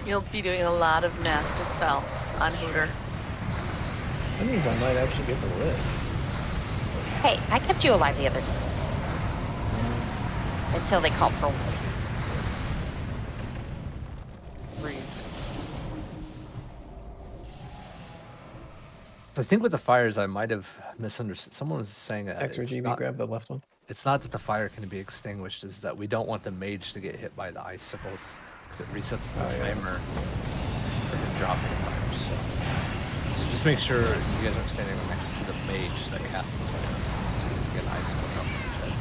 You'll be doing a lot of nasty spell on Hodir. That means I might actually get the lift. Hey, I kept you alive the other day. Until they called for rude. I think with the fires, I might have misunderstood. Someone was saying that X or GB, grab the left one. it's not that the fire can be extinguished, is that we don't want the mage to get hit by the icicles, because it resets the timer for him dropping the fires. So just make sure you guys aren't standing next to the mage that casts the fire, so he doesn't get an icicle drop on his head.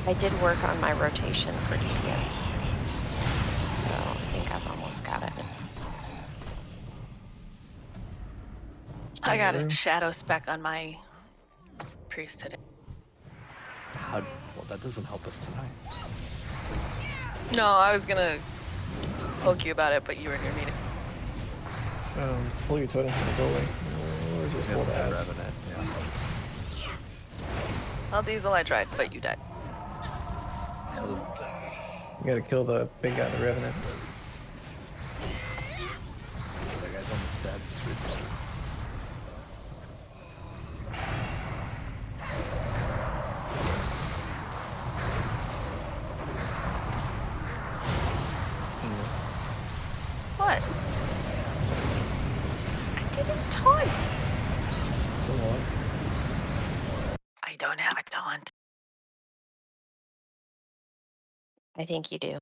I did work on my rotation for DPS. So I think I've almost got it. I got a shadow speck on my priest today. Well, that doesn't help us tonight. No, I was gonna poke you about it, but you were in your meeting. Pull your totem from the doorway. Or just pull the ads. Yeah. Well, Diesel, I tried, but you died. You gotta kill the big guy, the Revenant. That guy's almost dead. 3%. What? I didn't taunt. It's a lot. I don't have a taunt. I think you do.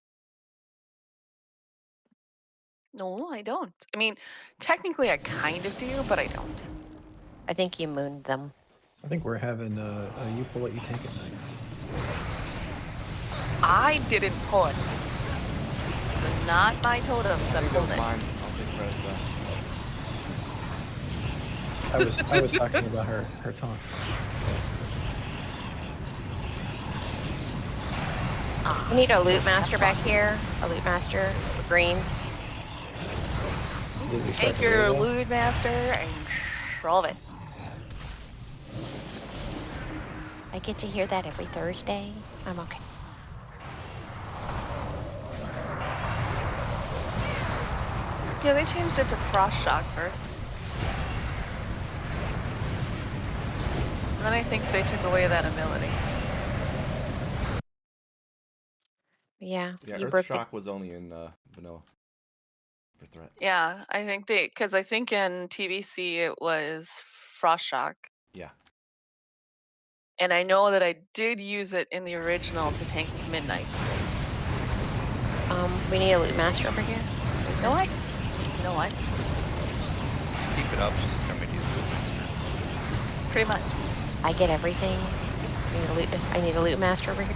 No, I don't. I mean, technically I kind of do, but I don't. I think you mooned them. I think we're having a you pull it, you take it night. I didn't pull it. It was not my totems that pulled it. Mine. I'll take credit for that. I was talking about her taunt. We need a loot master back here. A loot master, green. Take your loot master and shove it. I get to hear that every Thursday. I'm okay. Yeah, they changed it to Frost Shock first. And then I think they took away that ability. Yeah. Yeah, You Earth broke Shock was only in vanilla for threat. Yeah, I think because I think in TBC it was Frost Shock. Yeah. And I know that I did use it in the original to tank Midnight. We need a loot master over here. You know what? You know what? Keep it up, she's coming to use the master. Pretty much. I get everything. I need a loot master over here.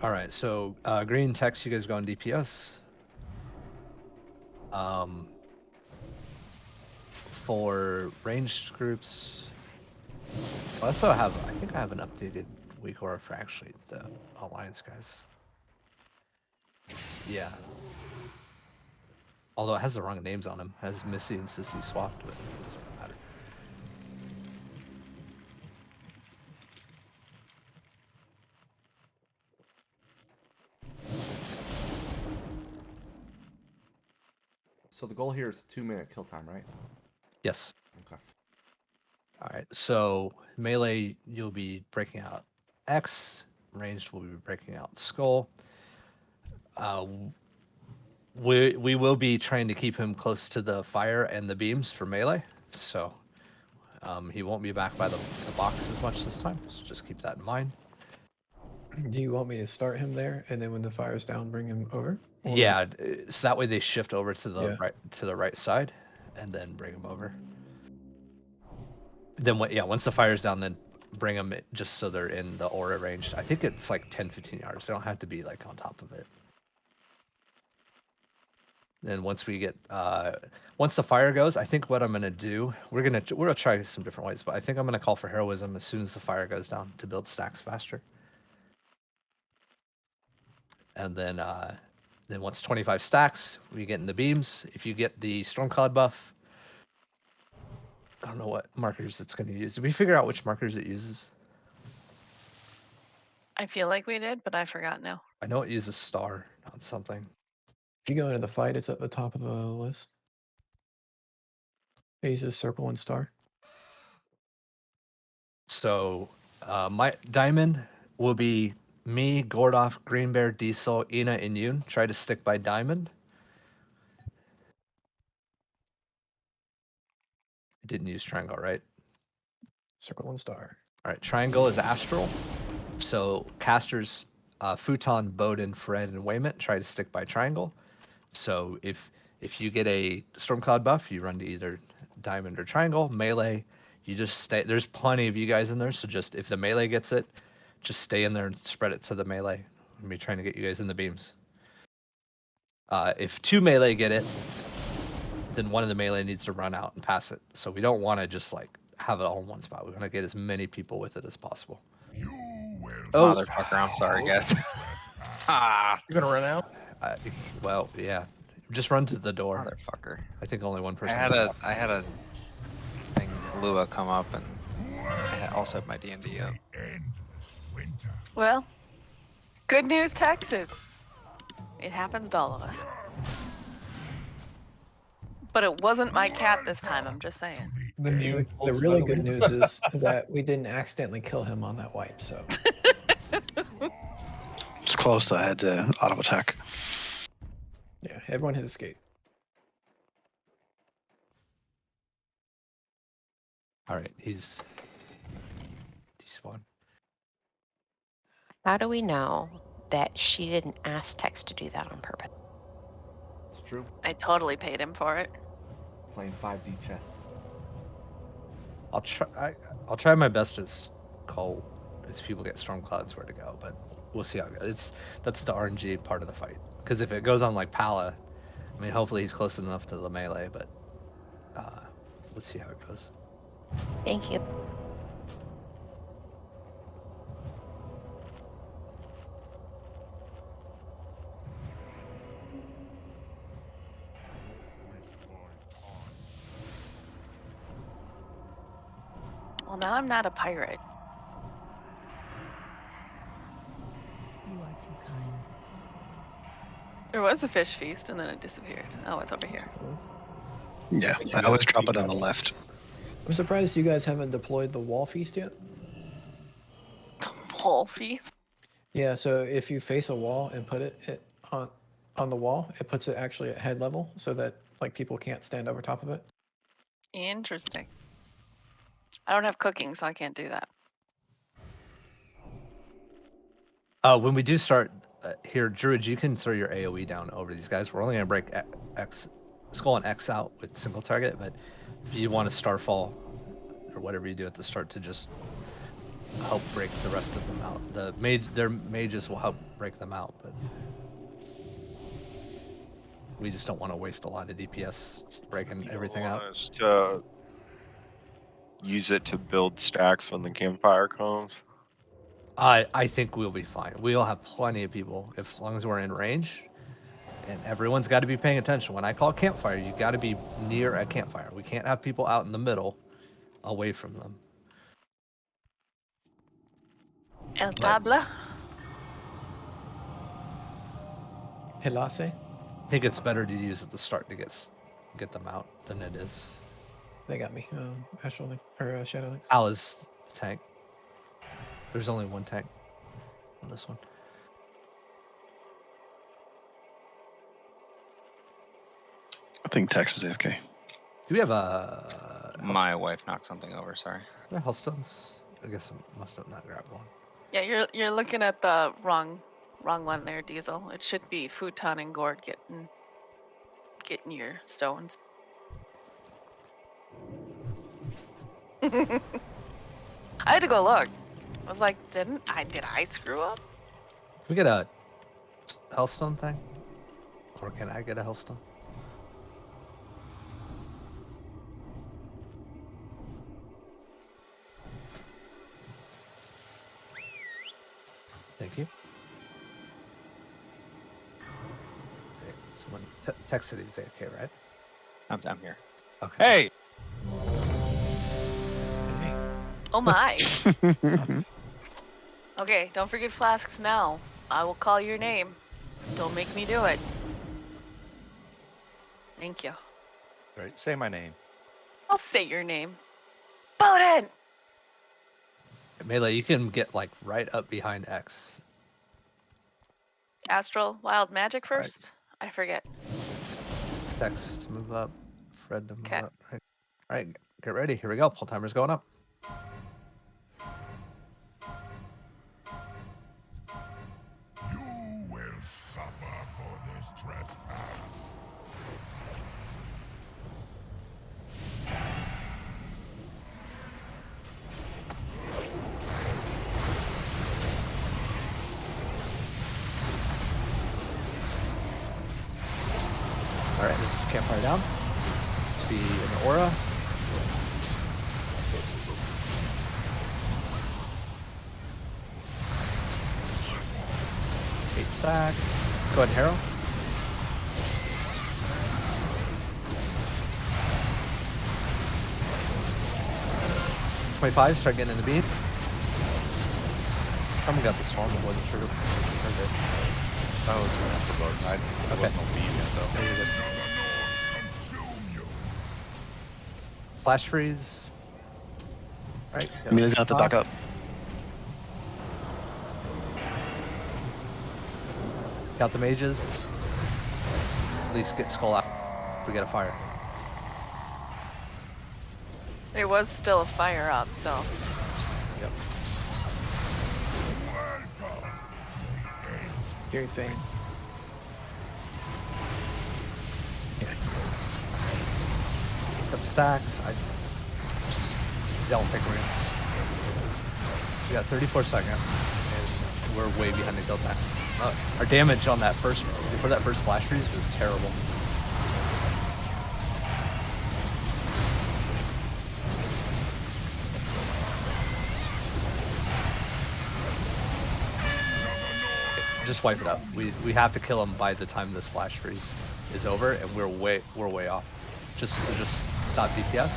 All right, so green text, you guys go on DPS. For ranged groups, I also have, I think I have an updated week order for actually the Alliance guys. Yeah. Although it has the wrong names on them. It has Missy and Sissy swapped, but it doesn't really matter. So the goal here is 2-minute kill time, right? Yes. Okay. All right, so melee, you'll be breaking out X. Ranged, will be breaking out Skull. We will be trying to keep him close to the fire and the beams for melee, so he won't be back by the box as much this time, so just keep that in mind. Do you want me to start him there, and then when the fire's down, bring him over? Or... Yeah, so that way they shift over to the Yeah. right side, and then bring him over. Then once the fire's down, then bring them just so they're in the aura range. I think it's like 10-15 yards. They don't have to be like on top of it. Then once we get once the fire goes, I think what I'm gonna do, we're gonna try some different ways, but I think I'm gonna call for heroism as soon as the fire goes down to build stacks faster. And then once 25 stacks, we get in the beams. If you get the storm cloud buff, I don't know what markers it's going to use. Did we figure out which markers it uses? I feel like we did, but I forgot now. I know it uses star, not something. If you go into the fight, it's at the top of the list. It uses circle and star. So my diamond will be me, Gordoff, Green Bear, Diesel, Ina, and Yoon. Try to stick by diamond. It didn't use triangle, right? Circle and star. All right, triangle is astral. So casters, Futon, Bowden, Fred, and Waymont try to stick by triangle. So if you get a Stormcloud buff, you run to either diamond or triangle. Melee, you just stay. There's plenty of you guys in there, so just if the melee gets it, just stay in there and spread it to the melee. I'm be trying to get you guys in the beams. If 2 melee get it, then one of the melee needs to run out and pass it. So we don't want to just like have it all in one spot. We want to get as many people with it as possible. Oh, motherfucker! I'm sorry, guys. Ah, You're gonna run out? Well, yeah. Just run to the door. motherfucker! I think only one person. I had a thing Lua come up, and I also had my D&D up. Well, good news, Texas. It happens to all of us. But it wasn't my cat this time, I'm just saying. The new. The really good news is that we didn't accidentally kill him on that wipe, so. It's close. I had auto attack. Yeah, everyone hit escape. All right, he's fine. How do we know that she didn't ask Tex to do that on purpose? It's true. I totally paid him for it. Playing 5D chess. I'll try my best to call as people get storm clouds where to go, but we'll see how it goes. That's the RNG part of the fight. Because if it goes on like Pala, I mean, hopefully he's close enough to the melee, but let's see how it goes. Thank you. Well, now I'm not a pirate. You are too kind. There was a fish feast and then it disappeared. Oh, it's over here. Yeah, I always drop it on the left. I'm surprised you guys haven't deployed the wall feast yet. The wall feast? Yeah, so if you face a wall and put it on the wall, it puts it actually at head level so that like people can't stand over top of it. Interesting. I don't have cooking, so I can't do that. When we do start here, Druid, you can throw your AoE down over these guys. We're only going to break Skull and X out with single target, but if you want to Starfall or whatever you do at the start to just help break the rest of them out. Their mages will help break them out, but we just don't want to waste a lot of DPS breaking everything out. Us to use it to build stacks when the campfire comes. I think we'll be fine. We'll have plenty of people as long as we're in range. And everyone's got to be paying attention. When I call campfire, you got to be near a campfire. We can't have people out in the middle, away from them. El tabla? Helase? I think it's better to use at the start to get them out than it is. They got me. Astral Link or Shadow Links. Ala's tank. There's only one tank on this one. I think Tex is AFK. Do we have a My wife knocked something over. Sorry. Hellstones? I guess I must have not grabbed one. Yeah, you're looking at the wrong one there, Diesel. It should be Futon and Gord getting your stones. I had to go look. I was like, did I screw up? Can we get a Hellstone thing? Or can I get a Hellstone? Thank you. Okay, someone texted he's okay, right? I'm here. Okay. Hey! Oh my. Okay, don't forget flasks now. I will call your name. Don't make me do it. Thank you. Right, say my name. I'll say your name. Bowden! Melee, you can get like right up behind X. Astral, wild magic Right. first? I forget. Tex to move up. Fred to move 'Kay. up. Right. All right, get ready. Here we go. Pull timer's going up. You will suffer for this trespass. All right, this is campfire down. Let's be an aura. Eight stacks. Go ahead, Harrow. $25, start getting in the beam. Someone got the storm, I wasn't sure. I was going after both. I Okay. wasn't on beam yet, though. Yeah, you're good. Flash freeze. Right. Amelia's gonna have to back up. Got the mages. At least get skull out. We get a fire. There was still a fire up, so. Yep. Gary Fane. Up stacks. I just don't think we're gonna. We got 34 seconds, and we're way behind the kill time. Our damage on that first, before that first flash freeze was terrible. Just wipe it up. We have to kill him by the time this flash freeze is over, and we're way off. Just stop DPS.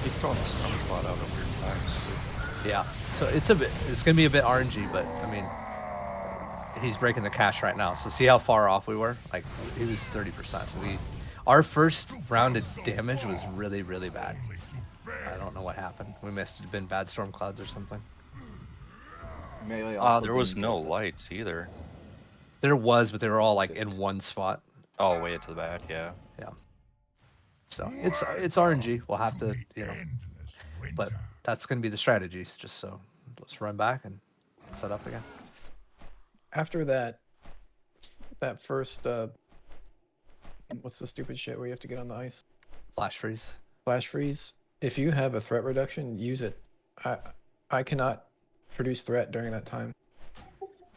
He's throwing the storm spot out at weird times. Yeah. So it's gonna be a bit RNG, but I mean, he's breaking the cache right now. So see how far off we were? Like he was 30%. Our first round of damage was really bad. I don't know what happened. We missed. It'd been bad storm clouds or something. Melee also There was didn't no get lights either. There was, but they were all like in one spot. Oh, way to the back, yeah. Yeah. So it's RNG. We'll have to, but that's gonna be the strategies. Just so let's run back and set up again. After that first, what's the stupid shit where you have to get on the ice? Flash freeze. Flash freeze. If you have a threat reduction, use it. I cannot produce threat during that time.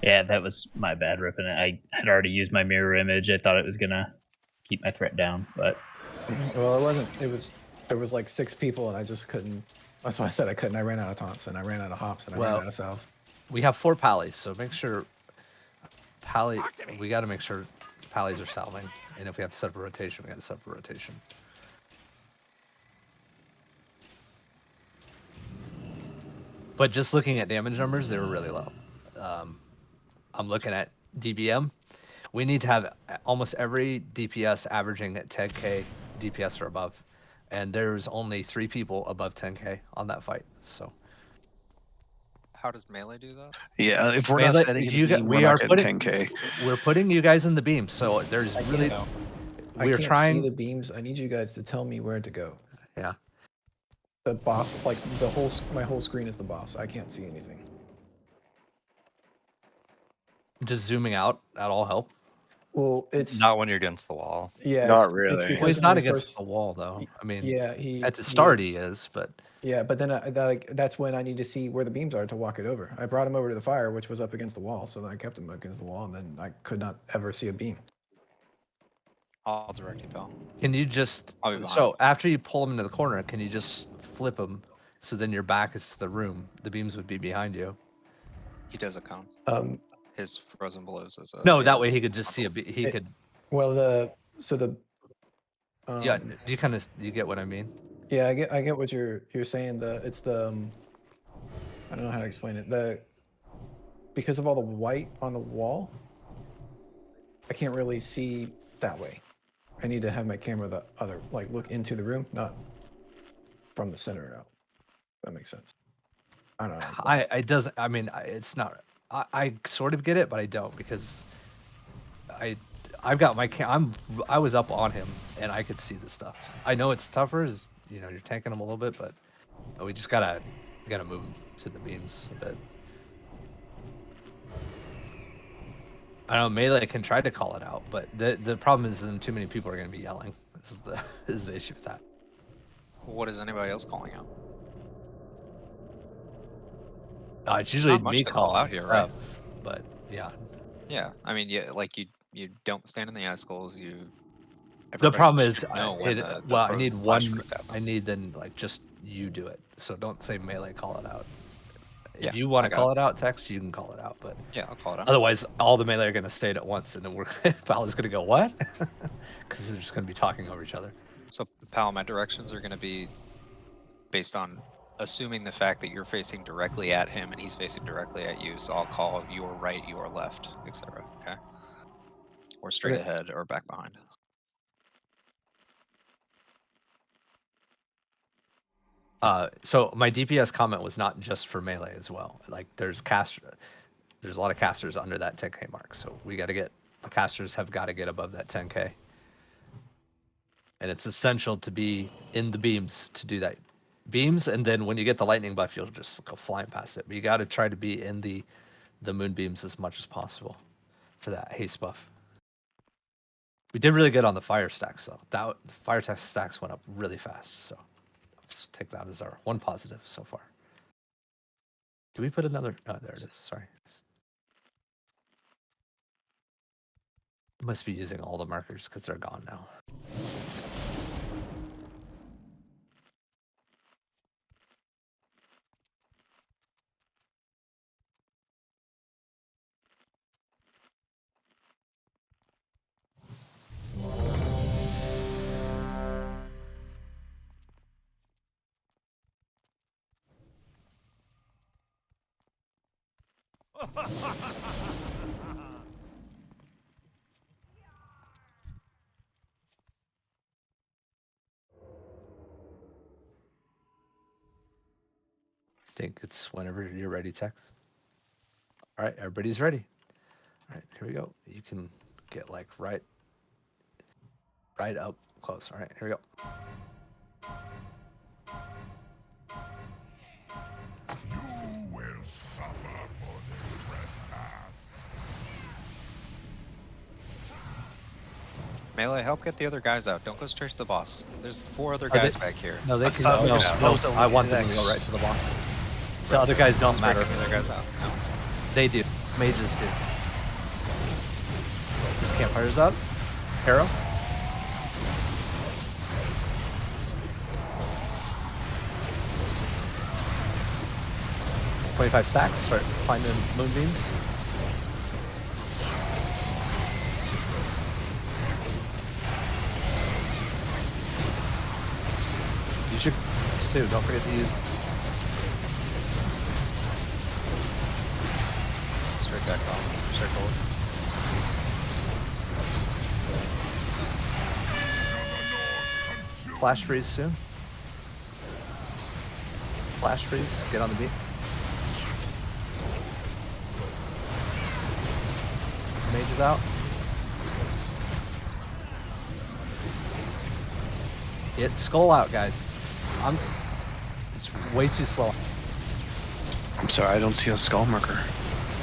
Yeah, that was my bad ripping it. I had already used my mirror image. I thought it was gonna keep my threat down, but Well, it wasn't. There was like 6 people, and I just couldn't. That's why I said I couldn't. I ran out of taunts, and I ran out of hops, and I ran out of salves. We have 4 pallies, so make sure we got to make sure pallies are salving, and if we have to set up a rotation, we got to set up a rotation. But just looking at damage numbers, they were really low. I'm looking at DBM. We need to have almost every DPS averaging at 10k DPS or above, and there's only 3 people above 10k on that fight. So How does melee do that? Yeah, if we're Melee, not setting you it, got- we're we not are getting putting- 10k. we're putting you guys in the beam. So there's really I we're can't trying. see the beams. I need you guys to tell me where to go. Yeah. The boss, like my whole screen is the boss. I can't see anything. Just zooming out at all help. Well, it's Not when you're against the wall. yeah, Not it's really. because Well, he's when not we against first- the wall though. I mean, Yeah, at the start he is. is, but Yeah, but then that's when I need to see where the beams are to walk it over. I brought him over to the fire, which was up against the wall, so I kept him against the wall, and then I could not ever see a beam. I'll direct you, pal. can you just I'll be behind. so after you pull him into the corner, can you just flip him so then your back is to the room? The beams would be behind you. He does a cone. His frozen blows is a. No, that way he could just see he It- could. Well, Yeah, do you get what I mean? Yeah, I get what you're saying. It's the I don't know how to explain it. Because of all the white on the wall, I can't really see that way. I need to have my camera the other, like, look into the room, not from the center out. If that makes sense. I don't know. How to explain it. I doesn't. I mean, it's not. I sort of get it, but I don't because I've got my I was up on him and I could see the stuff. I know it's tougher, as you know, you're tanking him a little bit, but we just gotta move him to the beams a bit. I don't know, Melee can try to call it out, but the problem is then too many people are gonna be yelling. This is the issue with that. What is anybody else calling out? It's usually Not much me to call calling out here, right? but yeah. Yeah, I mean, yeah, like you don't stand in the icicles. The problem everybody is, should know when the well, I frozen need flash one. fruits happen. I need then like just you do it. So don't say Melee call it out. Yeah, If you want I to got call it. it out, text, you can call it out. But Yeah, I'll call it out. otherwise, all the Melee are going to state at once, and then Pal is going to go, what? Because they're just going to be talking over each other. So, Pal, my directions are going to be based on assuming the fact that you're facing directly at him and he's facing directly at you. So I'll call your right, your left, etc. Okay? Or straight Okay. ahead or back behind. So my DPS comment was not just for Melee as well. Like there's a lot of casters under that 10k mark. So we got to get, the casters have got to get above that 10k. And it's essential to be in the beams to do that. Beams, and then when you get the lightning buff, you'll just go flying past it. But you got to try to be in the moonbeams as much as possible for that haste buff. We did really good on the fire stacks, though. The fire stacks went up really fast, so let's take that as our one positive so far. Do we put another? Oh, there it is. Sorry. Must be using all the markers because they're gone now. I think it's whenever you're ready, Tex. All right, everybody's ready. All right, here we go. You can get like right up close. All right, here we go. You will suffer for this trespass. Melee, help get the other guys out. Don't go straight to the boss. There's 4 other guys back here. No, they can. No, I want them to go right to the boss. The other guys don't matter. The other guys out. No. They do. Mages do. There's campfires up. Arrow. $25 stacks. Start finding moonbeams. Use your too. Don't forget to use. Straight back on. Circle. Flash freeze soon. Flash freeze. Get on the beat. Mage is out. Get skull out, guys. It's way too slow. I'm sorry, I don't see a skull marker.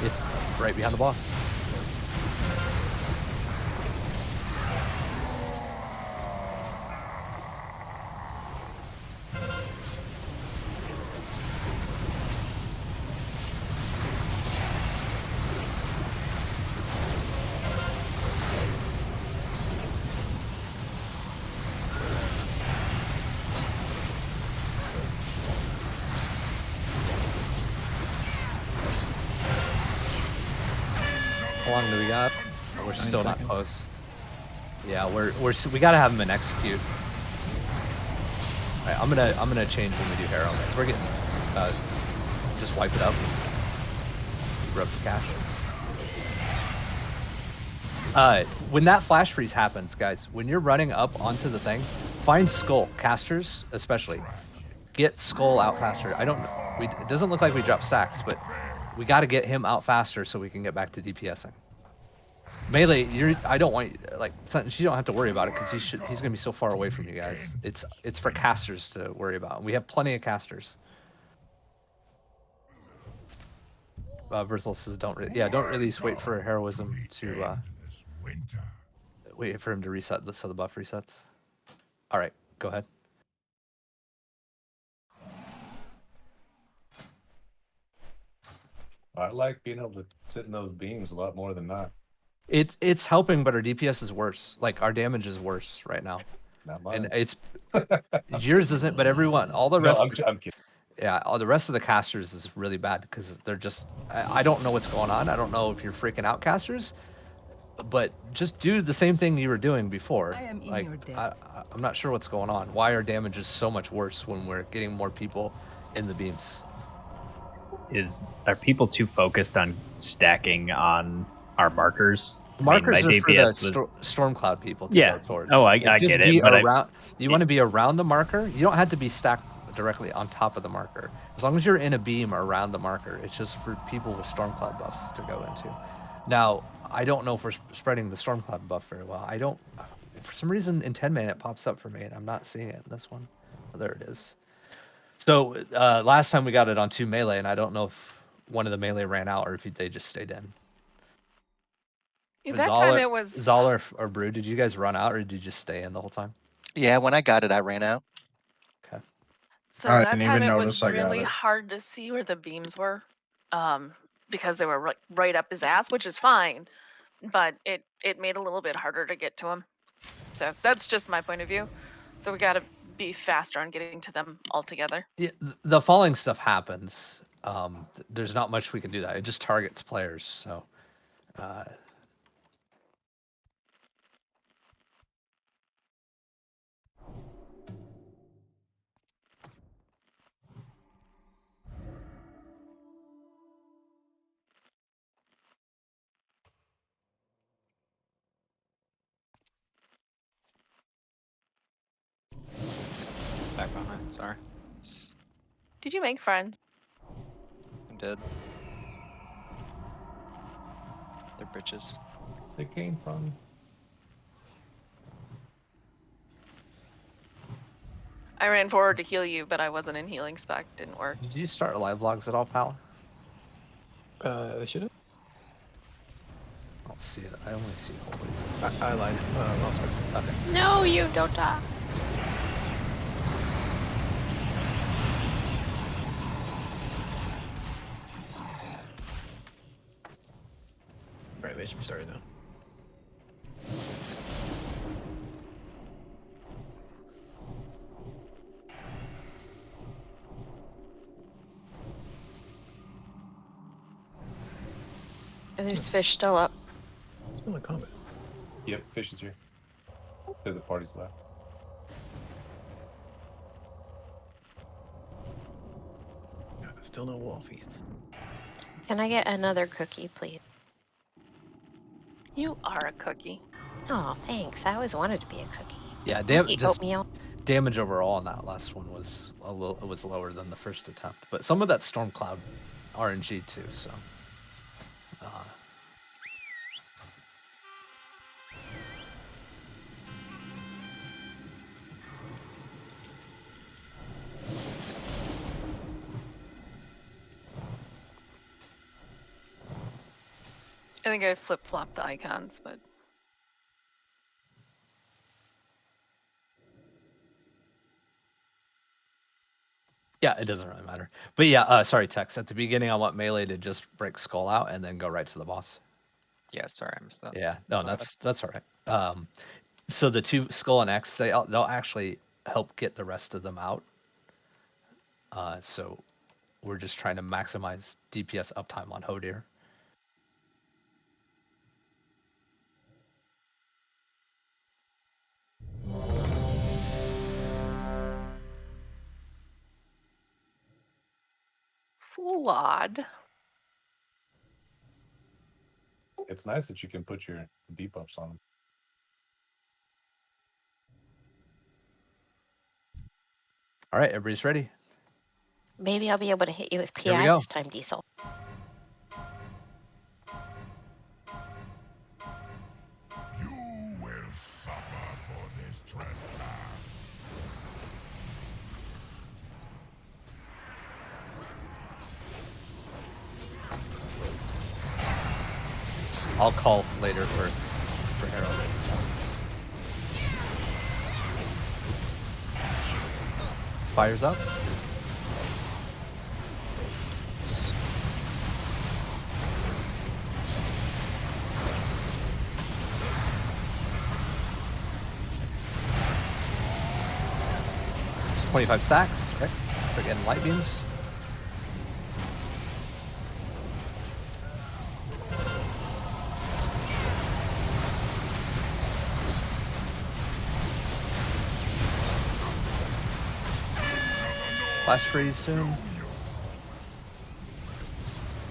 It's right behind the boss. How long do we got? Oh, we're still not close. Yeah, we gotta have him in execute. Alright, I'm gonna change when we do Harrow, guys. We're getting just wipe it up. Rub the cash. When that flash freeze happens, guys, when you're running up onto the thing, find skull casters, especially. Get skull out faster. It doesn't look like we dropped sacks, but we got to get him out faster so we can get back to DPSing. Melee, I don't want you don't have to worry about it because he's gonna be so far away from you guys. It's for casters to worry about. We have plenty of casters. Berthel says don't release. Wait for heroism to wait for him to reset so the buff resets. All right, go ahead. I like being able to sit in those beams a lot more than not. It's helping, but our DPS is worse. Like our damage is worse right now. Not mine. And it's yours isn't, but everyone, all the rest. No, I'm kidding. Yeah, all the rest of the casters is really bad because they're just. I don't know what's going on. I don't know if you're freaking out casters, but just do the same thing you were doing before. I am in Like your debt. I'm not sure what's going on. Why our damage is so much worse when we're getting more people in the beams? Are people too focused on stacking on our markers? Markers I mean, are for the storm cloud people to go towards. Oh, I get it. But you want to be around the marker. You don't have to be stacked directly on top of the marker. As long as you're in a beam around the marker, it's just for people with storm cloud buffs to go into. Now, I don't know if we're spreading the storm cloud buff very well. I don't. For some reason, in 10 man it pops up for me, and I'm not seeing it in this one. Oh, there it is. So last time we got it on 2 melee, and I don't know if one of the melee ran out or if they just stayed in. That time it was Zal or Brew. Did you guys run out or did you just stay in the whole time? Yeah, when I got it, I ran out. Okay. So that time it was really hard to see where the beams were, because they were right up his ass, which is fine, but it made it a little bit harder to get to him. So that's just my point of view. So we got to be faster on getting to them all together. Yeah, the falling stuff happens. There's not much we can do that. It just targets players. So. Back behind, sorry. Did you make friends? I did. They're bitches. They came from. I ran forward to heal you, but I wasn't in healing spec. Didn't work. Did you start live logs at all, pal? They should have. I don't see it. I only see Hodir. I lied. I'll start. Okay. No, you don't die. Alright, they should be starting now. There's fish still up. Still in combat. Yep, fish is here. To the party's left. Still no wall feasts. Can I get another cookie, please? You are a cookie. Oh, thanks. I always wanted to be a cookie. Yeah, Eat oatmeal. damage overall on that last one was lower than the first attempt, but some of that storm cloud RNG too. So. I think I flip-flopped the icons, but Yeah, it doesn't really matter. But yeah, sorry, Tex. At the beginning, I want melee to just break skull out and then go right to the boss. Yeah, sorry, I missed that. Yeah, no, that's all right. So the 2 skull and X, they'll actually help get the rest of them out. So we're just trying to maximize DPS uptime on Hodir. Odd. It's nice that you can put your debuffs on them. All right, everybody's ready. Maybe I'll be able to hit you with Here we PI go. this time, Diesel. You will suffer for this trespass. I'll call later for Harold. Fires up. It's 25 stacks. Okay. They're getting light beams. Flash freeze soon.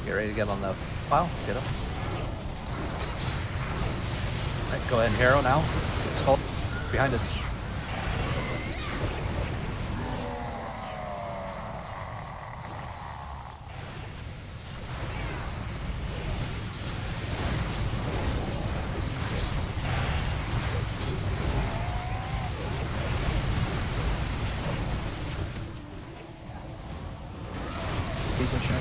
Get ready to get on the pile. Get up. Alright, go ahead and Harrow now. It's called behind us. Diesel check.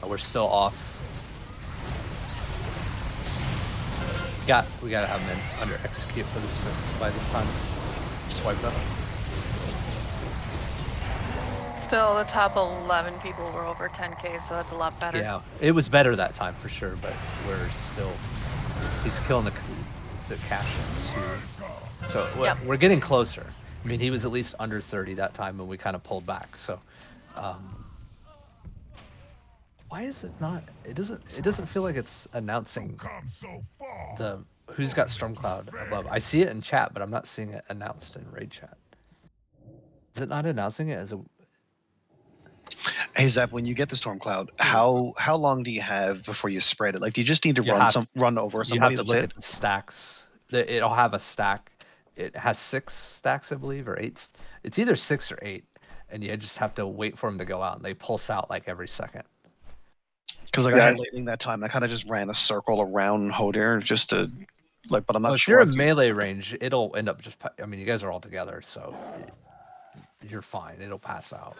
We're still off. We gotta have them under execute for this by this time. Swipe up. Still, the top 11 people were over 10k, so that's a lot better. Yeah, it was better that time for sure, but we're still. He's killing the cash-ins here. So we're getting closer. I mean, he was at least under 30 that time, and we kind of pulled back. So, why is it not? It doesn't feel like it's announcing the who's got Stormcloud above. I see it in chat, but I'm not seeing it announced in raid chat. Is it not announcing it as a? Hey Zep, when you get the storm cloud, how long do you have before you spread it? Like, do you just need to run over somebody? You have to look at the stacks. It'll have a stack. It has 6 stacks, I believe, or 8. It's either 6 or 8, and you just have to wait for them to go out. And they pulse out like every second. Because like I had lightning that time, I kind of just ran a circle around Hodir just to like, but I'm not sure. If you're in melee range, it'll end up just. I mean, you guys are all together, so you're fine. It'll pass out.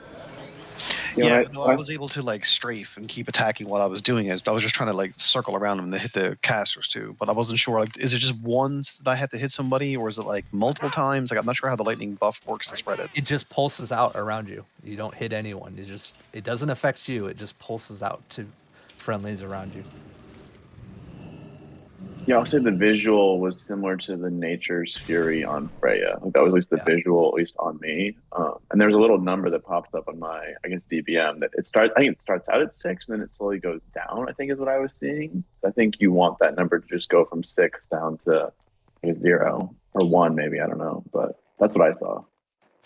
Yeah, I was able to like strafe and keep attacking while I was doing it. I was just trying to like circle around them to hit the casters too, but I wasn't sure. Like, is it just once that I have to hit somebody, or is it like multiple times? Like, I'm not sure how the lightning buff works to spread it. It just pulses out around you. You don't hit anyone. It doesn't affect you. It just pulses out to friendlies around you. Yeah, I'll say the visual was similar to the Nature's Fury on Freya. Like that was at least the visual, at least on me. And there's a little number that pops up on my, I guess, DBM that it starts. I think it starts out at 6 and then it slowly goes down. I think is what I was seeing. I think you want that number to just go from 6 down to 0 or 1, maybe. I don't know, but that's what I saw.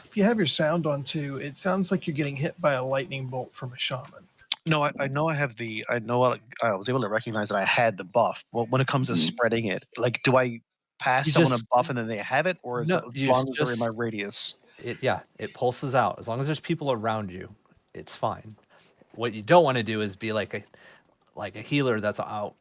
If you have your sound on too, it sounds like you're getting hit by a lightning bolt from a shaman. No, I know I have the. I know I was able to recognize that I had the buff. Well, when it comes to spreading it, like, do I pass someone a buff and then they have it, or is it as long as they're in my radius? It pulses out as long as there's people around you. It's fine. What you don't want to do is be like a healer that's out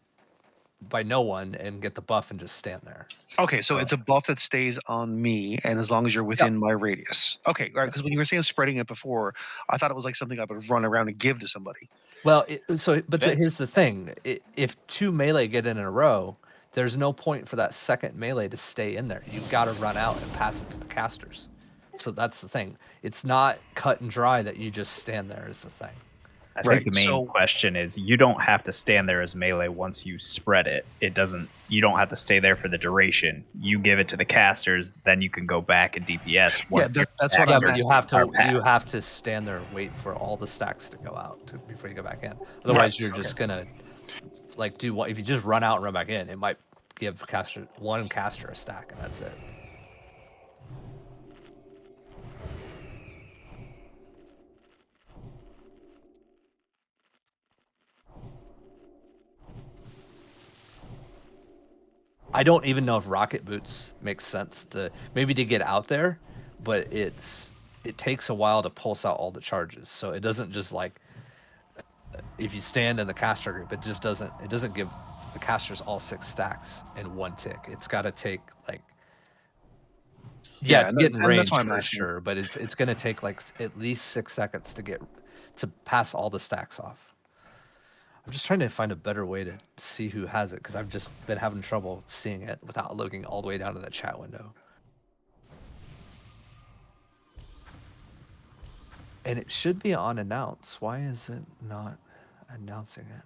by no one and get the buff and just stand there. Okay, so it's a buff that stays on me, and as long as you're within my radius. Okay, right. Because when you were saying spreading it before, I thought it was like something I would run around and give to somebody. Well, here's the thing: if 2 melee get in a row, there's no point for that second melee to stay in there. You've got to run out and pass it to the casters. So that's the thing. It's not cut and dry that you just stand there. Is the thing. I think the main question is you don't have to stand there as melee once you spread it. It doesn't. You don't have to stay there for the duration. You give it to the casters, then you can go back and DPS. Once that's what I'm but you asking. have to stand there and wait for all the stacks to go out before you go back in. Otherwise, you're just gonna like do what if you just run out and run back in, it might give one caster a stack and that's it. I don't even know if rocket boots makes sense to get out there, but it takes a while to pulse out all the charges. So it doesn't just like if you stand in the caster group, it doesn't give the casters all 6 stacks in one tick. It's got to take like get in range for sure, but it's going to take like at least 6 seconds to pass all the stacks off. I'm just trying to find a better way to see who has it because I've just been having trouble seeing it without looking all the way down to the chat window. And it should be on announce. Why is it not announcing it?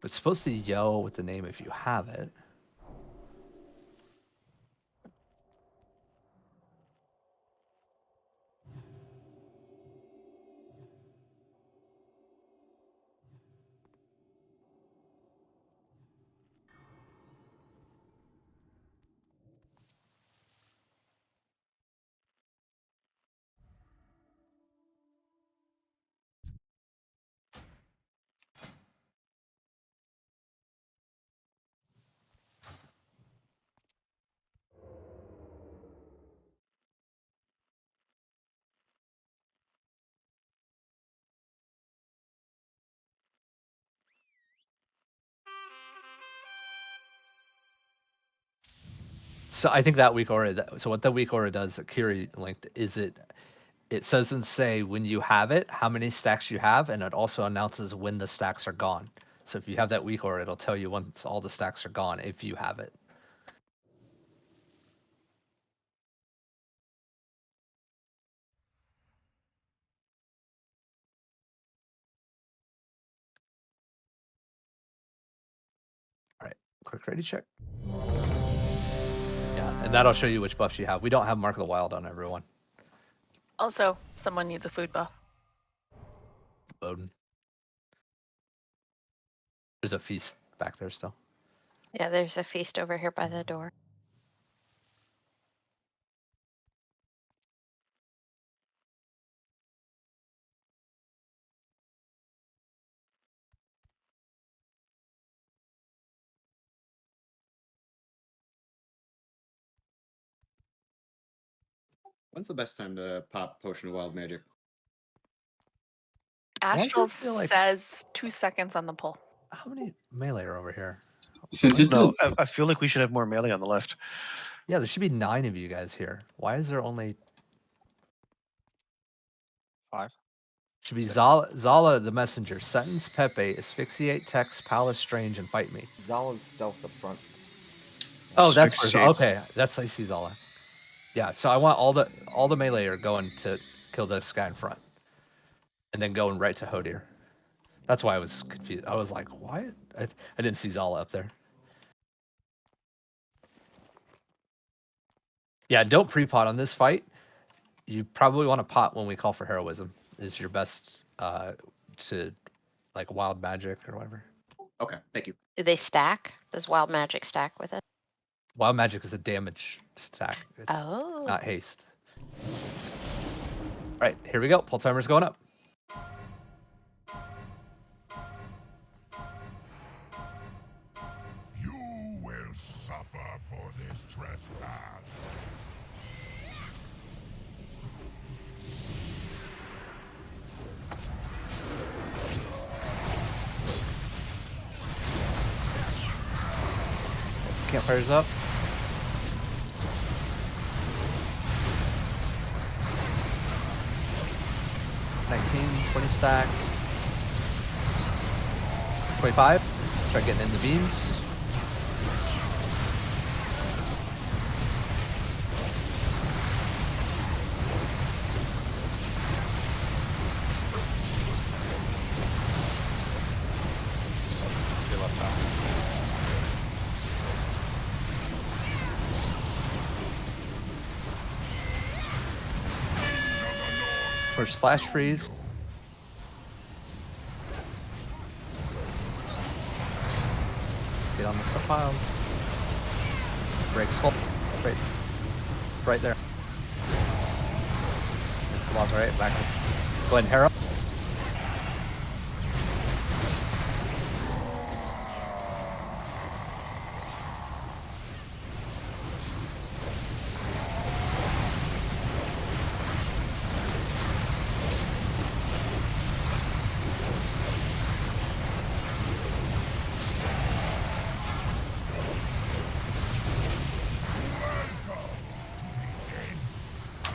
It's supposed to yell with the name if you have it. So I think that weak aura. So what that weak aura does, that Kiri linked, is it doesn't say when you have it, how many stacks you have, and it also announces when the stacks are gone. So if you have that weak aura, it'll tell you once all the stacks are gone if you have it. All right, quick ready check. Yeah, and that'll show you which buffs you have. We don't have Mark of the Wild on everyone. Also, someone needs a food buff. Bowden. There's a feast back there still. Yeah, there's a feast over here by the door. When's the best time to pop Potion of Wild Magic? Astral says 2 seconds on the pull. How many melee are over here? I feel like we should have more melee on the left. Yeah, there should be 9 of you guys here. Why is there only 5? Should be Zala the messenger. Sentence, Pepe, asphyxiate, text, palace, strange, and fight me. Zala's stealth up front. Oh, that's where, okay. That's I see Zala. Yeah, so I want all the melee are going to kill this guy in front, and then going right to Hodir. That's why I was confused. I was like, why? I didn't see Zala up there. Yeah, don't pre-pot on this fight. You probably want to pot when we call for heroism. Is your best to like wild magic or whatever. Okay, thank you. Do they stack? Does wild magic stack with it? Wild magic is a damage stack. It's not haste. All right, here we go. Pull timer's going up. You will suffer for this trespass. Campfire's up. $19, 20 stack. 25. Start getting in the beams. Push slash freeze. Get on the sub-piles. Break skull. Right there. Makes the walls right. Back. Go ahead and harrow.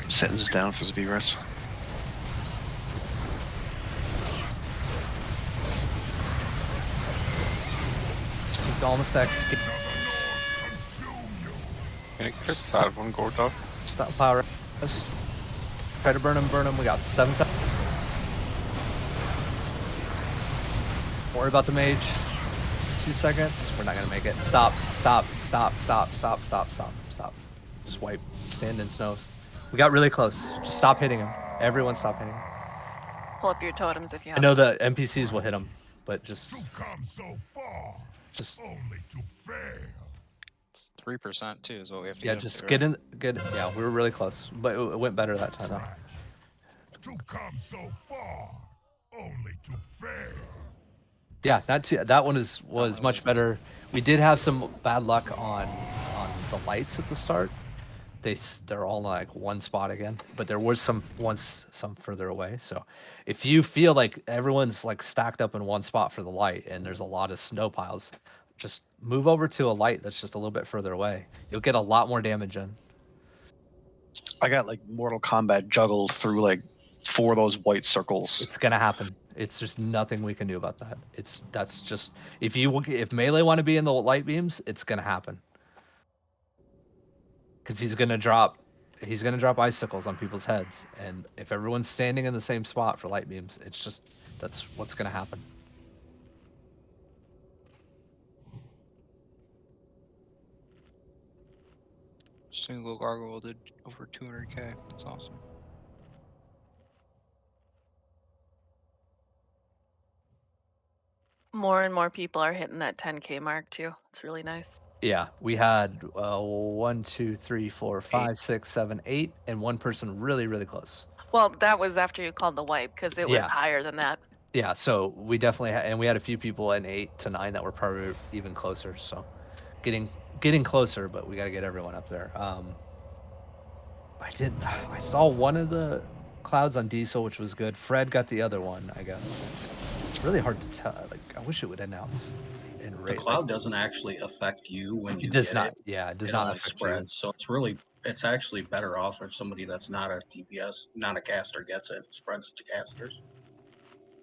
Setting this down if there's a B-Res. Keep all the stacks. Can I just start one go up? Stop power. Let's try to burn him. We got 7 seconds. Don't worry about the mage. 2 seconds. We're not gonna make it. Stop. Just wipe. Stand in snows. We got really close. Just stop hitting him. Everyone stop hitting him. Pull up your totems if you have I know them. the NPCs will hit him, but just Come so far, only to fail. It's 3% too, is what we have to yeah, get. just get in. Yeah, we were really close, but it went better that time. To come so far, only to fail. Yeah, that one was much better. We did have some bad luck on the lights at the start. They're all like one spot again, but there was some further away. So if you feel like everyone's like stacked up in one spot for the light and there's a lot of snow piles, just move over to a light that's just a little bit further away. You'll get a lot more damage in. I got like Mortal Kombat juggled through like 4 of those white circles. It's gonna happen. It's just nothing we can do about that. That's just if melee want to be in the light beams, it's gonna happen. Because he's gonna drop icicles on people's heads, and if everyone's standing in the same spot for light beams, that's what's gonna happen. Single gargoyle did over 200k. That's awesome. More and more people are hitting that 10K mark too. It's really nice. Yeah, we had 1, 2, 3, 4, 5, 6, 7, 8, and one person really, really close. Well, that was after you called the wipe because it was Yeah. higher than that. Yeah, so we definitely and we had a few people in 8 to 9 that were probably even closer. So getting closer, but we got to get everyone up there. I saw one of the clouds on Diesel, which was good. Fred got the other one, I guess. It's really hard to tell. Like, I wish it would announce in The rate. cloud doesn't actually affect you when you It does get not. it. Yeah, it does It not only affect you. spreads. So it's actually better off if somebody that's not a DPS, not a caster, gets it. It spreads it to casters.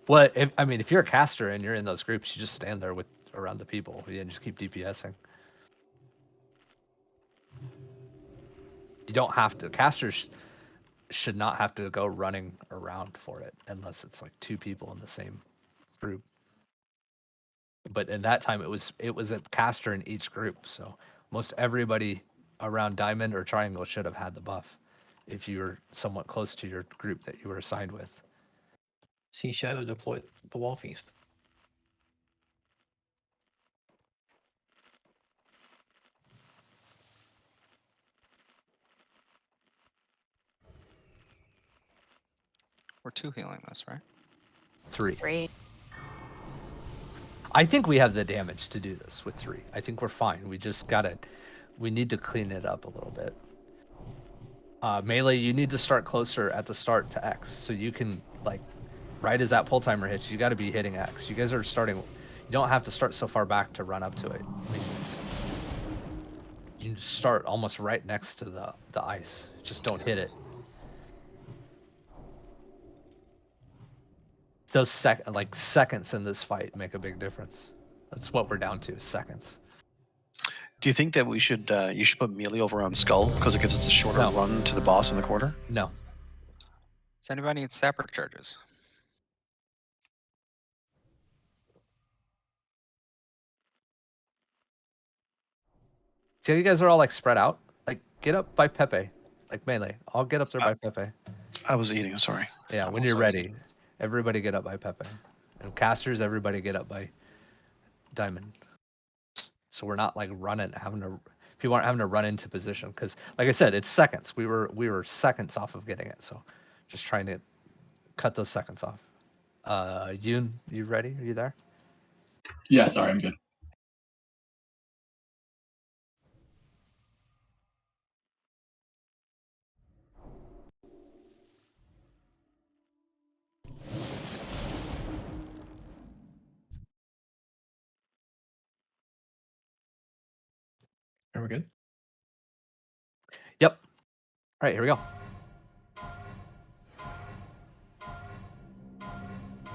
Well, if you're a caster and you're in those groups, you just stand there around the people and just keep DPSing. You don't have to. Casters should not have to go running around for it unless it's like 2 people in the same group. But in that time, it was a caster in each group, so most everybody around Diamond or Triangle should have had the buff if you were somewhat close to your group that you were assigned with. See Shadow deploy the Wall Feast. We're 2 healing this, right? 3. 3. I think we have the damage to do this with 3. I think we're fine. We need to clean it up a little bit. Melee, you need to start closer at the start to X, so you can, like, right as that pull timer hits, you got to be hitting X. You guys are starting. You don't have to start so far back to run up to it. I mean, you start almost right next to the ice. Just don't hit it. Those seconds in this fight make a big difference. That's what we're down to, seconds. Do you think that you should put melee over on Skull because it gives us a shorter run to the boss in the quarter? No. Does anybody need sapper charges? See how you guys are all like spread out? Like get up by Pepe, like melee. I'll get up there by Pepe. I was eating. Sorry. Yeah, when you're ready, everybody get up by Pepe, and casters, everybody get up by Diamond. So we're not like people aren't having to run into position because, like I said, it's seconds. We were seconds off of getting it, so just trying to cut those seconds off. Yoon, you ready? Are you there? Yeah, sorry, I'm good. Are we good? Yep. All right, here we go.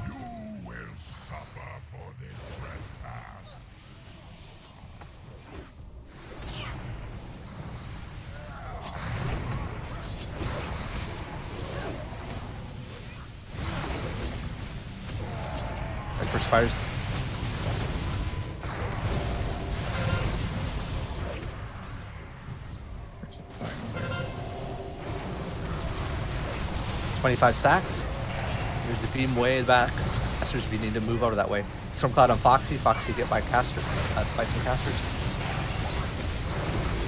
You will suffer for this trespass. Right, first fires. There's the final there. 25 stacks. There's the beam way back. Casters, if you need to move over that way. Stormcloud on Foxy. Foxy, get by caster. By some casters.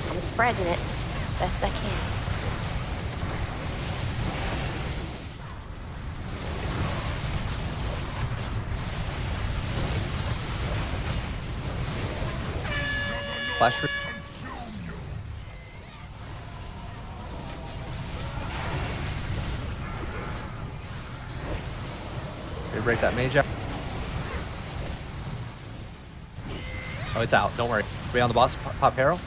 I'm spreading it best I can. Flash for. Break that mage out. Oh, it's out. Don't worry. Be on the boss. Pop Harrow.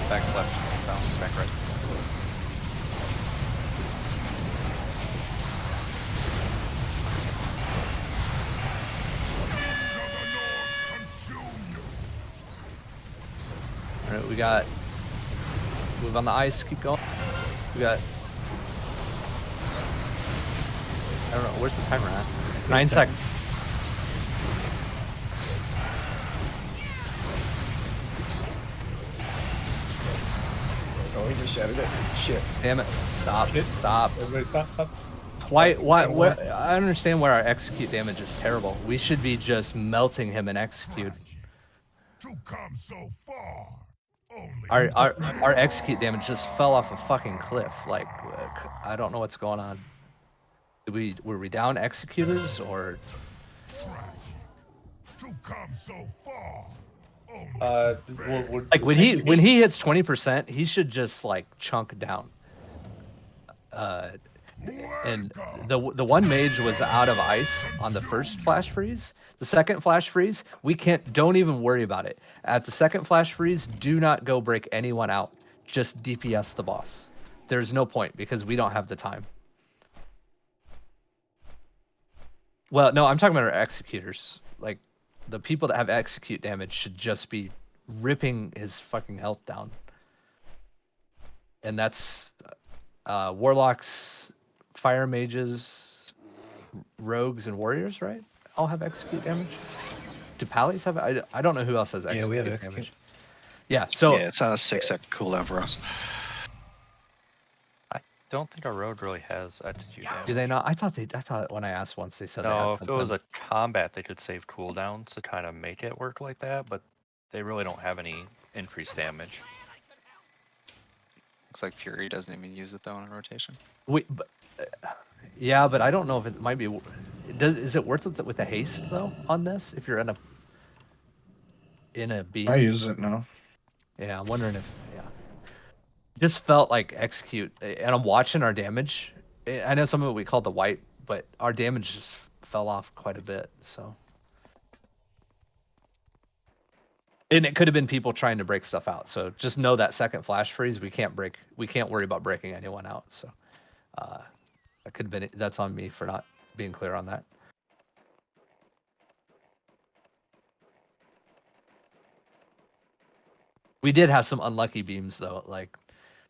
Back left, bounce, back right. All right, we got move on the ice. Keep going. We got. I don't know. Where's the timer at? 9 seconds. Oh, he just shattered it. Shit. Damn it. Stop. Stop. Everybody stop. Why, I understand why our execute damage is terrible. We should be just melting him and execute. To come so far. Our execute damage just fell off a fucking cliff. Like, I don't know what's going on. Were we down executors or? To come so far. Like when he hits 20%, he should just like chunk down. And the one mage was out of ice on the first flash freeze. The second flash freeze, don't even worry about it. At the second flash freeze, do not go break anyone out. Just DPS the boss. There's no point because we don't have the time. Well, no, I'm talking about our executors. Like the people that have execute damage should just be ripping his fucking health down. And that's warlocks, fire mages, rogues, and warriors, right? All have execute damage. Do pallies have? I don't know who else has execute we have damage. execute. Yeah, so yeah, it's on a 6-second cooldown for us. I don't think a road really has execute damage. do they not? I thought when I asked once they said they No, had if it was something. a combat, they could save cooldowns to kind of make it work like that, but they really don't have any increased damage. Looks like Fury doesn't even use it though in rotation. Yeah, but I don't know if it might be. Is it worth it with the haste though on this? If you're in a beam. I use it now. Yeah, I'm wondering if just felt like execute, and I'm watching our damage. I know some of it we called the white, but our damage just fell off quite a bit. So, and it could have been people trying to break stuff out. So just know that second flash freeze, we can't worry about breaking anyone out. So, that could have been. That's on me for not being clear on that. We did have some unlucky beams though. Like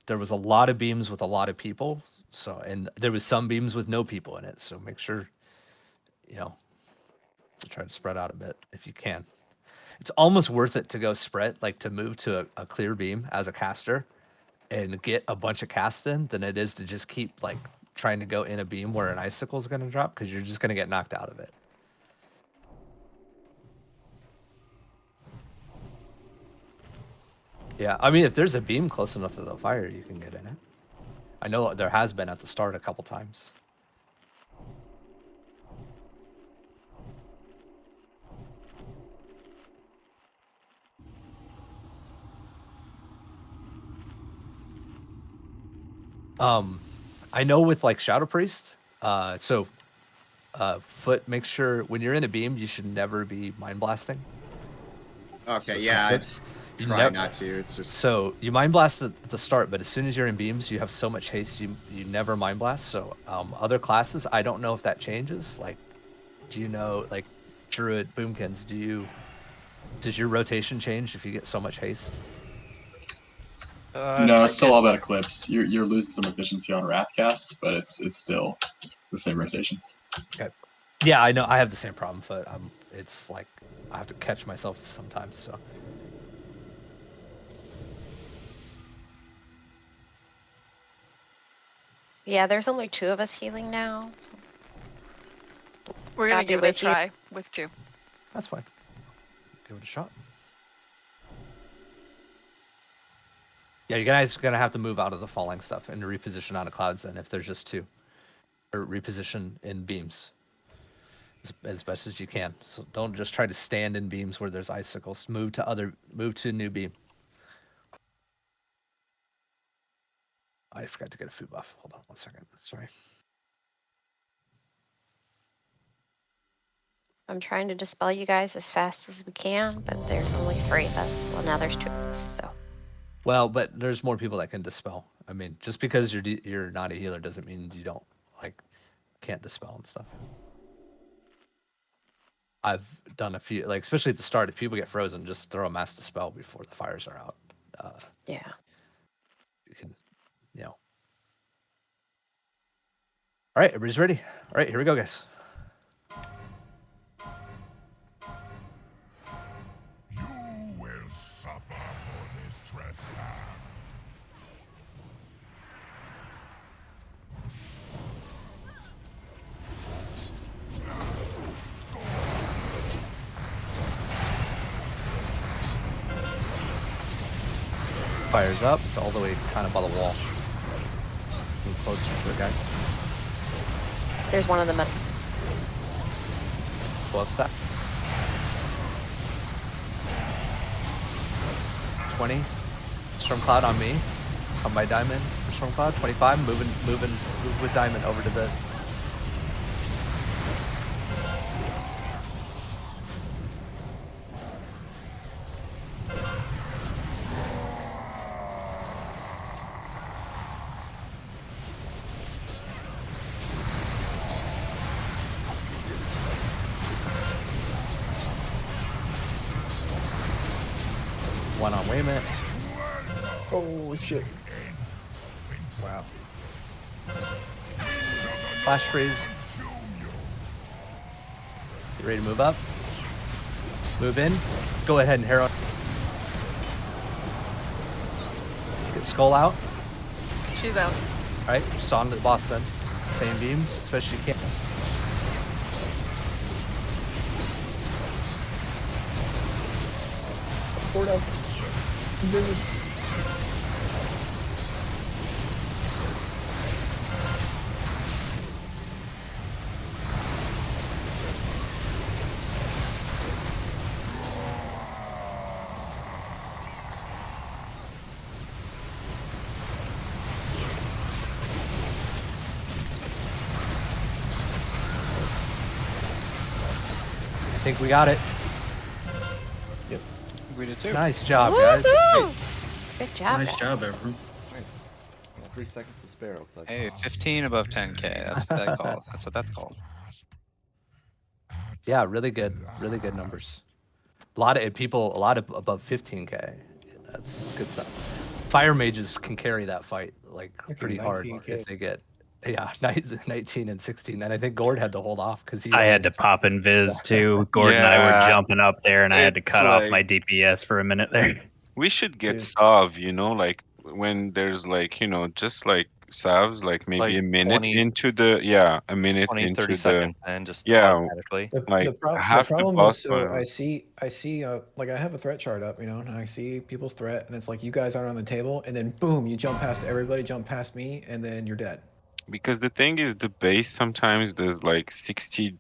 there was a lot of beams with a lot of people. So and there was some beams with no people in it. So make sure, you know, to try to spread out a bit if you can. It's almost worth it to go spread, like to move to a clear beam as a caster and get a bunch of casts in than it is to just keep like trying to go in a beam where an icicle is going to drop because you're just going to get knocked out of it. Yeah, I mean, if there's a beam close enough to the fire, you can get in it. I know there has been at the start a couple times. I know with like Shadow Priest, Foot, make sure when you're in a beam, you should never be mind blasting. Okay, So yeah, clips, I try not to. It's just so you mind blast at the start, but as soon as you're in beams, you have so much haste, you never mind blast. So other classes, I don't know if that changes. Like, do you know, like Druid Boomkins, does your rotation change if you get so much haste? No, it's still all about Eclipse. You're losing some efficiency on Wrath casts, but it's still the same rotation. Okay. Yeah, I know. I have the same problem, but it's like I have to catch myself sometimes. So. Yeah, there's only 2 of us healing now. We're gonna I'll be give it a with you. try with 2. That's fine. Give it a shot. Yeah, you guys are gonna have to move out of the falling stuff and reposition out of clouds. Then, if there's just 2, or reposition in beams as best as you can. So don't just try to stand in beams where there's icicles. Move to a new beam. I forgot to get a food buff. Hold on 1 second. Sorry. I'm trying to dispel you guys as fast as we can, but there's only 3 of us. Well, now there's 2 of us, so. Well, but there's more people that can dispel. I mean, just because you're not a healer doesn't mean you don't can't dispel and stuff. I've done a few, like especially at the start, if people get frozen, just throw a mass dispel before the fires are out. Yeah. You can, All right, everybody's ready. All right, here we go, guys. You will suffer for this trespass. Fires up. It's all the way kind of by the wall. Move closer to it, guys. There's one in the middle. 12 step. 20. Storm Cloud on me. Come by Diamond for Storm Cloud. 25. Move with Diamond over to the. One on Waymit. Oh shit. Wow. Flash freeze. You ready to move up? Move in. Go ahead and Harrow. Get Skull out. She's out. All right, just on to the boss then. Same beams, especially you can. Board of Visitors. I think we got it. Yep. We did too. Nice job, guys. Good job. Nice job, everyone. Nice. Yeah, 3 seconds to spare. Like, Hey, 15 above 10K. That's what that called. That's what that's called. Yeah, really good numbers. A lot of above 15K That's good stuff. Fire mages can carry that fight like pretty hard 19K. if they get 19 and 16. And I think Gord had to hold off because he I had always to pop in Viz Yeah. too. Gord and I were Yeah, jumping up there, and I had to it's cut off like my DPS for a minute there. we should get Dude. salve, you know, like when there's like, you know, just like salves, like maybe Like a minute 20 into a minute 20, 30 into the seconds and just yeah, automatically. like The half the problem boss is, so fight. I see like I have a threat chart up, you know, and I see people's threat, and it's like you guys aren't on the table, and then boom, you jump past everybody, jump past me, and then you're dead. Because the thing is, the base sometimes does like 60k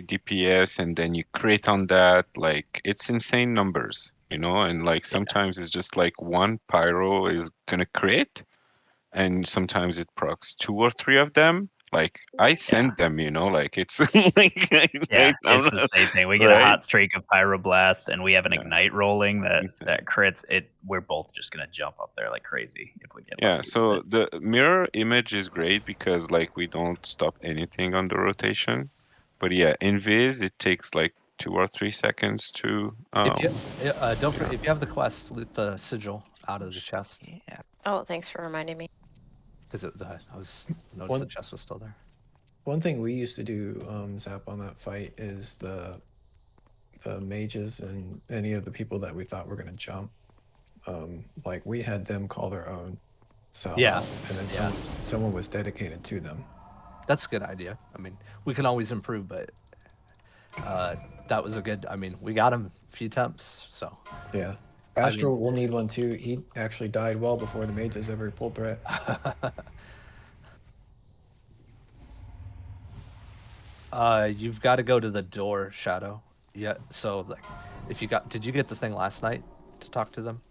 DPS, and then you crit on that. Like it's insane numbers, you know. And like sometimes it's just like one pyro is gonna crit, and sometimes it procs 2 or 3 of them. Like I send them, you know. Like it's like Yeah, I'm it's the not, same thing. We get a right. hot streak of pyroblasts, and we have an Yeah, ignite rolling it's that insane. crits. We're both just gonna jump up there like crazy if we get Yeah, lucky with so it. the mirror image is great because like we don't stop anything on the rotation. But yeah, in Viz it takes like 2 or 3 seconds to If you don't yeah. forget, if you have the quest, loot the sigil out of the chest. Yeah. Oh, thanks for reminding me. Because I was noticed the chest was still there. One thing we used to do, Zap, on that fight is the mages and any of the people that we thought were going to jump. Like we had them call their own salvo, Yeah, and then someone was dedicated to them. That's a good idea. I mean, we can always improve, but that was a good. I mean, we got him a few attempts, so Yeah, Astral will need one too. He actually died well before the mages ever pulled threat. You've got to go to the door, Shadow. Yeah. So like, if you did you get the thing last night to talk to them?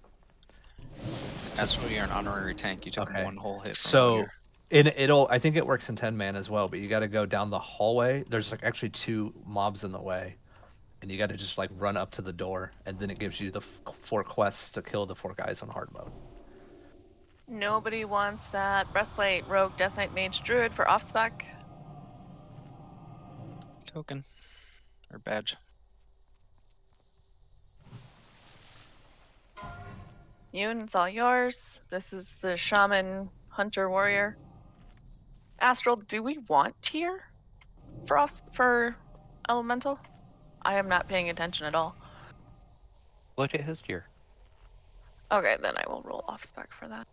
As for you're an honorary tank, you took one whole hit from So, I think it works in 10 man as well, but you got to go down the hallway. There's like actually 2 mobs in the way, and you got to just like run up to the door, and then it gives you the 4 quests to kill the 4 guys on hard mode. Nobody wants that breastplate, rogue, death knight, mage, druid for off spec. Token or badge. Yoon, it's all yours. This is the shaman, hunter, warrior. Astral, do we want tier for elemental? I am not paying attention at all. Look at his tier. Okay, then I will roll off spec for that.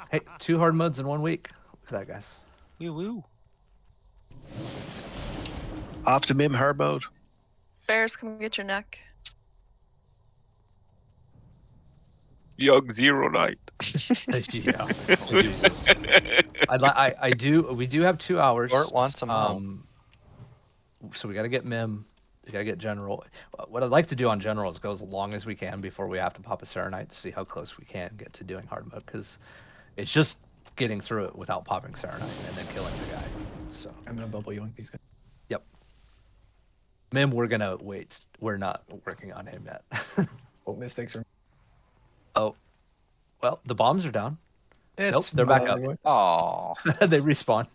Hey, 2 hard modes in 1 week. Look at that, guys. Woo woo. Optimum hard mode. Bears, come get your neck. Young Zero Night. Yeah. We do have 2 hours. Gort wants them out. So we got to get Mim. We got to get General. What I'd like to do on General is go as long as we can before we have to pop a Serenite to see how close we can get to doing hard mode, because it's just getting through it without popping Serenite and then killing the guy. So I'm gonna bubble yoink these guys. Yep. Mim, we're gonna wait. We're not working on him yet. What mistakes are? Oh, well, the bombs are down. It's Nope, they're back up. Oh, they respawn.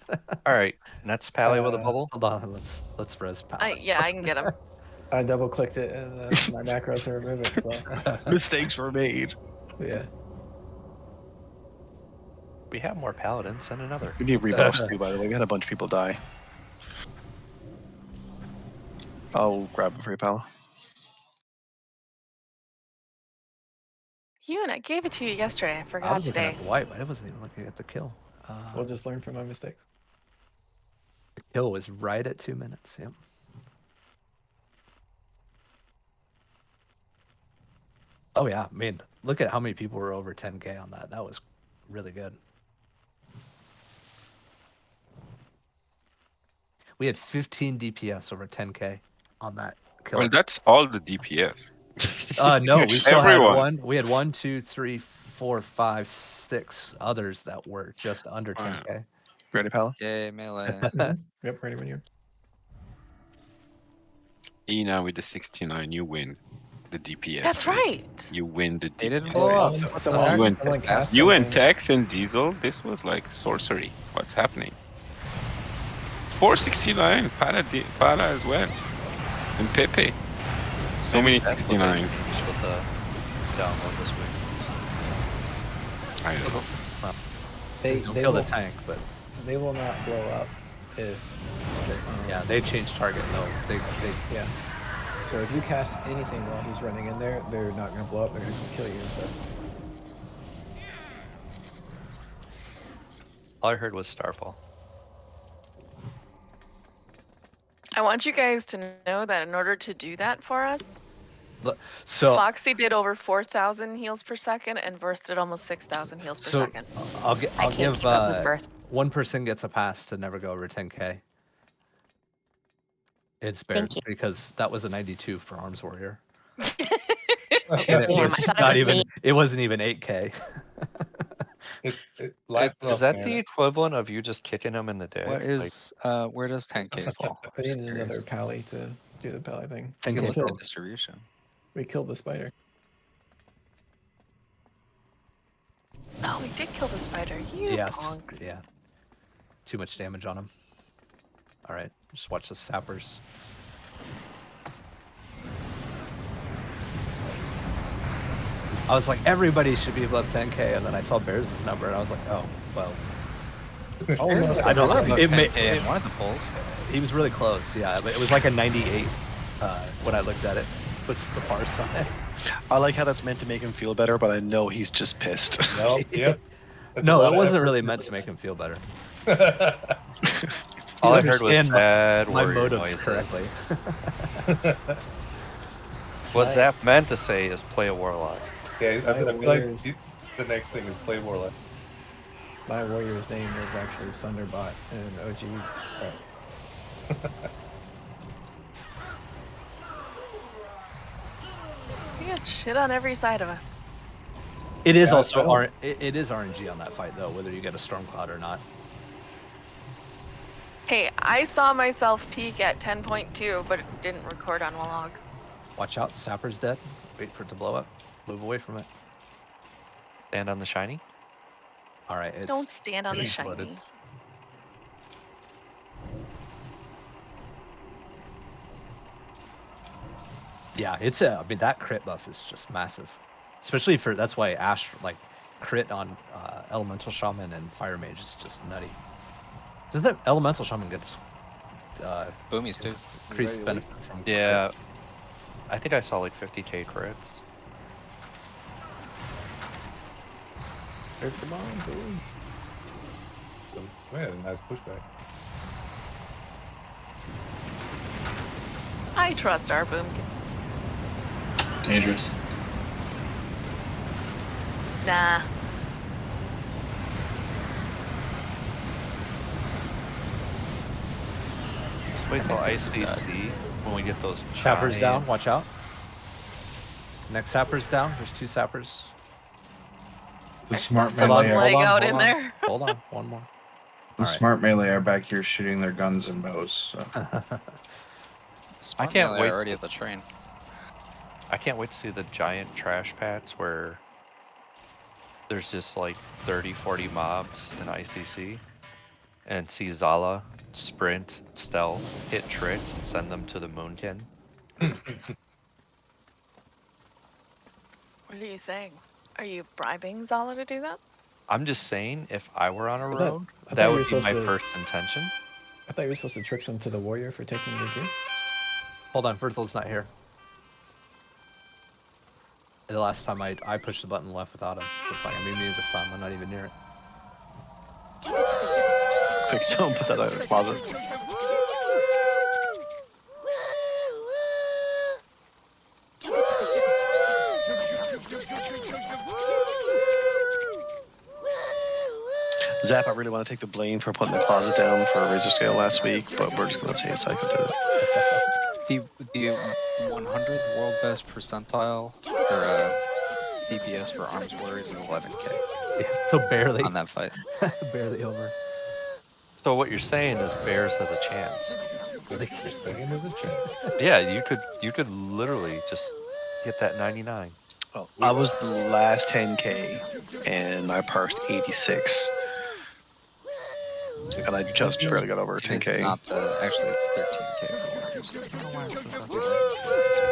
All right, next Pally with a bubble. Hold on, let's res Pally. Yeah, I can get him. I double clicked it, and that's my macro to remove it. So Mistakes were made. yeah. We have more paladins. Send another. We need rebuffs too, by the way. We had a bunch of people die. I'll grab it for you, pal. Yoon, I gave it to you yesterday. I forgot I was looking today. at the wipe. I wasn't even looking at the kill. We'll just learn from my mistakes. The kill was right at 2 minutes. Yep. Oh yeah, I mean, look at how many people were over 10K on that. That was really good. We had 15 DPS over 10K on that kill. Well, that's all the DPS. No, we still had Everyone. one. We had 1, 2, 3, 4, 5, 6 others that were just under 10K. Ready, pal? Yay, melee. Yep, ready when you're. Ina with the 69, you win the DPS. That's right. You win the They didn't DPS. blow up. You and Tex and Diesel, this was like sorcery. What's happening? 469, Para as well. And Pepe. So many 69s. With the download this week. I know. Well, They don't they kill the will, tank, but they will not blow up if yeah, they change target. No, they yeah. So if you cast anything while he's running in there, they're not going to blow up. They're going to kill you instead. All I heard was Starfall. I want you guys to know that in order to do that for us, so Foxy did over 4,000 heals per second, and Verth did almost 6,000 heals per second. I'll I can't give keep up with Birth. one person gets a pass to never go over 10k. It's Baird you. because that was a 92 for Arms Warrior. And it Damn, I was thought it not was even. me. It wasn't even 8k. Is that the equivalent of you just kicking him in the dick? What is where does 10k fall? I need another pally to do the pally thing. You can We look at killed, distribution. we killed the spider. Oh, we did kill the spider. You Yes. punks. Yeah. Too much damage on him. All right. Just watch the sappers. I was like, everybody should be above 10k, and then I saw Bears' number, and I was like, oh, well. Almost. I don't know. It may, in one of the polls. He was really close, yeah. But it was like a 98 when I looked at it. What's the far side? I like how that's meant to make him feel better, but I know he's just pissed. No, yep. That's a No, lot it of wasn't effort. really meant to make him feel better. All I You heard was understand sad my warrior motives noises. correctly. What Zap meant to say is play a warlock. Yeah, I feel like warriors- the next thing is play Warlock. My warrior's name is actually Sunderbot in OG. We got shit on every side of us. It is Yeah, also I don't- it is RNG on that fight though, whether you get a Stormcloud or not. Hey, I saw myself peak at 10.2, but it didn't record on logs. Watch out, Sapper's dead. Wait for it to blow up. Move away from it. Stand on the shiny. All right, it's Don't stand on the exploded. shiny. Yeah, it's a. I mean, that crit buff is just massive, especially for that's why Ash like crit on Elemental Shaman and Fire Mage is just nutty. Does that Elemental Shaman gets Boomies too. increased benefit from? Yeah, I think I saw like 50k crits. There's the bombs. Ooh. So, yeah, nice pushback. I trust our boom. Dangerous. Nah. Just wait till ICC when we get those Sappers giant- down. Watch out. Next Sapper's down. There's two Sappers. The smart someone melee. leg out in there. Hold on. One more. The All right. smart melee are back here shooting their guns and bows. So. Smart can't melee wait already to- at the train. I can't wait to see the giant trash pads where there's just like 30, 40 mobs in ICC and see Zala sprint, stealth, hit tricks, and send them to the Moonkin. What are you saying? Are you bribing Zala to do that? I'm just saying, if I were on a I thought- road, I thought that you were would be my supposed to- first intention. I thought you were supposed to trick some to the warrior for taking your gear. Hold on. Verthel's not here. The last time I pushed the button left without him, so it's like I mean me this time. I'm not even near it. Quick, someone put that in the closet. Zap, I really want to take the blame for putting the closet down for a razor scale last week, but we're just going to say Psycho did it. The 100th world best percentile or DPS for Arms Warriors is 11k Yeah, so barely on that fight. barely over. So what you're saying is Bears has a chance. That's what you're saying. There's a chance. Yeah, you could literally just hit that 99. Well, I was the last 10k, and I parsed 86. And I just barely got over It is 10k. not the, actually, it's 13k for Warriors. I don't know why it says that.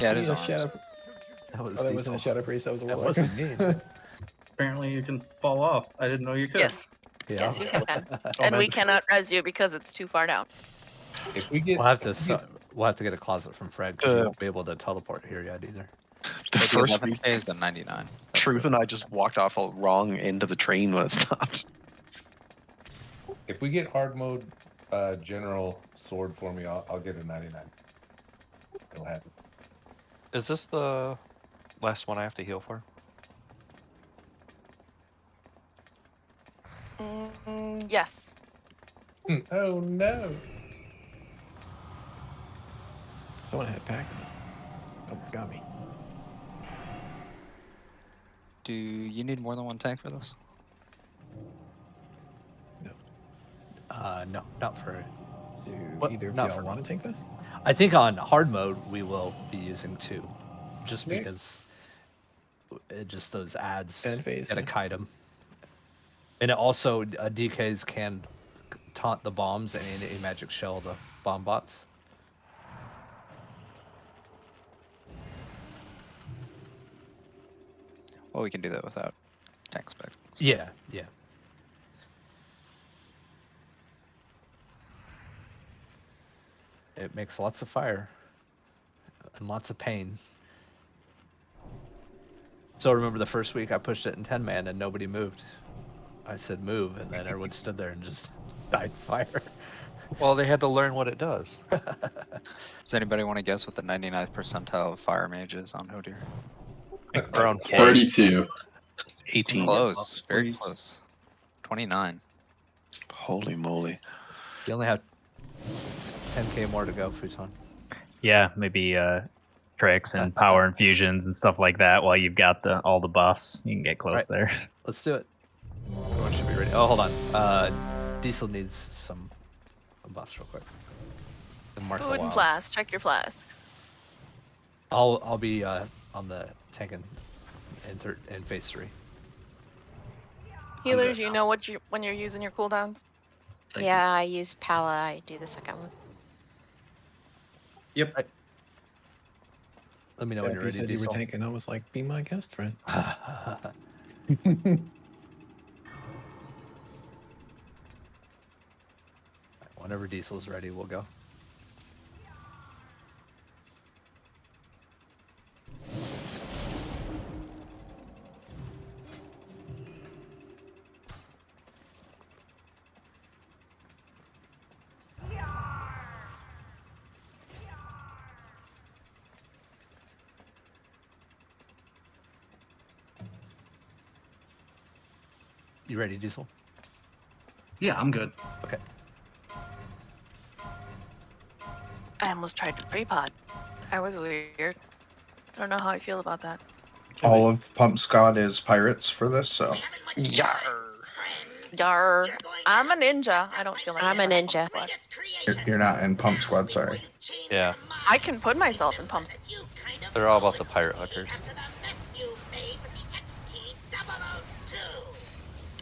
Yeah, it see is a arms. shadow. That was Oh, that wasn't a Diesel. shadow priest. That was a That warlock. wasn't me. Apparently, you can fall off. I didn't know you could. Yes. Yeah. Yes, you can. Oh, And man. we cannot res you because it's too far down. If we get, We'll have to if we get- we'll have to get a closet from Fred because you won't be able to teleport here yet either. The So the first 11K is the 99. That's Truth it. and I just walked off the wrong end of the train when it stopped. if we get hard mode, general sword for me, I'll get a 99. It'll happen. Is this the last one I have to heal for? Yes. Oh no! Someone had packed me. Almost got me. Do you need more than one tank for this? No, not for. Do What? either of Not y'all for want to take this? I think on hard mode we will be using 2, just Yeah. because just those ads Ad phase, get a yeah. kite 'em. And it also DKs can taunt the bombs and a magic shell the bomb bots. Well, we can do that without tank specs. Yeah, yeah. It makes lots of fire and lots of pain. So remember the first week I pushed it in 10-man and nobody moved. I said move, and then everyone stood there and just died fire. Well, they had to learn what it does. Does anybody want to guess what the 99th percentile of fire mage is on Hodir? Around 32. 18. Close, very close. 29. Holy moly. You only have 10k more to go, Futon. Yeah, maybe tricks and power infusions and stuff like that while you've got all the buffs. You can get close there. Let's do it. Everyone should be ready. Oh, hold on. Diesel needs some buffs real quick. And Mark Food and flasks. Check your flasks. I'll be on the tank in phase 3. Healers, you know what when you're using your cooldowns? Yeah, I use Pala. I do the second one. Yep. Right. Let me know when Zach, you're you ready, said you were Diesel. tanking. I was like, be my guest friend. Whenever Diesel's ready, we'll go. You ready, Diesel? Yeah, I'm good. Okay. I almost tried to pre-pod. That was weird. I don't know how I feel about that. All of Pump Squad is pirates for this, so. Yar. Yar. I'm a ninja. I don't feel like I'm a in Pump ninja. Squad. You're not in Pump Squad, sorry. Yeah, I can put myself in pump. they're all about the pirate hookers.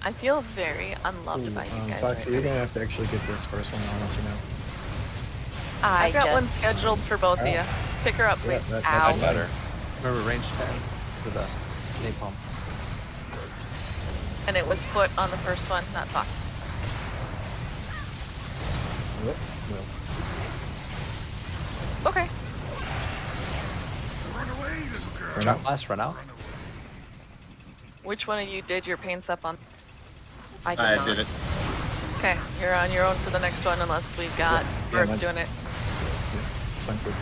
I feel very unloved by you guys. Foxy, right you're now. gonna have to actually get this first one. I'll let you know. I've got one scheduled for both of you. Pick her up, please. that's Ow. better. Remember range 10 for the napalm. And it was foot on the first one, not Fox. It's okay. Run out. Last run out. Which one of you did your pain sup on? I did it. Okay, you're on your own for the next one unless we've got Birth mine- doing it. Mine's good.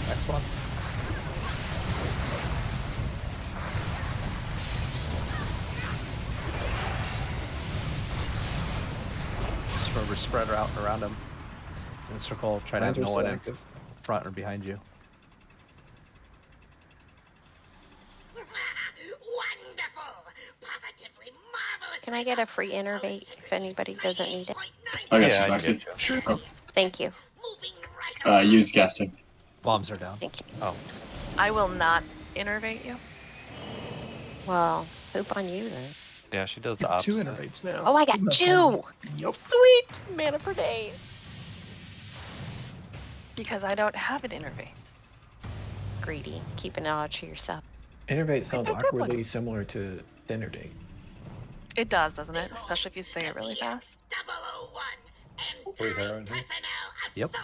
Next one. Just remember, spread out around him. In a circle, try to Mines have are no still one in active. front or behind you. Can I get a free innervate if anybody doesn't need it? I got Yeah, you, I can Foxy. get you. Sure. Thank you. Use gas tank. Bombs are down. Thank you. Oh, I will not innervate you. Well, poop on you then. Yeah, she does the You have two opposite. innervates now. Oh, I got That's 2! Yup. Sweet! Mana per day. Because I don't have an innervate. Greedy. Keeping it all to yourself. Innervate sounds a good one. awkwardly similar to dinner date. It does, doesn't it? Especially if you say it really fast. 001 Free Heron here. Yep.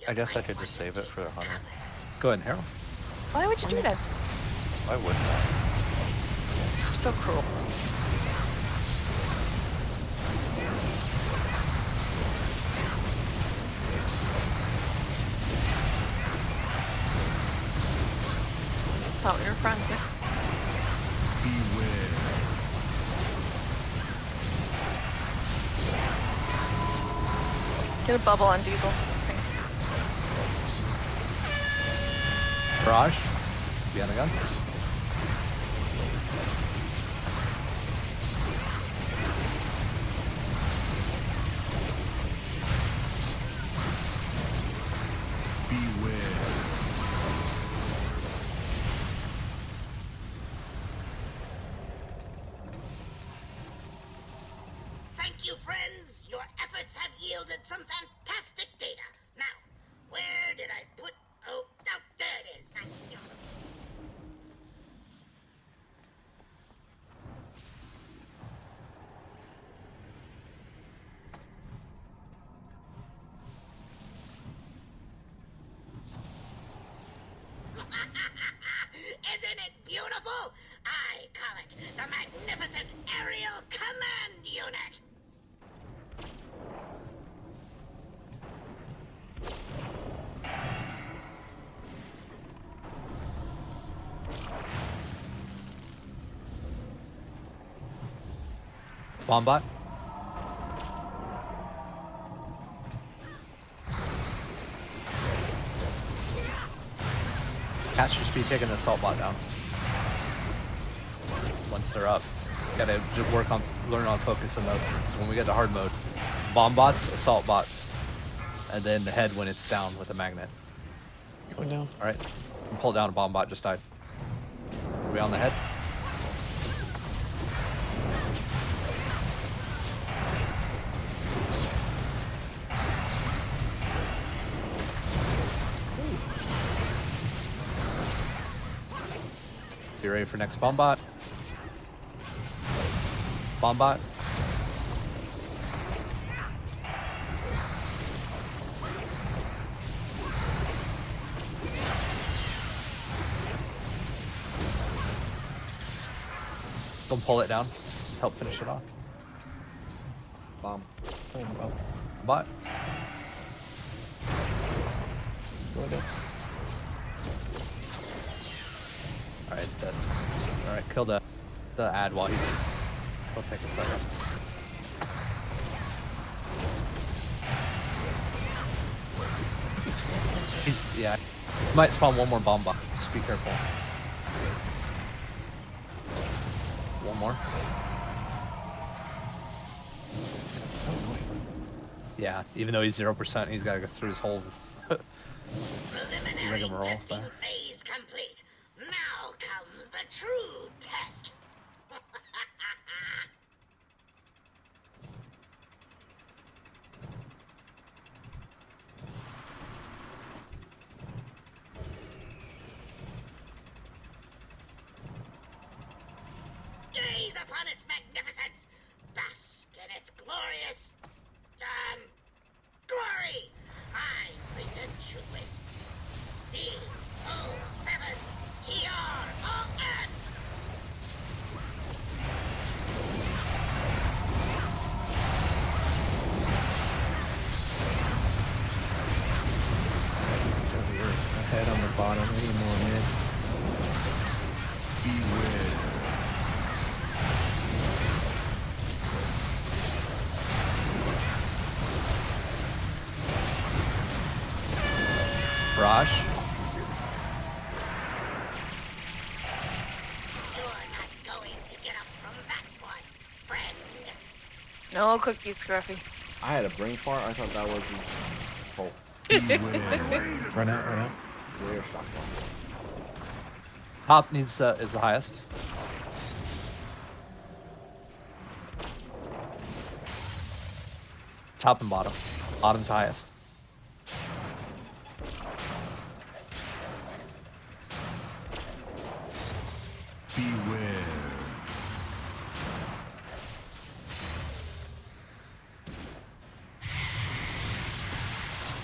I guess I could just save it for the hunter. Go ahead, Harold. Why would you do that? Why wouldn't I? So cruel. Thought we were friends, yeah. Beware. Get a bubble on Diesel. Barrage. Behind the gun. Beware. Thank you, friends. Your efforts have yielded some fantastic data. Now, where did I put... Oh, there it is. Isn't it beautiful? I call it the Magnificent Aerial Command Unit. Bombot. Caster speed taking the assault bot down. Once they're up, gotta work on, learn on focus in mode. So when we get to hard mode, it's bomb bots, assault bots, and then the head when it's down with a magnet. Going down. All right, pull down. A bomb bot just died. Are we on the head? Be ready for next bomb bot. Bomb bot. Don't pull it down. Just help finish it off. Bomb. Oh, well. Bot. Going down. Alright, it's dead. Alright, kill the ad while he'll take a second. Yeah. He might spawn one more bomb bot. Just be careful. One more. Yeah, even though he's 0%, he's gotta go through his whole rigmarole there. Phase complete. Now comes the true test. Gaze upon its magnificence. Bask in its glorious... glory. I present you with B07TRON. Ahead on the bottom. We need more mid. Beware. Barrage. No cookies, Scruffy. I had a brain fart. I thought that was his pulse. Run out, run out. Rare shotgun. Top needs is the highest. Top and bottom. Bottom's highest. Beware.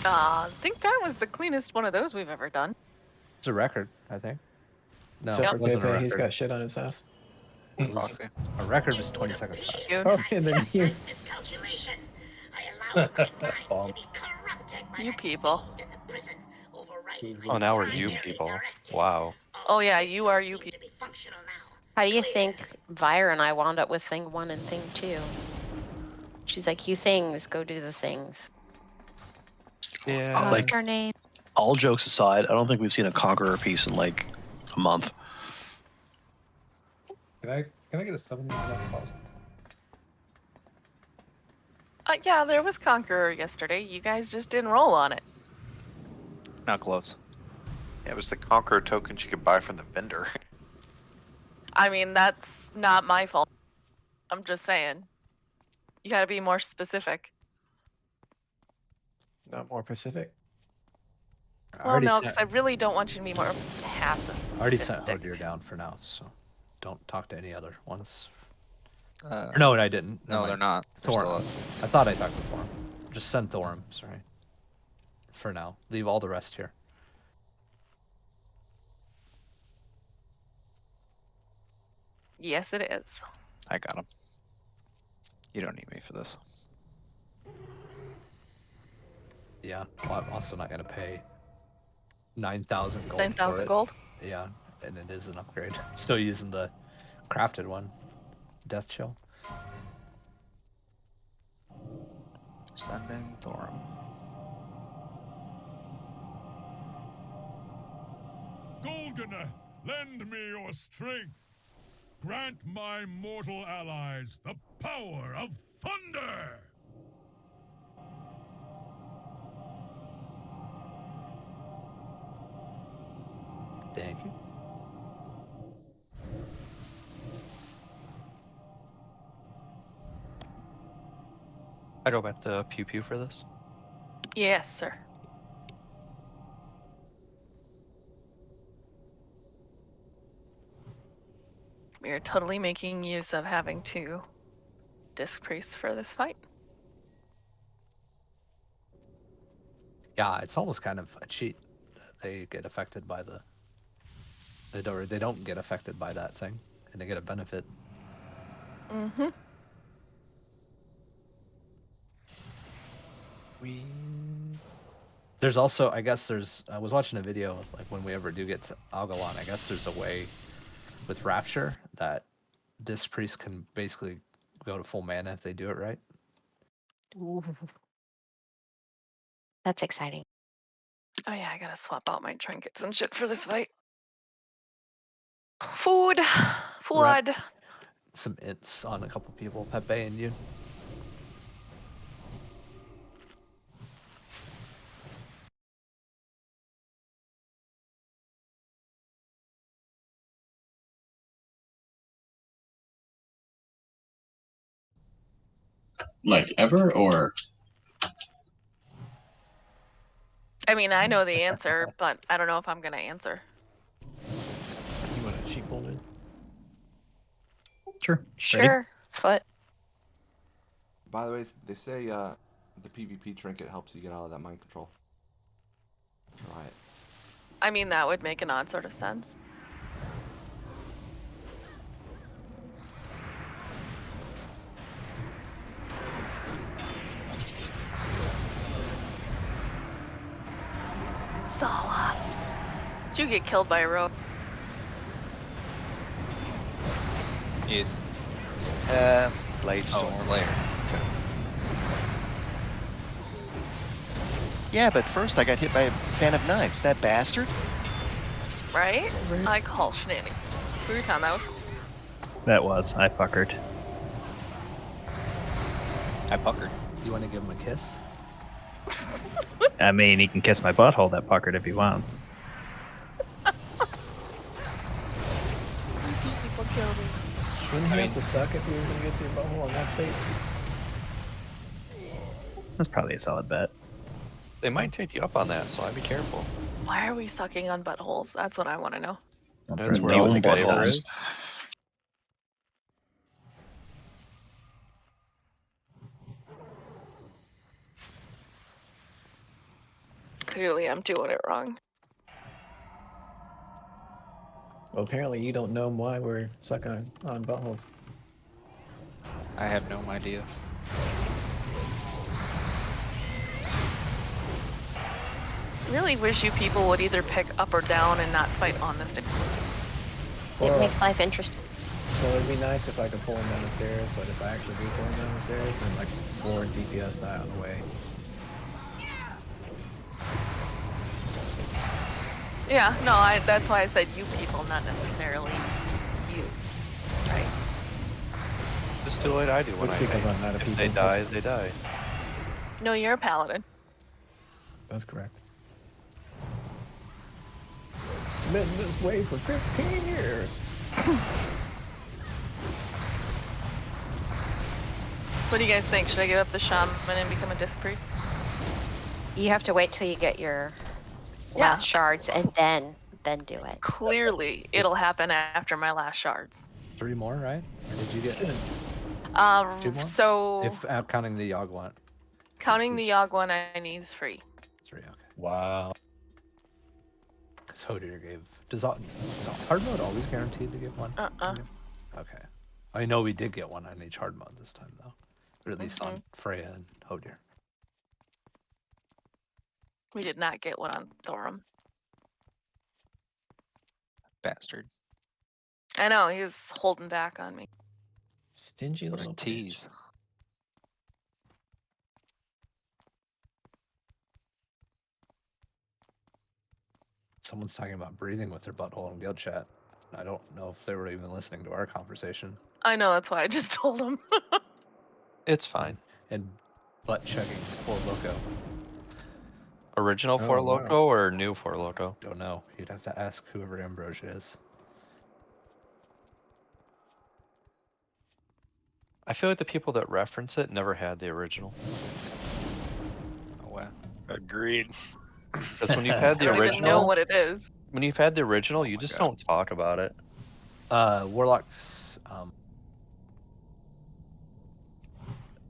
I think that was the cleanest one of those we've ever done. It's a record, I think. No, Except it for wasn't a Pepe, he's record. got shit on his ass. It was, a record was 20 seconds faster. Oh, and then you. Miscalculation. I allowed my mind to be corrupted by You that people. fiend in the prison, overriding Oh, now we're my you primary people. directive. Wow. Oh yeah, you are you people. How do you think Vire and I wound up with thing 1 and thing 2? She's like, you things, go do the things. Yeah. Lost her name. All jokes aside, I don't think we've seen a Conqueror piece in like a month. Can I get a 7 minutes pause? Yeah, there was Conqueror yesterday. You guys just didn't roll on it. Not close. Yeah, it was the Conqueror tokens you could buy from the vendor. I mean, that's not my fault. I'm just saying. You gotta be more specific. Not more Pacific. Well, no, because I really don't want you to be more passive. I already sent Hodir down for now, so don't talk to any other ones. Or no, I didn't. Never No, mind. they're not. They're Thorm. still up. I thought I talked to Thorm. Just send Thorm, sorry. For now. Leave all the rest here. Yes, it is. I got him. You don't need me for this. Yeah, well, I'm also not going to pay 9,000 gold. 9,000 for it. gold? Yeah, and it is an upgrade. I'm still using the crafted one. Death Chill. Sending Thorm. Golganeth, lend me your strength. Grant my mortal allies the power of thunder. Thank you. I go back to Pew Pew for this. Yes, sir. We are totally making use of having 2 disc priests for this fight. Yeah, it's almost kind of a cheat. They get affected by the... They don't get affected by that thing, and they get a benefit. Mm-hmm. There's also, I guess I was watching a video, like when we ever do get to Algalon, I guess there's a way with Rapture that Disc Priest can basically go to full mana if they do it right. Ooh. That's exciting. Oh yeah, I gotta swap out my trinkets and shit for this fight. Food. Some ints on a couple people, Pepe and you. Like ever, or? I mean, I know the answer, but I don't know if I'm gonna answer. You want a cheap golden? Sure. Sure. Foot. By the way, they say the PvP trinket helps you get out of that mind control. Try it. I mean, that would make an odd sort of sense. Sala. Did you get killed by a rope? Yes. Blade Storm. Oh, Slayer. Yeah, but first I got hit by a fan of knives. That bastard. Right? I call shenanigans. For your time, that was cool. That was. I fuckered. I puckered. You want to give him a kiss? I mean, he can kiss my butthole, that puckered, if he wants. People kill me. Wouldn't he have to suck if you were going to get to your butthole in that state? That's probably a solid bet. They might take you up on that, so I'd be careful. Why are we sucking on buttholes? That's what I want to know. That's where No the flavor buttholes. is. Clearly, I'm doing it wrong. Well, apparently you don't know why we're sucking on buttholes. I have no idea. Really wish you people would either pick up or down and not fight on the stick. It makes life interesting. So it'd be nice if I could pull him down the stairs, but if I actually do pull him down the stairs, then like 4 DPS die on the way. Yeah, no, that's why I said you people, not necessarily you. Right. Just do what I do when It's I because make. I'm not a If people. they die, they die. No, you're a paladin. That's correct. Been this way for 15 years. So what do you guys think? Should I give up the shaman and become a disc priest? You have to wait till you get your last shards and then do it. Clearly, it'll happen after my last shards. 3 more, right? Or did you get 2 more? So If counting the Yogg one. counting the Yogg one, I need 3. 3, okay. Wow. Because Hodir gave. Does hard mode always guaranteed to get 1? Okay. I know we did get 1 on each hard mode this time, though. Or at least on Freya and Hodir. We did not get one on Thorum. Bastard. I know, he was holding back on me. Stingy What a little tease. Someone's talking about breathing with their butthole in guild chat. I don't know if they were even listening to our conversation. I know, that's why I just told him. It's fine. And butt chugging for Loco. Original Four Loko or new Four Loko? Don't know. You'd have to ask whoever Ambrosia is. I feel like the people that reference it never had the original. Oh wow. Agreed. Because when you've had the I don't original, even know what it is. when you've had the original, you just don't talk about it. Warlock's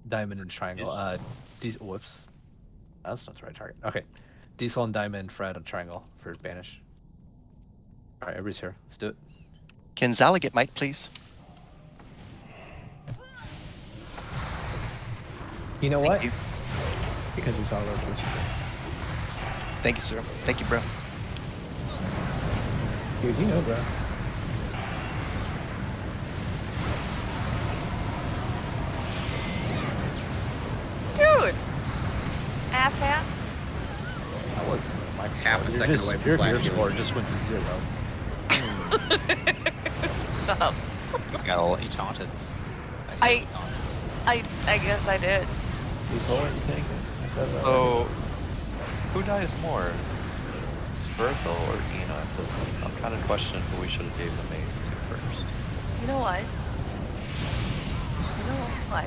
Diamond and Triangle. Whoops. That's not the right target. Okay. Diesel and Diamond, Fred and Triangle for Banish. Alright, everybody's here. Let's do it. Can Zala get Mike, please? You know what? Thank you. Because you saw those. Thank you, sir. Thank you, bro. Dude, you know, bro. Dude! Ass hats? That wasn't my half a second away from your flag score just went to 0. Shut up. Got all you taunted. I guess I did. You pull it, you take it. I said that. So, who dies more? Berthel or Ina? Because I'm kind of questioning who we should have gave the mace to first. You know what? You know what?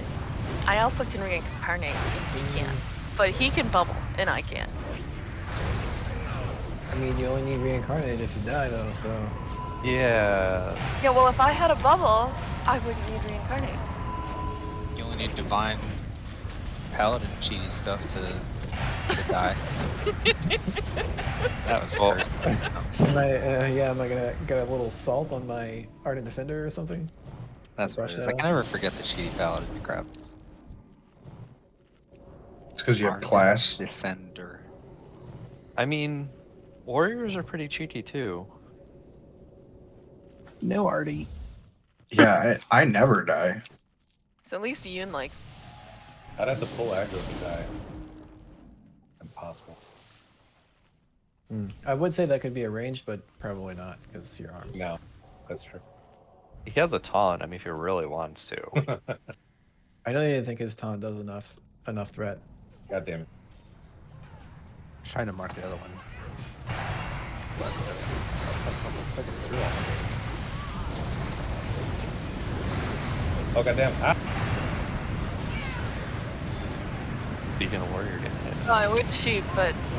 I also can reincarnate and he can't. But he can bubble and I can't. I mean, you only need reincarnated if you die, though, so. Yeah. Yeah, well, if I had a bubble, I wouldn't need reincarnate. You only need divine paladin cheaty stuff to die. That was first. Am I gonna get a little salt on my Ardent Defender or something? That's what Brush it is. that I can off? never forget the cheaty paladin crap. It's because you have class. Defender. I mean, warriors are pretty cheaty too. No, Artie. Yeah, I never die. So at least Yoon likes. I'd have to pull aggro to die. Impossible. I would say that could be arranged, but probably not, because your arms. No, that's true. He has a taunt. I mean, if he really wants to. I know you didn't think his taunt does enough threat. God damn it. Trying to mark the other one. Oh goddamn! Ah. Speaking of warrior getting hit. Oh, I would sheep,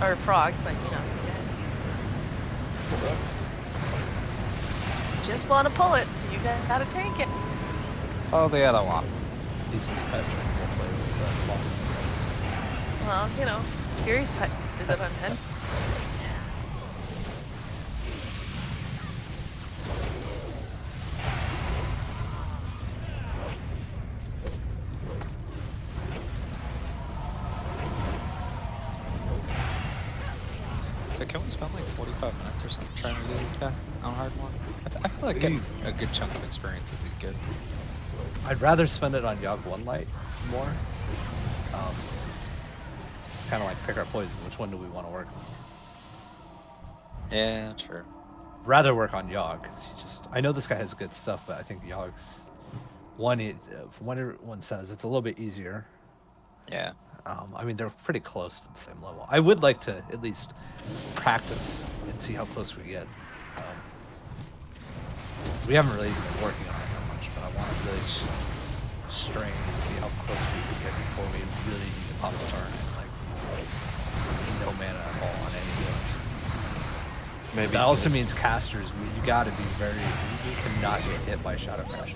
or frog, but you know, you guys just want to pull it, so you gotta take it. Oh, the other one. Decent pet drink will play with the boss. Well, you know, Kiri's pet did that on 10. So can we spend like 45 minutes or something trying to do this guy on hard mode? I feel like getting a good chunk of experience would be good. I'd rather spend it on Yogg One Light more. It's kind of like pick our poison. Which one do we want to work on? Yeah, true. Rather work on Yogg, because I know this guy has good stuff, but I think Yogg's one. From what everyone says, it's a little bit easier. Yeah. I mean, they're pretty close to the same level. I would like to at least practice and see how close we get. We haven't really been working on it that much, but I want to really strain and see how close we can get before we really need to pop a star and like no mana at all on any of it. Maybe that also means casters. You got to be you cannot get hit by Shadow Crash.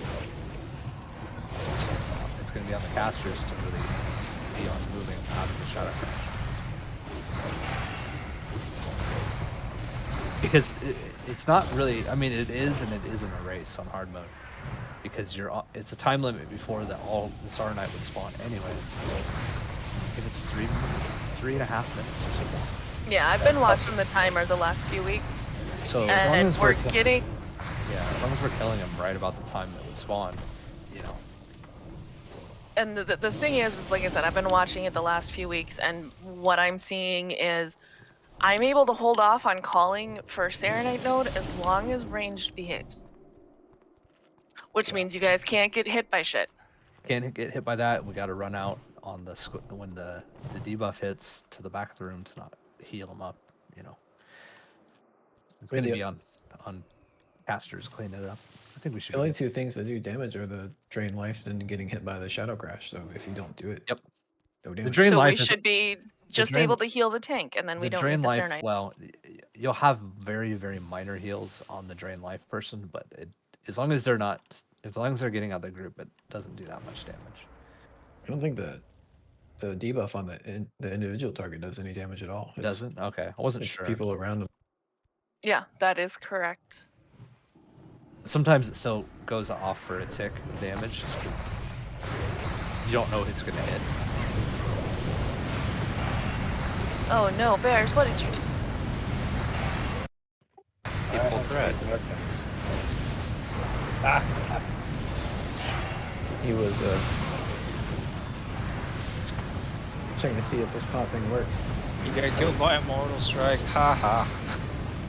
So it's going to be on the casters to really be on moving out of the Shadow Crash. Because it's not really, I mean, it is and it isn't a race on hard mode. Because it's a time limit before all the Star Knight would spawn anyways. I think it's 3.5 minutes or something. Yeah, I've been watching the timer the last few weeks. So as long as we're getting... Yeah, as long as we're killing them right about the time that would spawn, you know. And the thing is like I said, I've been watching it the last few weeks, and what I'm seeing is I'm able to hold off on calling for Serenite node as long as ranged behaves. Which means you guys can't get hit by shit. Can't get hit by that. We got to run out on when the debuff hits to the back of the room to not heal them up. You know, it's going to be on casters cleaning it up. I think we should. The only two things that do damage are the drain life and getting hit by the Shadow Crash. So if you don't do it, yep, no damage. The drain so life we should be just able to heal the tank, and then we don't drain need the life. Serenite. Well, you'll have very, very minor heals on the drain life person, but as long as they're getting out of the group, it doesn't do that much damage. I don't think the debuff on the individual target does any damage at all. It doesn't? Okay, I wasn't sure. People around them. Yeah, that is correct. Sometimes it still goes off for a tick of damage just because you don't know who's going to hit. Oh no, Bears, what did you do? People thread. He was checking to see if this taunt thing works. You got killed by a mortal strike. Ha ha.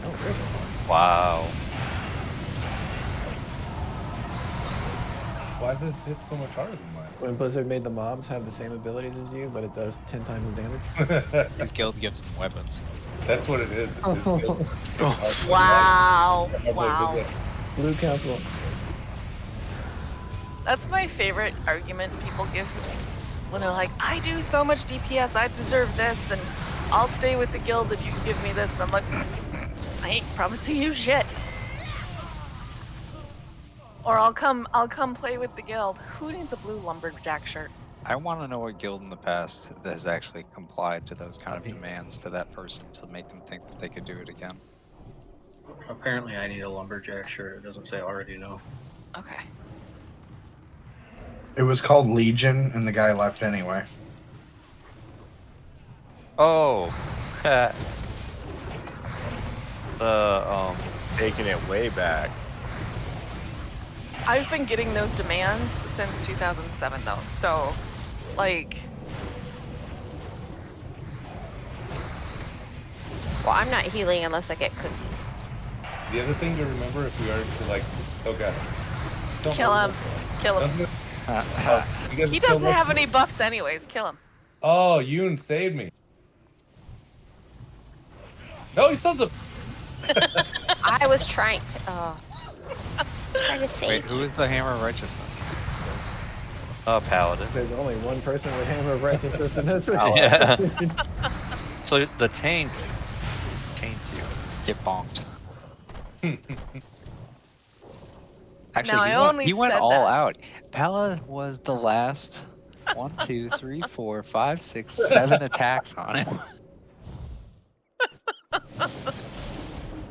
Oh, there's a one. Wow. Why does this hit so much harder than mine? When Blizzard made the mobs have the same abilities as you, but it does 10 times the damage. His guild gives him weapons. That's what it is. Wow. Wow. Blue Council. That's my favorite argument people give me. When they're like, I do so much DPS, I deserve this, and I'll stay with the guild if you give me this. And I'm like, I ain't promising you shit. Or I'll come play with the guild. Who needs a blue lumberjack shirt? I want to know a guild in the past that has actually complied to those kind of demands to that person to make them think that they could do it again. Apparently I need a lumberjack shirt. It doesn't say already know. Okay. It was called Legion, and the guy left anyway. Oh. Taking it way back. I've been getting those demands since 2007 though, so like. Well, I'm not healing unless I get cookies. The other thing to remember if we are to like, okay. Kill him. Kill him. He doesn't have any buffs anyways. Kill him. Oh, Yoon saved me. No, he sons of. I was trying to. Trying to save. Wait, who is the Hammer of Righteousness? Paladin. There's only one person with Hammer of Righteousness in this. Yeah. So the tank taint you. Get bonked. Actually, Now, I only he went said all that. out. Pala was the last 1, 2, 3, 4, 5, 6, 7 attacks on him.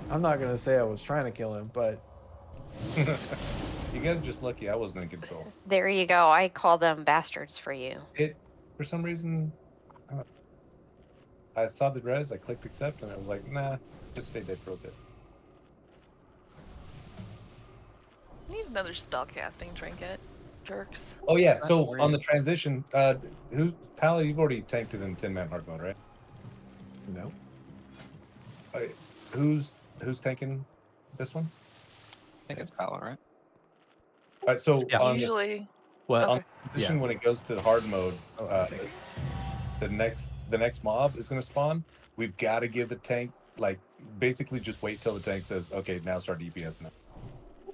I'm not gonna say I was trying to kill him, but You guys are just lucky I wasn't in control. There you go. I call them bastards for you. It, for some reason, I saw the res, I clicked accept, and I was like, nah, just stay dead for a bit. I need another spellcasting trinket. Jerks. Oh yeah, so on the transition, Pala, you've already tanked it in 10-man hard mode, right? no. Who's tanking this one? I think it's Pala, right? All right, so on Usually. on Okay. the transition, when it goes to hard mode, the next mob is going to spawn. We've got to give the tank, like, basically just wait till the tank says, okay, now start DPS now.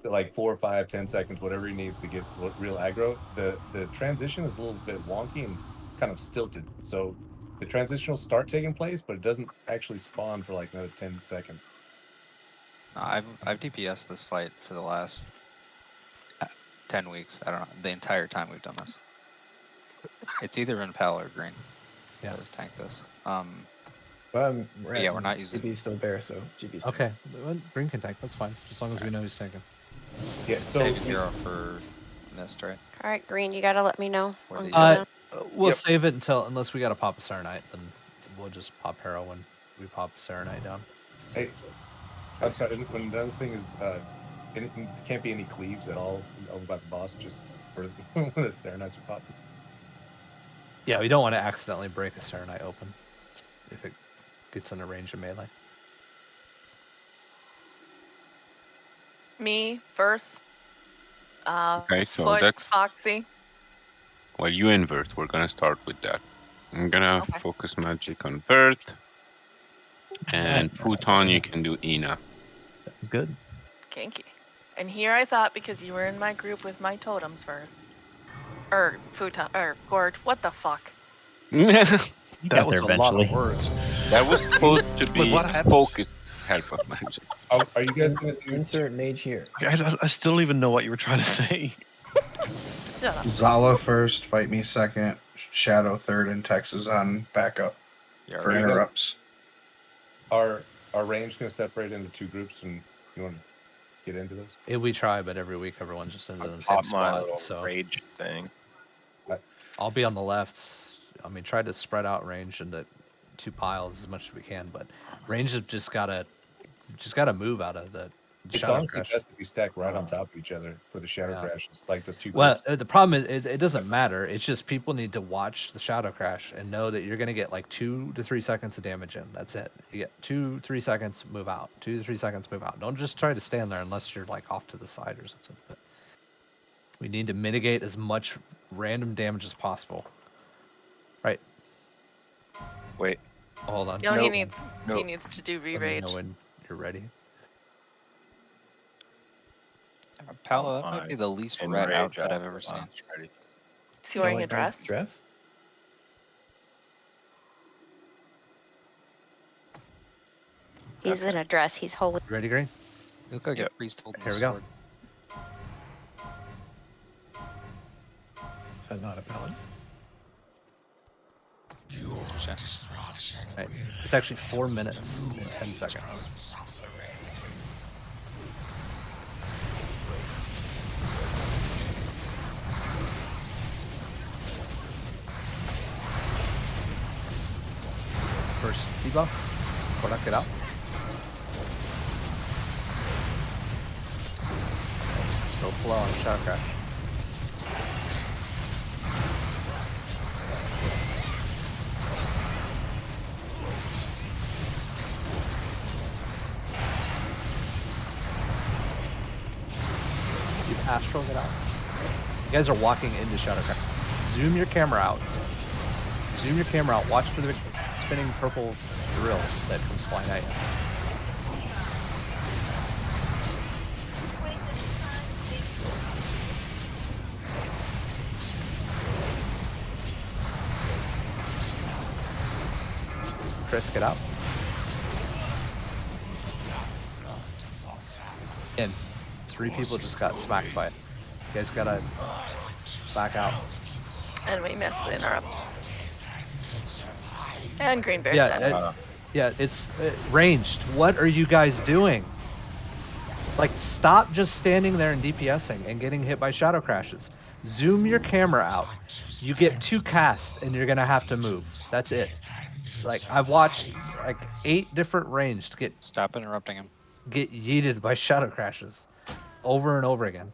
Like 4, 5, 10 seconds, whatever he needs to get real aggro. The transition is a little bit wonky and kind of stilted. So the transition will start taking place, but it doesn't actually spawn for like another 10 seconds. I've DPS this fight for the last 10 weeks. I don't know, the entire time we've done this. It's either been Pala or green. Yeah. That tank this. Well, yeah, we're not using. GB's still there, so GB's okay. Green can tank. That's fine, as long as we know who's tanking. Yeah. So save hero for mist, right? All right, Green, you gotta let me know. We'll save it unless we gotta pop a Serenite, then we'll just pop Hero when we pop Serenite down. Hey, I'm sorry. When the other thing is, there can't be any cleaves at all over by the boss, just for when the Serenites are popping. Yeah, we don't want to accidentally break a Serenite open if it gets in a range of melee. Me, Firth. Okay, so Foot, that's Foxy. well, you invert. We're gonna start with that. I'm gonna focus magic on Birth, and Futon you can do Ina. Sounds good. Kinky. And here I thought, because you were in my group with my totems, Firth. Or Futon, or Gord, what the fuck? That was a lot of words. That was supposed to be what happened? focused help of magic. Are you guys gonna insert mage here? I still don't even know what you were trying to say. Shut up. Zala first, fight me second, Shadow third, and Texas on backup for interrupts. Are range going to separate into 2 groups, and you want to get into those? We try, but every week everyone's just in the same Pop my spot. little So rage thing. I'll be on the left. I mean, try to spread out range into 2 piles as much as we can, but range has just gotta move out of the It's shadow honestly crash. best if you stack right on top of each other for the shadow crashes, like those 2 Well, groups. the problem is it doesn't matter. It's just people need to watch the shadow crash and know that you're going to get like 2 to 3 seconds of damage in. That's it. You get 2 to 3 seconds, move out. 2 to 3 seconds, move out. Don't just try to stand there unless you're like off to the side or something. But we need to mitigate as much random damage as possible. Right. Wait. Hold on. No, he needs to do Let me re-rage. know when you're ready. Pala, that might be the least red outfit I've ever seen. Is he wearing a dress? Dress? He's in a dress. He's holy. You ready, Green? You look like a priest holding Here a we go. sword. Is that not a paladin? Right. It's actually 4 minutes and 10 seconds. First debuff. Product it out. Still slow on Shadow Crash. Keep Astral it out. You guys are walking into Shadow Crash. Zoom your camera out. Zoom your camera out. Watch for the spinning purple drill that comes flying at you. Chris, get out. And 3 people just got smacked by it. You guys gotta back out. And we missed the interrupt. And Green Bear's Yeah, dead. yeah, it's ranged. What are you guys doing? Like, stop just standing there and DPSing and getting hit by shadow crashes. Zoom your camera out. You get 2 casts and you're gonna have to move. That's it. Like, I've watched like 8 different ranged Stop interrupting him. Get yeeted by shadow crashes over and over again.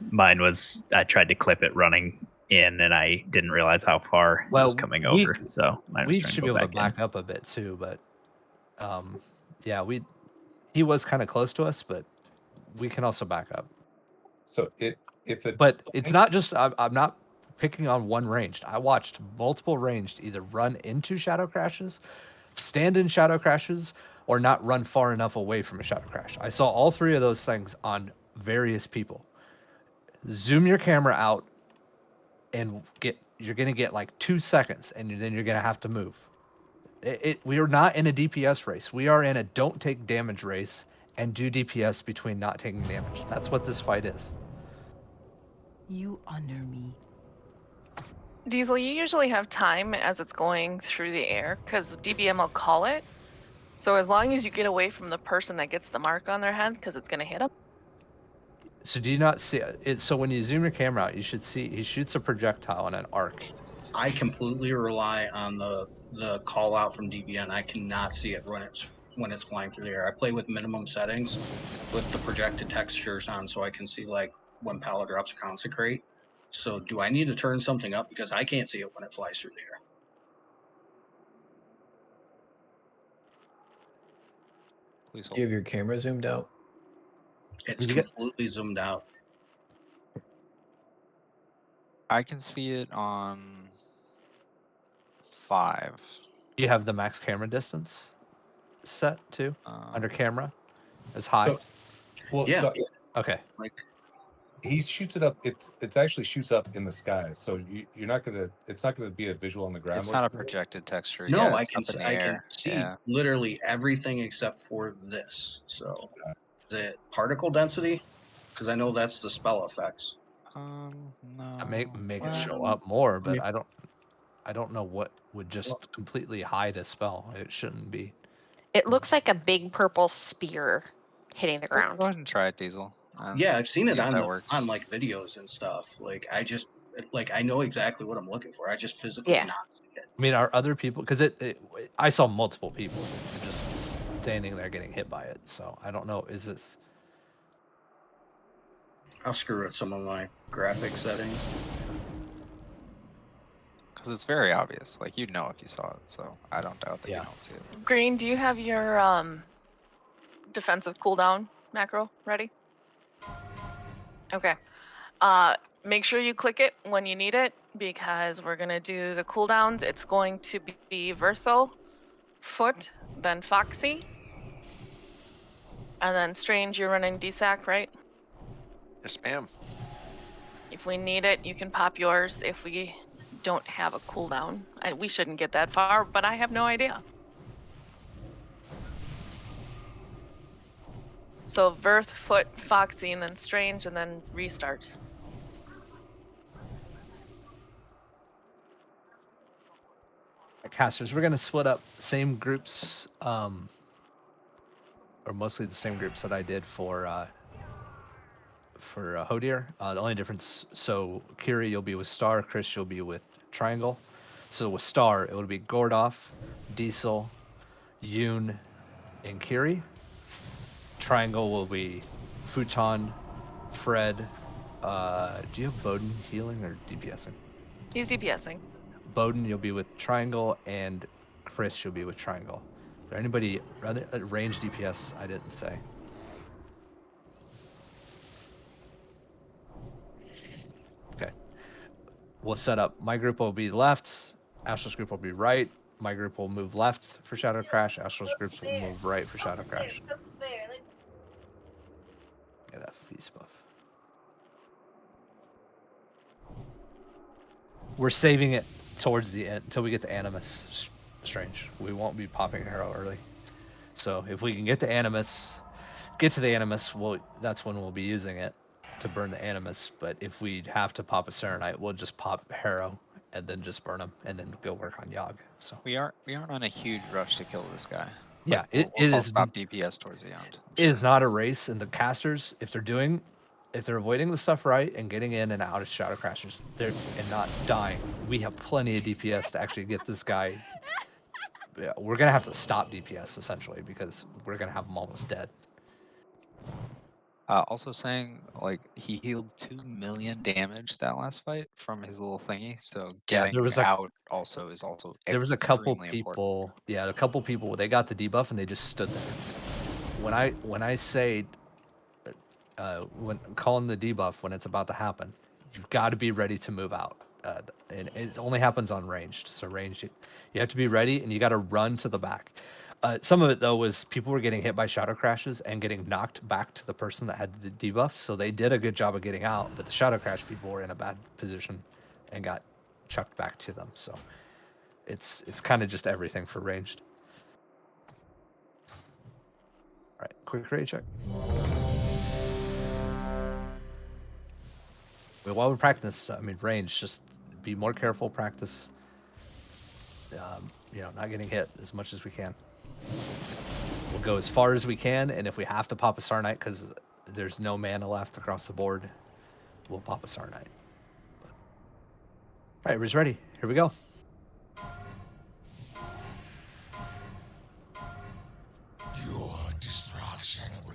Mine was, I tried to clip it running in and I didn't realize how far it was coming over. So mine was We trying should to be go able to back back up a bit too, but yeah, he was kind of close to us, but we can also back up. So but it's not just I'm not picking on one ranged. I watched multiple ranged either run into shadow crashes, stand in shadow crashes, or not run far enough away from a shadow crash. I saw all 3 of those things on various people. Zoom your camera out and you're gonna get like 2 seconds and then you're gonna have to move. We are not in a DPS race. We are in a don't take damage race and do DPS between not taking damage. That's what this fight is. You honor me. Diesel, you usually have time as it's going through the air because DBM will call it. So as long as you get away from the person that gets the mark on their head, because it's going to hit them. So do you not see it? So when you zoom your camera out, you should see he shoots a projectile in an arc. I completely rely on the call out from DBN. I cannot see it when it's flying through the air. I play with minimum settings with the projected textures on so I can see like when pallet drops consecrate. So do I need to turn something up because I can't see it when it flies through the air? Please Do you have your camera zoomed out? It's completely zoomed out. I can see it on 5. You have the max camera distance set too under camera as high. Okay. Like he shoots it up. It's actually shoots up in the sky. So you're not gonna. It's not gonna be a visual on the ground. It's not a projected texture. No, Yeah, I it's can up in the I can air. see Yeah. literally everything except for this. So is it particle density? Because I know that's the spell effects. No. Make it show up more, but I don't know what would just completely hide a spell. It shouldn't be. It looks like a big purple spear hitting the ground. Go ahead and try it, Diesel. Yeah, I've seen it see if on that works. on like videos and stuff. Like I know exactly what I'm looking for. I just physically cannot see it. I mean, are other people? Because I saw multiple people just standing there getting hit by it. So I don't know. Is this? I'll screw with some of my graphic settings. Because it's very obvious. Like, you'd know if you saw it. So I don't doubt that you don't see it. Green, do you have your defensive cooldown macro ready? Okay. Make sure you click it when you need it because we're going to do the cooldowns. It's going to be Verthel, Foot, then Foxy, and then Strange, you're running DSAC, right? Yes, ma'am. If we need it, you can pop yours if we don't have a cooldown. We shouldn't get that far, but I have no idea. So Verth, Foot, Foxy, and then Strange, and then restart. Casters, we're going to split up same groups, or mostly the same groups that I did for Hodir. The only difference, so Kiri, you'll be with Star, Chris, you'll be with Triangle. So with Star, it would be Gordov, Diesel, Yoon, and Kiri. Triangle will be Futon, Fred. Do you have Bowden healing or DPSing? He's DPSing. Bowden, you'll be with Triangle, and Chris, you'll be with Triangle. Is there anybody range DPS I didn't say? Okay. We'll set up. My group will be left. Astro's group will be right. My group will move left for Shadow Crash. Astro's groups will move right for Shadow Crash. Get that feast buff. We're saving it towards the end until we get to Animus. Strange. We won't be popping Harrow early. So if we can get to the Animus, that's when we'll be using it to burn the Animus. But if we have to pop a Serenite, we'll just pop Harrow and then just burn him and then go work on Yogg. So we aren't on a huge rush to kill this guy. Yeah, we'll call stop DPS towards the end. It is not a race, and the casters, if they're avoiding the stuff right and getting in and out of Shadow Crashers, and not dying, we have plenty of DPS to actually get this guy. Yeah, we're gonna have to stop DPS essentially because we're gonna have him almost dead. Also saying, like, he healed 2 million damage that last fight from his little thingy, so getting out also is also There was a couple extremely people, a couple people, they got the debuff and they just stood there. When I say, when calling the debuff when it's about to happen, you've got to be ready to move out. And it only happens on ranged. So ranged, you have to be ready and you got to run to the back. Some of it though was people were getting hit by Shadow Crashes and getting knocked back to the person that had the debuff. So they did a good job of getting out, but the Shadow Crash people were in a bad position and got chucked back to them. So it's kind of just everything for ranged. All right, quick rage check. While we practice, range, just be more careful, practice, not getting hit as much as we can. We'll go as far as we can, and if we have to pop a Sarnite because there's no mana left across the board, we'll pop a Sarnite. All right, everybody's ready. Here we go. Your destruction will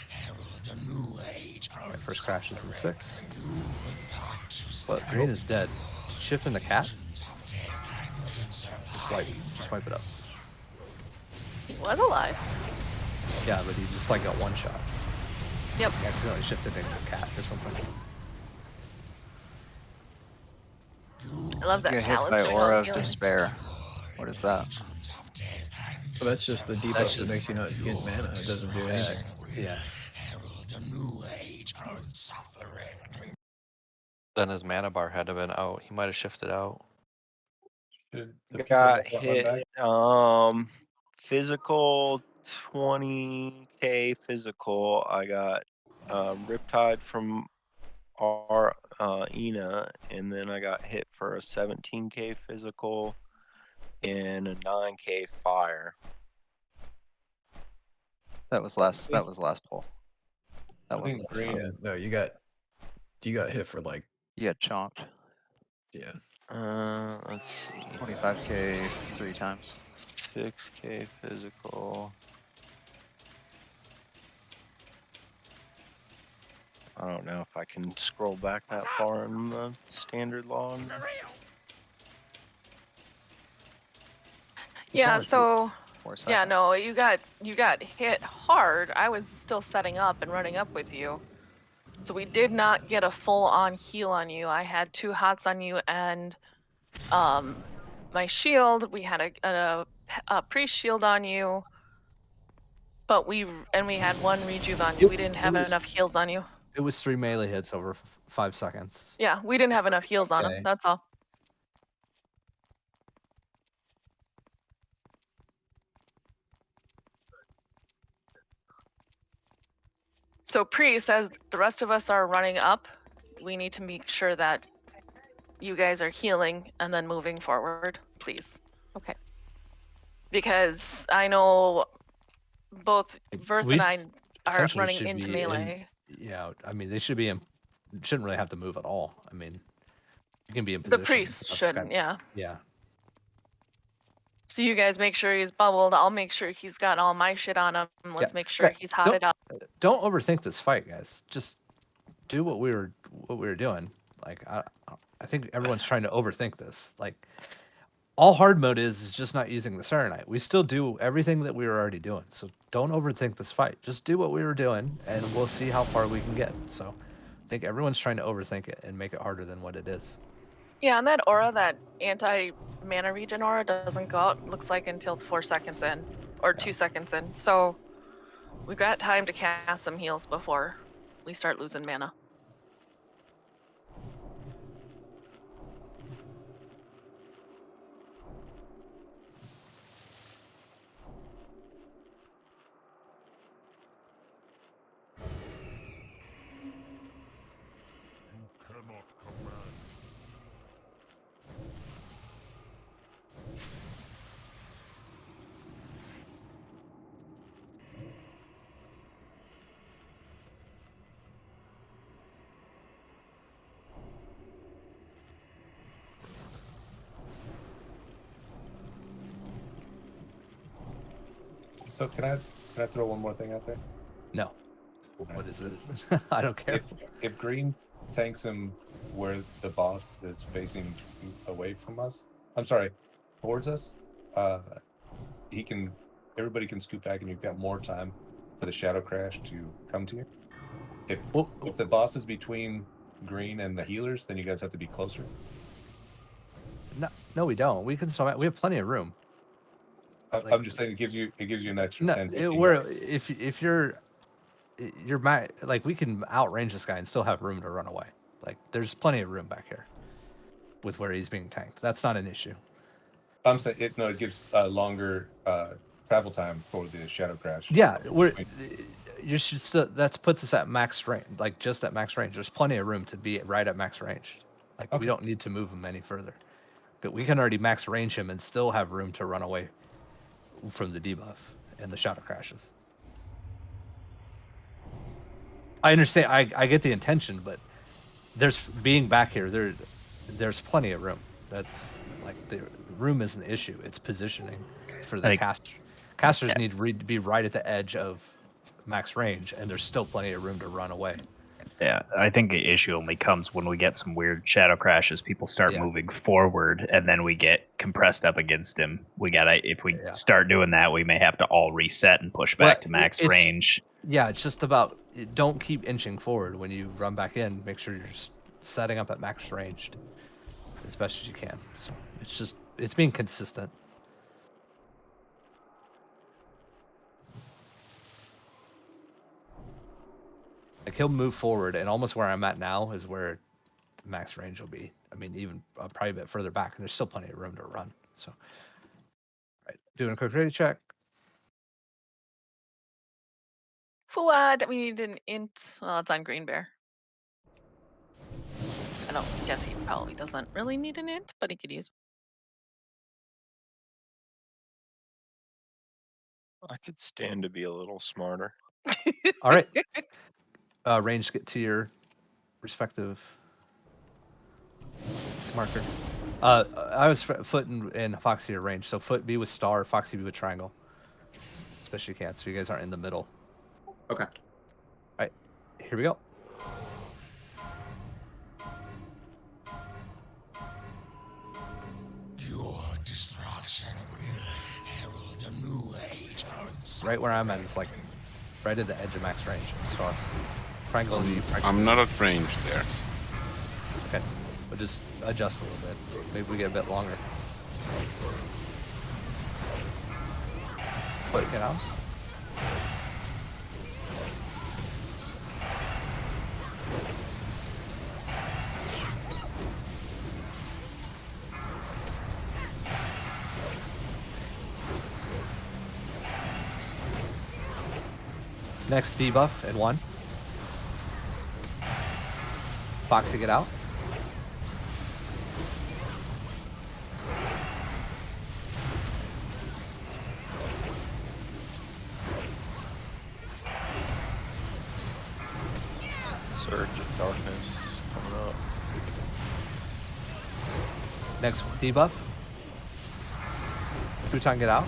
herald a new age. Right, first crash is in 6. But green is dead. Shifting the cat. Just wipe it up. He was alive. Yeah, but he just got one shot. Yep. He accidentally shifted into a cat or something. I love that. Get hit by Aura of Despair. What is that? Well, that's just the debuff that makes you not get mana. It doesn't do anything. Yeah. Then his mana bar had to have been out. He might have shifted out. Got hit. Physical 20k physical. I got Riptide from our Ina, and then I got hit for a 17k physical and a 9k fire. That was last pull. That wasn't green. Yeah, no, you got hit for you got chonked. Yeah. Let's see. 25k 3 times. 6k physical. I don't know if I can scroll back that far in the standard log. Yeah, so yeah, no, you got hit hard. I was still setting up and running up with you. So we did not get a full on heal on you. I had 2 hots on you and my shield. We had a priest shield on you. But we had 1 rejuve on you. We didn't have enough heals on you. It was 3 melee hits over 5 seconds. Yeah, we didn't have enough heals on him. That's all. So Priest, as the rest of us are running up, we need to make sure that you guys are healing and then moving forward, please. Okay. Because I know both Verth and I are running into melee. They should be in. Shouldn't really have to move at all. You can be in position. The priest shouldn't, yeah. Yeah. So you guys make sure he's bubbled. I'll make sure he's got all my shit on him. Let's make sure he's hotted up. Don't overthink this fight, guys. Just do what we were doing. I think everyone's trying to overthink this. All hard mode is just not using the Serenite. We still do everything that we were already doing. So don't overthink this fight. Just do what we were doing, and we'll see how far we can get. So I think everyone's trying to overthink it and make it harder than what it is. Yeah, and that aura, that anti-mana regen aura, doesn't go out, looks like, until 4 seconds in, or 2 seconds in. So we've got time to cast some heals before we start losing mana. So can I throw one more thing out there? No. What is it? I don't care. If green tanks him where the boss is facing away from us, I'm sorry, towards us, everybody can scoot back and you've got more time for the shadow crash to come to you. If the boss is between green and the healers, then you guys have to be closer. No, we don't. We can still. We have plenty of room. I'm just saying it gives you an extra 10. 15 where if you're like we can outrange this guy and still have room to run away. Like there's plenty of room back here with where he's being tanked. That's not an issue. I'm saying it gives longer travel time for the shadow crash. Yeah, you should still. That puts us at max range, like just at max range. There's plenty of room to be right at max range. Like we don't need to move him any further. But we can already max range him and still have room to run away from the debuff and the shadow crashes. I understand. I get the intention, but there's being back here. There's plenty of room. That's like the room is an issue. It's positioning for the caster. Casters need to be right at the edge of max range, and there's still plenty of room to run away. Yeah, I think the issue only comes when we get some weird shadow crashes. People start moving forward, and then we get compressed up against him. If we start doing that, we may have to all reset and push back to max range. Yeah, it's just about don't keep inching forward when you run back in. Make sure you're just setting up at max ranged as best as you can. So it's being consistent. Like he'll move forward, and almost where I'm at now is where max range will be. I mean, even probably a bit further back, and there's still plenty of room to run. So, right, doing a quick ready check. Fuad, we need an int. Well, it's on Green Bear. I don't guess he probably doesn't really need an int, but he could use. I could stand to be a little smarter. All right. Range, get to your respective marker. I was Foot and Foxy are range. So Foot be with star, Foxy be with triangle. Especially can, so you guys aren't in the middle. Okay. All right, here we go. Your destruction will herald a new age. Right where I'm at is like right at the edge of max range. So triangle. I'm not at range there. Okay, we'll just adjust a little bit. Maybe we get a bit longer. Wait, get out. Next debuff in 1. Foxy, get out. Surge of darkness coming up. Next debuff. Futon, get out.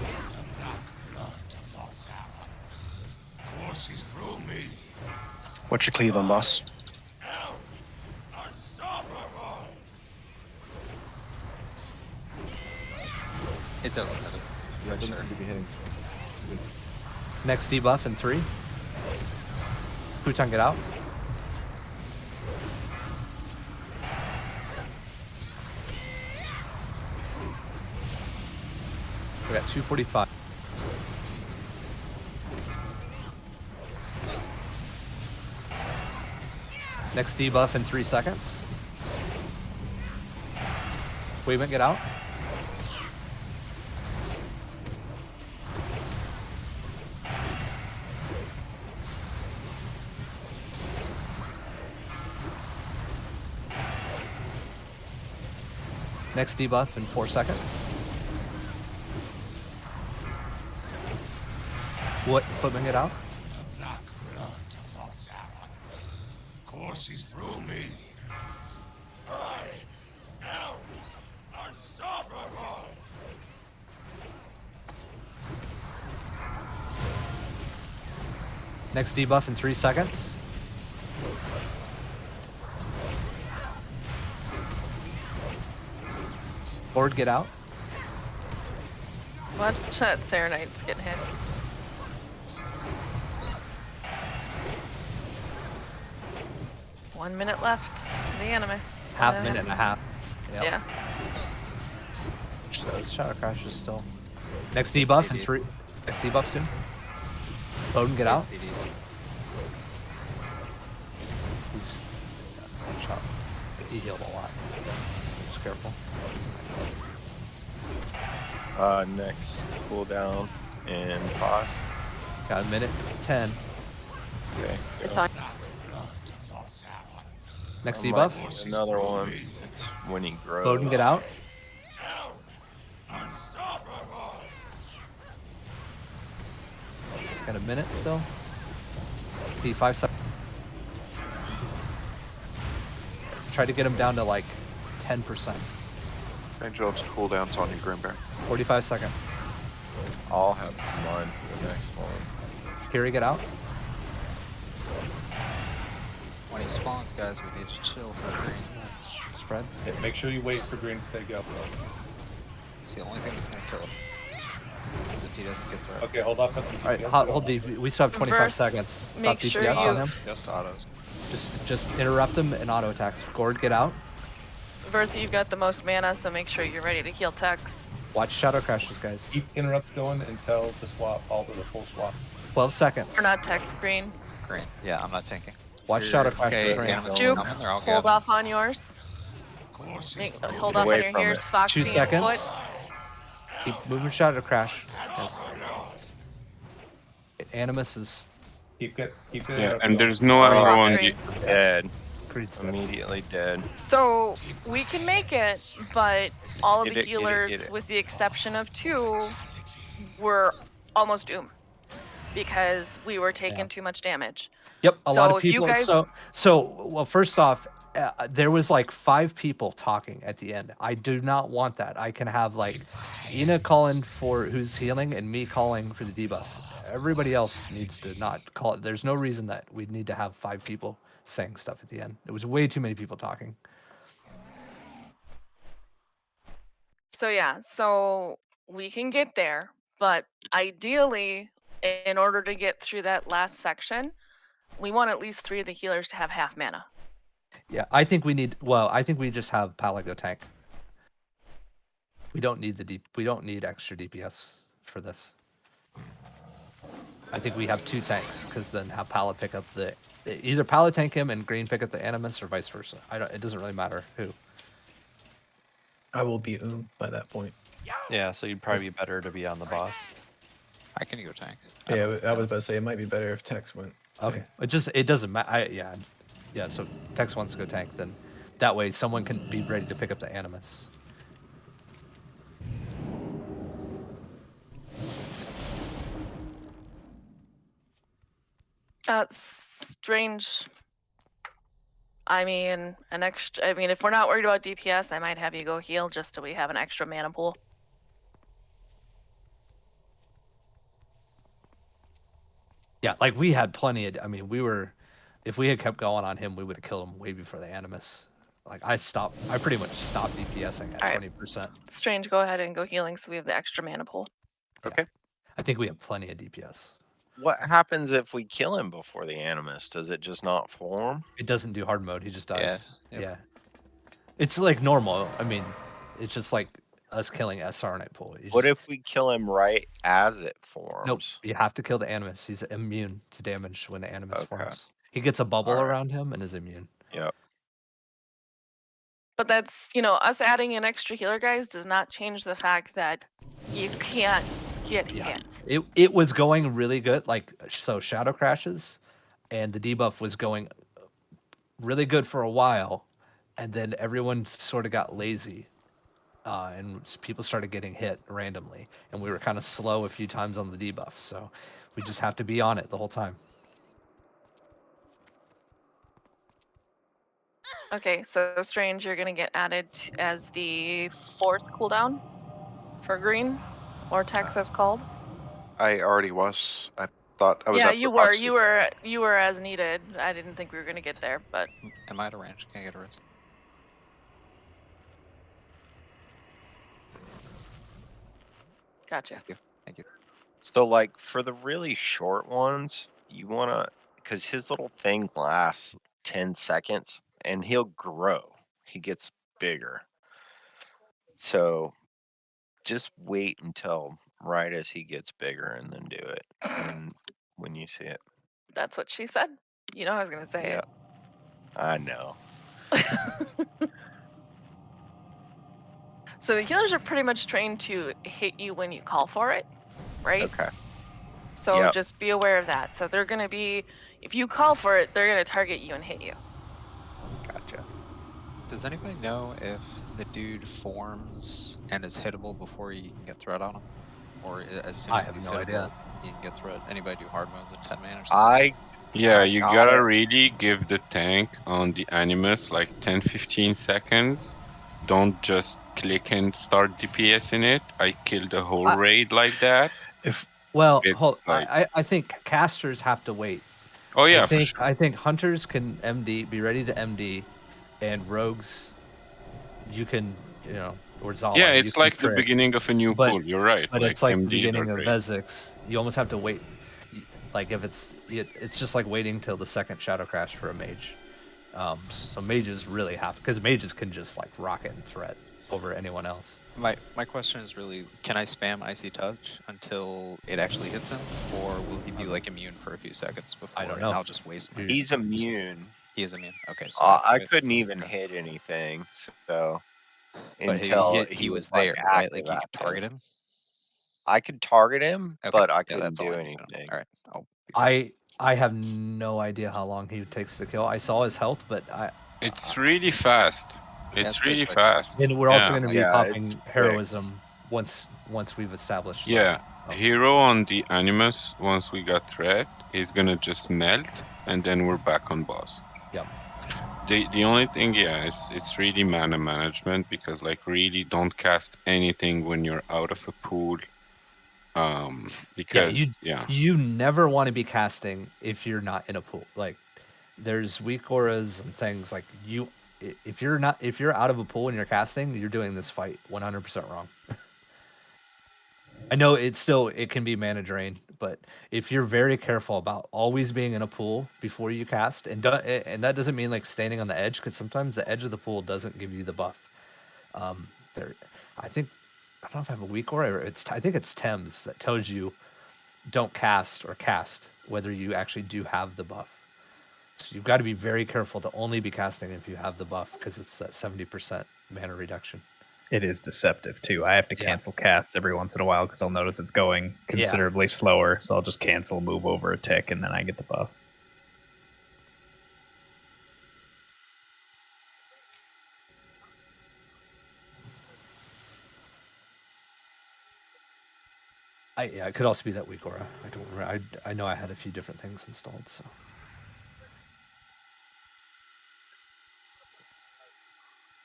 What's your Cleveland, boss? It's over. Yeah, it doesn't seem to be hitting. Next debuff in 3. Futon, get out. We got 245. Next debuff in 3 seconds. Wavement, get out. Next debuff in 4 seconds. What? Footman, get out. Courses through me. I am unstoppable. Next debuff in 3 seconds. Board, get out. Watch that Serenite's getting hit. One minute left to the Animus. Half minute and a half. Yep. Yeah. Those Shadow Crash is still. Next debuff in 3. Next debuff soon. Bowden, get out. He's one shot. He healed a lot. Just careful. Next cooldown in 5. Got a minute 10. Okay. Good time. Next There debuff. might be another one. It's when he grows. Bowden, get out. Got a minute still. D5 seconds. Try to get him down to like 10%. Angel's cooldowns on you, Grimbear. 45 seconds. I'll have mine for the next one. Here, get out. When he spawns, guys, we need to chill for green. Spread. Yeah, make sure you wait for green to say go. It's the only thing that's gonna kill him. Is if he doesn't get through. Okay, hold up. All right, hold DP. We still have 25 Verse, seconds. Stop make DPS sure on you- him. Just autos. Just interrupt him and auto attacks. Gord, get out. Verth, you've got the most mana, so make sure you're ready to heal Tex. Watch Shadow Crashes, guys. Keep interrupts going until the swap, all to the full swap. 12 seconds. Or not Tex, green. Green. Yeah, I'm not tanking. Watch Shadow Crashes. Okay, Green. Animus is Juke, coming. They're all hold good. off on yours. Hold off on away your from here's it. Foxy 2 and seconds. Foot. Keep moving Shadow Crash. Yes. Animus is Keep it. Yeah, and there's no arrow on the. Green. Dead. Creed's Immediately dead. So we can make it, but all of Get the it, get it, healers, get it. with the exception of 2, were almost doomed because we were taking too much damage. Yep, a lot So of if you people. guys- Well, first off, there was like 5 people talking at the end. I do not want that. I can have like Ina calling for who's healing and me calling for the debuffs. Everybody else needs to not call it. There's no reason that we need to have 5 people saying stuff at the end. It was way too many people talking. So yeah, so we can get there, but ideally, in order to get through that last section, we want at least 3 of the healers to have half mana. Yeah, I think we need. Well, I think we just have Pala go tank. We don't need we don't need extra DPS for this. I think we have 2 tanks because then have Pala pick up the either Pala tank him and Green pick up the Animus or vice versa. It doesn't really matter who. I will be by that point. Yeah, so you'd probably be better to be on the boss. I can go tank. Yeah, I was about to say it might be better if Tex went. Okay. It doesn't matter. Yeah. So if Tex wants to go tank, then that way someone can be ready to pick up the Animus. Strange. I mean, if we're not worried about DPS, I might have you go heal just so we have an extra mana pool. Yeah, like we had plenty of. I mean, if we had kept going on him, we would have killed him way before the Animus. Like I pretty much stopped DPSing at All right. 20%. Strange, go ahead and go healing so we have the extra mana pool. Okay. I think we have plenty of DPS. What happens if we kill him before the Animus? Does it just not form? It doesn't do hard mode. He just dies. Yeah. Yeah. It's like normal. I mean, it's just like us killing SR Night Pool. What if we kill him right as it forms? Nope. You have to kill the Animus. He's immune to damage when the Animus Okay. forms. He gets a bubble Alright. around him and is immune. Yep. But that's, us adding in extra healer guys does not change the fact that you can't get hit. It was going really good. Like, so Shadow Crashes and the debuff was going really good for a while. And then everyone sort of got lazy. And people started getting hit randomly. And we were kind of slow a few times on the debuff. So we just have to be on it the whole time. Okay, so Strange, you're going to get added as the 4th cooldown for green, or Tex as called. I already was. thought I was Yeah, after you were. Oxley. You were as needed. I didn't think we were gonna get there, but Am I at a range? Can I get a res? gotcha. Thank you. Thank you. So, like, for the really short ones, you wanna, because his little thing lasts 10 seconds, and he'll grow. He gets bigger. So, just wait until right as he gets bigger, and then do it when you see it. That's what she said. You know I was gonna say Yeah, it. I know. So the healers are pretty much trained to hit you when you call for it, right? Okay. So Yep. just be aware of that. So they're gonna be, if you call for it, they're gonna target you and hit you. Gotcha. Does anybody know if the dude forms and is hittable before you can get threat on him? Or as soon I as have he's no hittable, idea. you can get threat? Anybody do hard modes in 10 man or something? Yeah, I you got gotta it. really give the tank on the Animus like 10-15 seconds. Don't just click and start DPS in it. I killed the whole I- raid like that. Well, It's like, I think casters have to wait. oh yeah, for sure. I think hunters can MD, be ready to MD, and rogues, you can, or Yeah, Zala, you it's can like the Trix, beginning of a new but pool. You're right. but Like it's like the MDs are beginning of great. Vezix. You almost have to wait. Like if it's just like waiting till the second Shadow Crash for a mage. So mages really have, because mages can just like rocket and threat over anyone else. My question is really, can I spam Icy Touch until it actually hits him? Or will he be like immune for a few seconds before don't and know. I'll just waste my He's immune. He is immune. Okay, so I have to I wait. couldn't even Okay. hit anything, so But until he he was was like there, right? active Like you could target active. him? I could target him, Okay. but I Yeah, couldn't that's all do I need to know. anything. All right. I'll I have no idea how long he takes to kill. I saw his health, but It's really fast. It's pretty really quick. fast. and we're also Yeah. going to be Yeah, it's popping quick. heroism once we've established. Yeah. Hero on the Animus, once we got threat, is gonna just melt, and then we're back on boss. Yep. The only thing, yeah, it's really mana management, because like really don't cast anything when you're out of a pool. Because you never want to be casting if you're not in a pool. Like there's weak auras and things like if you're out of a pool and you're casting, you're doing this fight 100% wrong. I know it can be mana drain, but if you're very careful about always being in a pool before you cast, and that doesn't mean like standing on the edge, because sometimes the edge of the pool doesn't give you the buff. There, I don't know if I have a weak aura. I think it's Thames that tells you don't cast or cast whether you actually do have the buff. So you've got to be very careful to only be casting if you have the buff, because it's that 70% mana reduction. It is deceptive too. I have to cancel casts every once in a while because I'll notice it's going considerably slower. So I'll just cancel, move over a tick, and then I get the buff. It could also be that weak aura. I don't remember. I know I had a few different things installed, so.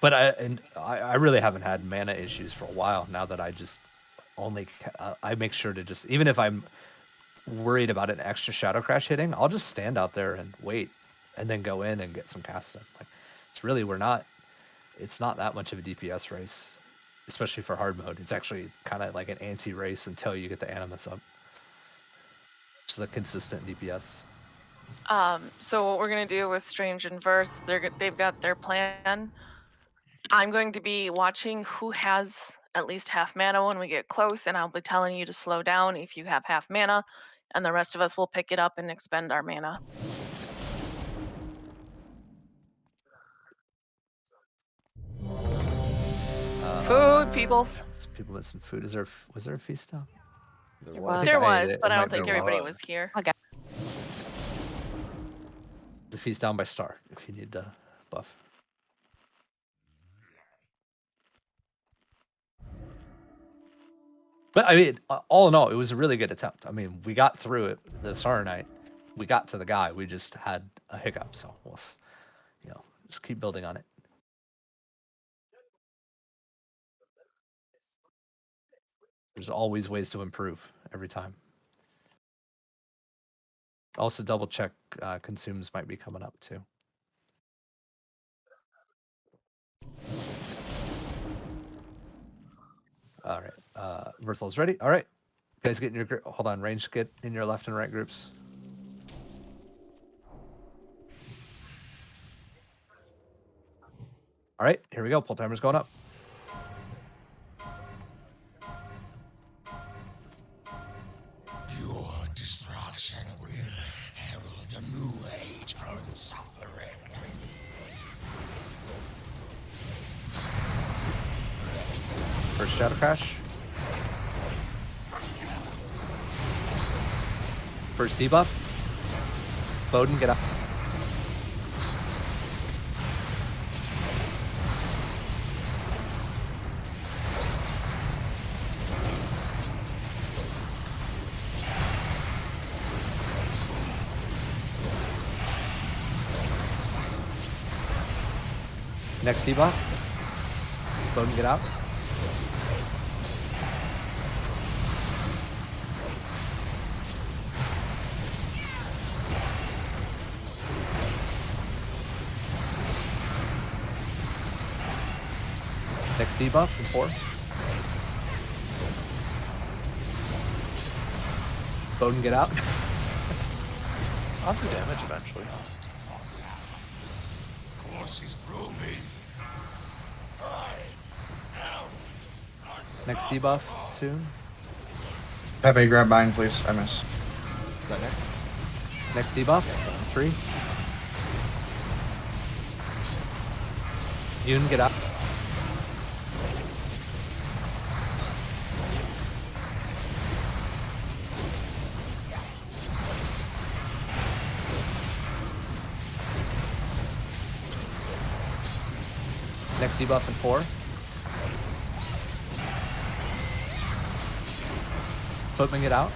But I really haven't had mana issues for a while now that I just I make sure to just, even if I'm worried about an extra Shadow Crash hitting, I'll just stand out there and wait, and then go in and get some casts in. Like it's really it's not that much of a DPS race, especially for hard mode. It's actually kind of like an anti-race until you get the Animus up. It's a consistent DPS. So what we're gonna do with Strange and Verth, they've got their plan. I'm going to be watching who has at least half mana when we get close, and I'll be telling you to slow down if you have half mana, and the rest of us will pick it up and expend our mana. Food, peoples. People with some food. Was there a feast down? There was, but I don't think everybody was here. Okay. The feast down by Star if you need the buff. But I mean, all in all, it was a really good attempt. I mean, we got through it. The Star Night, we got to the guy. We just had a hiccup, so we'll, just keep building on it. There's always ways to improve every time. Also, double check consumes might be coming up too. All right, Verthal's ready. All right, guys, get in your hold on, range. Get in your left and right groups. All right, here we go. Pull timer's going up. Your destruction will herald a new age of suffering. First shadow crash. First debuff. Bowden, get up. Next debuff. Bowden, get out. Next debuff in 4. Bowden, get out. I'll do damage eventually. Next debuff soon. Pepe, grab mine, please. I missed. Is that next? Next debuff. 3. Yoon, get out. Next debuff in 4. Footman, get out.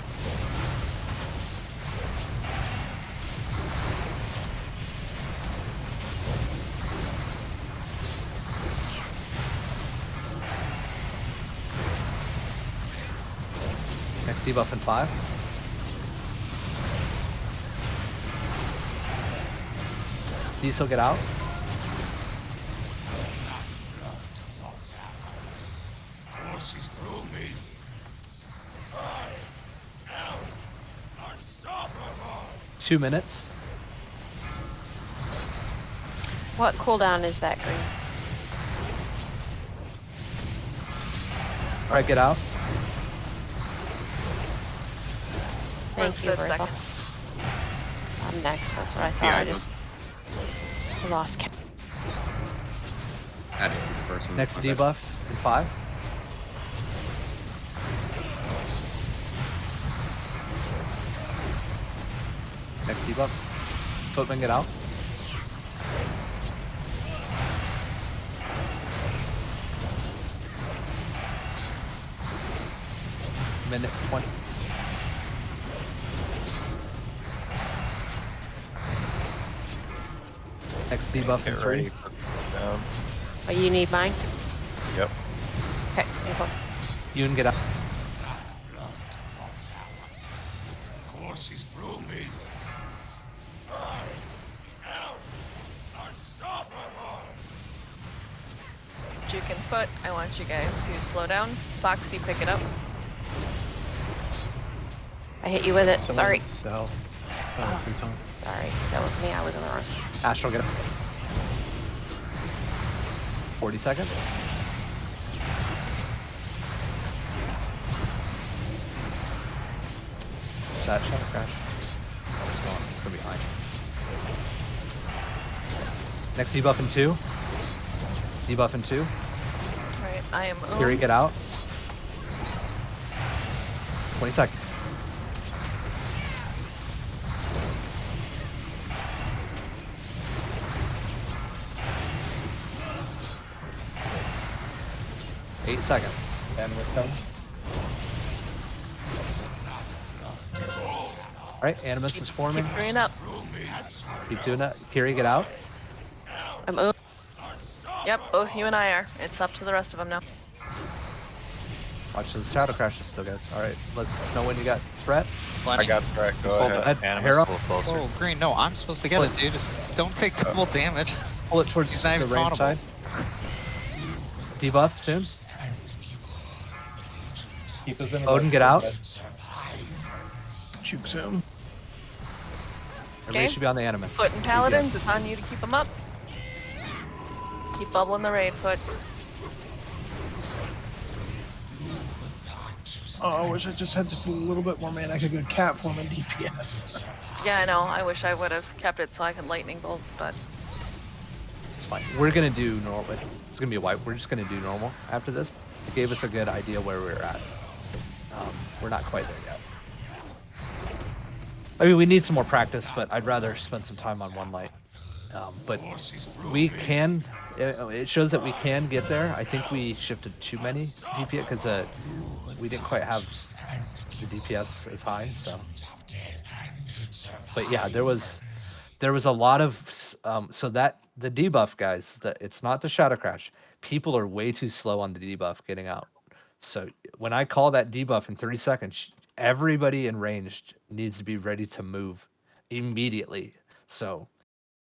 Next debuff in 5. Diesel, get out. Forces through me. 2 minutes. What cooldown is that, Green? All right, get out. Thank you, Said Bertha. second. I'm next. That's what I thought. Yeah, I just lost count. I didn't see the first one. Next That's my bad. debuff in 5. Next debuffs. Footman, get out. Minute 20. Next debuff in 3. Oh, you need mine? Yep. Okay, here's one. Yoon, get out. Forces through me. Juke and foot. I want you guys to slow down. Foxy, pick it up. I hit you with it. Someone Sorry. South. Futon. Sorry. That was me. I was in the wrong spot. Astral, get up. 40 seconds. Shadow crash. Oh, it's going. It's gonna be high. Next debuff in 2. Debuff in 2. Alright, I am Kiri, get out. 20 seconds. Eight seconds. Animus coming. All right, Animus is forming. Keep bringing up. Keep doing that. Kiri, get out. I'm over. Yep, both you and I are. It's up to the rest of them now. Watch those shadow crashes still, guys. All right, let us know when you got threat. I got threat. Go ahead. Animus a little closer. Oh, green. No, I'm supposed to get it, dude. Don't take double damage. Pull it towards He's not the even range tauntable. side. Debuff soon. Keep us in Odin, get out. Juke zone. Everybody should be on the Animus. Foot and Paladins, it's on you to keep them up. Keep bubbling the raid, Foot. Oh, I wish I just had just a little bit more mana. I could go cat form and DPS. Yeah, I know. I wish I would have kept it so I could lightning bolt, but It's fine. We're gonna do normal. It's gonna be a wipe. We're just gonna do normal after this. It gave us a good idea where we were at. We're not quite there yet. I mean, we need some more practice, but I'd rather spend some time on one light. But we can. It shows that we can get there. I think we shifted too many DPS because we didn't quite have the DPS as high. So, but yeah, there was a lot of so that the debuff guys. It's not the shadow crash. People are way too slow on the debuff getting out. So when I call that debuff in 30 seconds, everybody in range needs to be ready to move immediately. So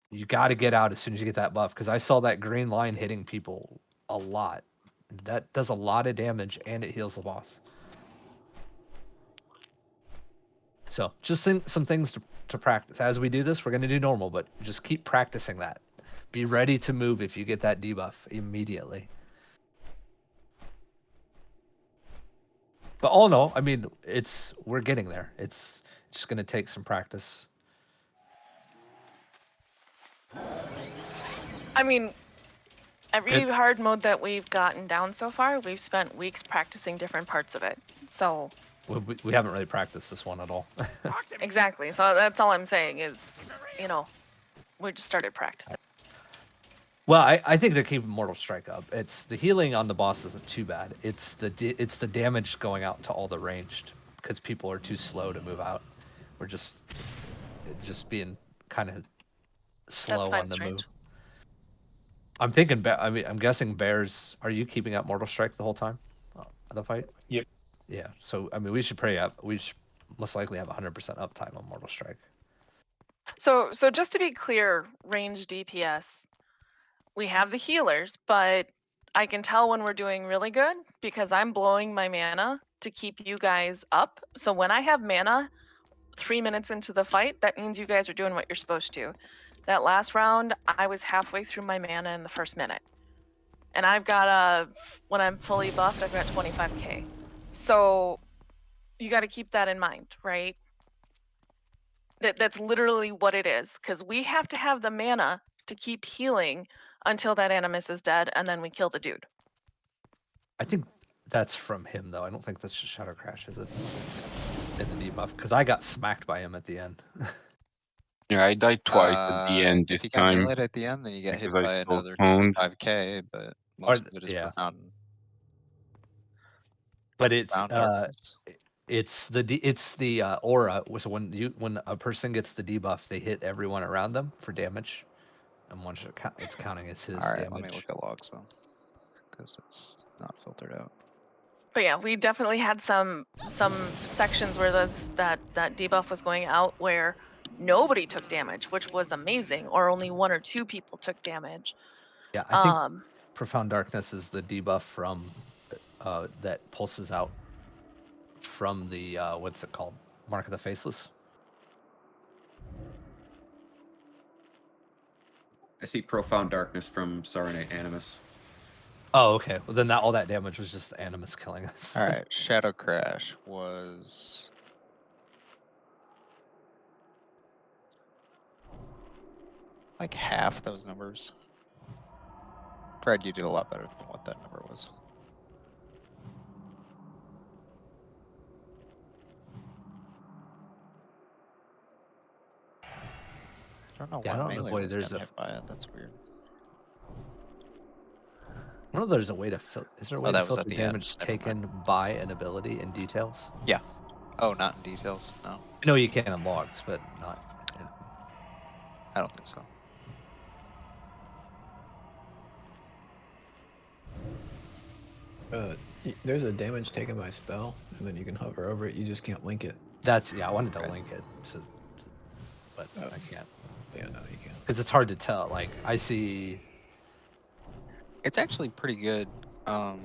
you got to get out as soon as you get that buff, because I saw that green line hitting people a lot. That does a lot of damage and it heals the boss. So just some things to practice. As we do this, we're going to do normal, but just keep practicing that. Be ready to move if you get that debuff immediately. But all in all, I mean, we're getting there. It's just going to take some practice. I mean, every hard mode that we've gotten down so far, we've spent weeks practicing different parts of it. So we haven't really practiced this one at all. exactly. So that's all I'm saying is, we just started practicing. Well, I think they're keeping Mortal Strike up. It's the healing on the boss isn't too bad. It's the damage going out to all the ranged because people are too slow to move out. We're just being kind of slow on the move. I'm thinking. I'm guessing bears. Are you keeping up Mortal Strike the whole time of the fight? Yep. Yeah. So I mean, we should pray up. We should most likely have 100% uptime on Mortal Strike. So just to be clear, range DPS. We have the healers, but I can tell when we're doing really good because I'm blowing my mana to keep you guys up. So when I have mana 3 minutes into the fight, that means you guys are doing what you're supposed to. That last round, I was halfway through my mana in the first minute. And I've got when I'm fully buffed, I've got 25k. So you got to keep that in mind, right? That's literally what it is, because we have to have the mana to keep healing until that Animus is dead, and then we kill the dude. I think that's from him, though. I don't think that's just Shadow Crash, is it? In the debuff, because I got smacked by him at the end. Yeah, I died twice at the end this If you got time. melee at the end, then you get hit because I by still another owned. 25k, but most of it is yeah. profound. But it's Profound darkness. it's the aura. So when a person gets the debuff, they hit everyone around them for damage, and once it's counting as his damage. Let me look at logs though, because it's not filtered out. But yeah, we definitely had some sections where that debuff was going out where nobody took damage, which was amazing, or only 1 or 2 people took damage. Yeah, I think Profound Darkness is the debuff from that pulses out from the what's it called? Mark of the Faceless. I see Profound Darkness from Saronate Animus. Oh, okay. Well, then all that damage was just the Animus killing us. All right, Shadow Crash was like half those numbers. Fred, you did a lot better than what that number was. I don't know Yeah, I why don't know melee why was there's getting hit by it. That's weird. I don't know. There's a way to is there a way that to was filter at the damage end. Never taken by an ability in details? Yeah. Oh, not in details. No. I know you can in logs, but not. I don't think so. There's a damage taken by spell, and then you can hover over it. You just can't link it. That's I wanted to link it, but I can't. Yeah, no, you can't. Because it's hard to tell. Like I see. It's actually pretty good. I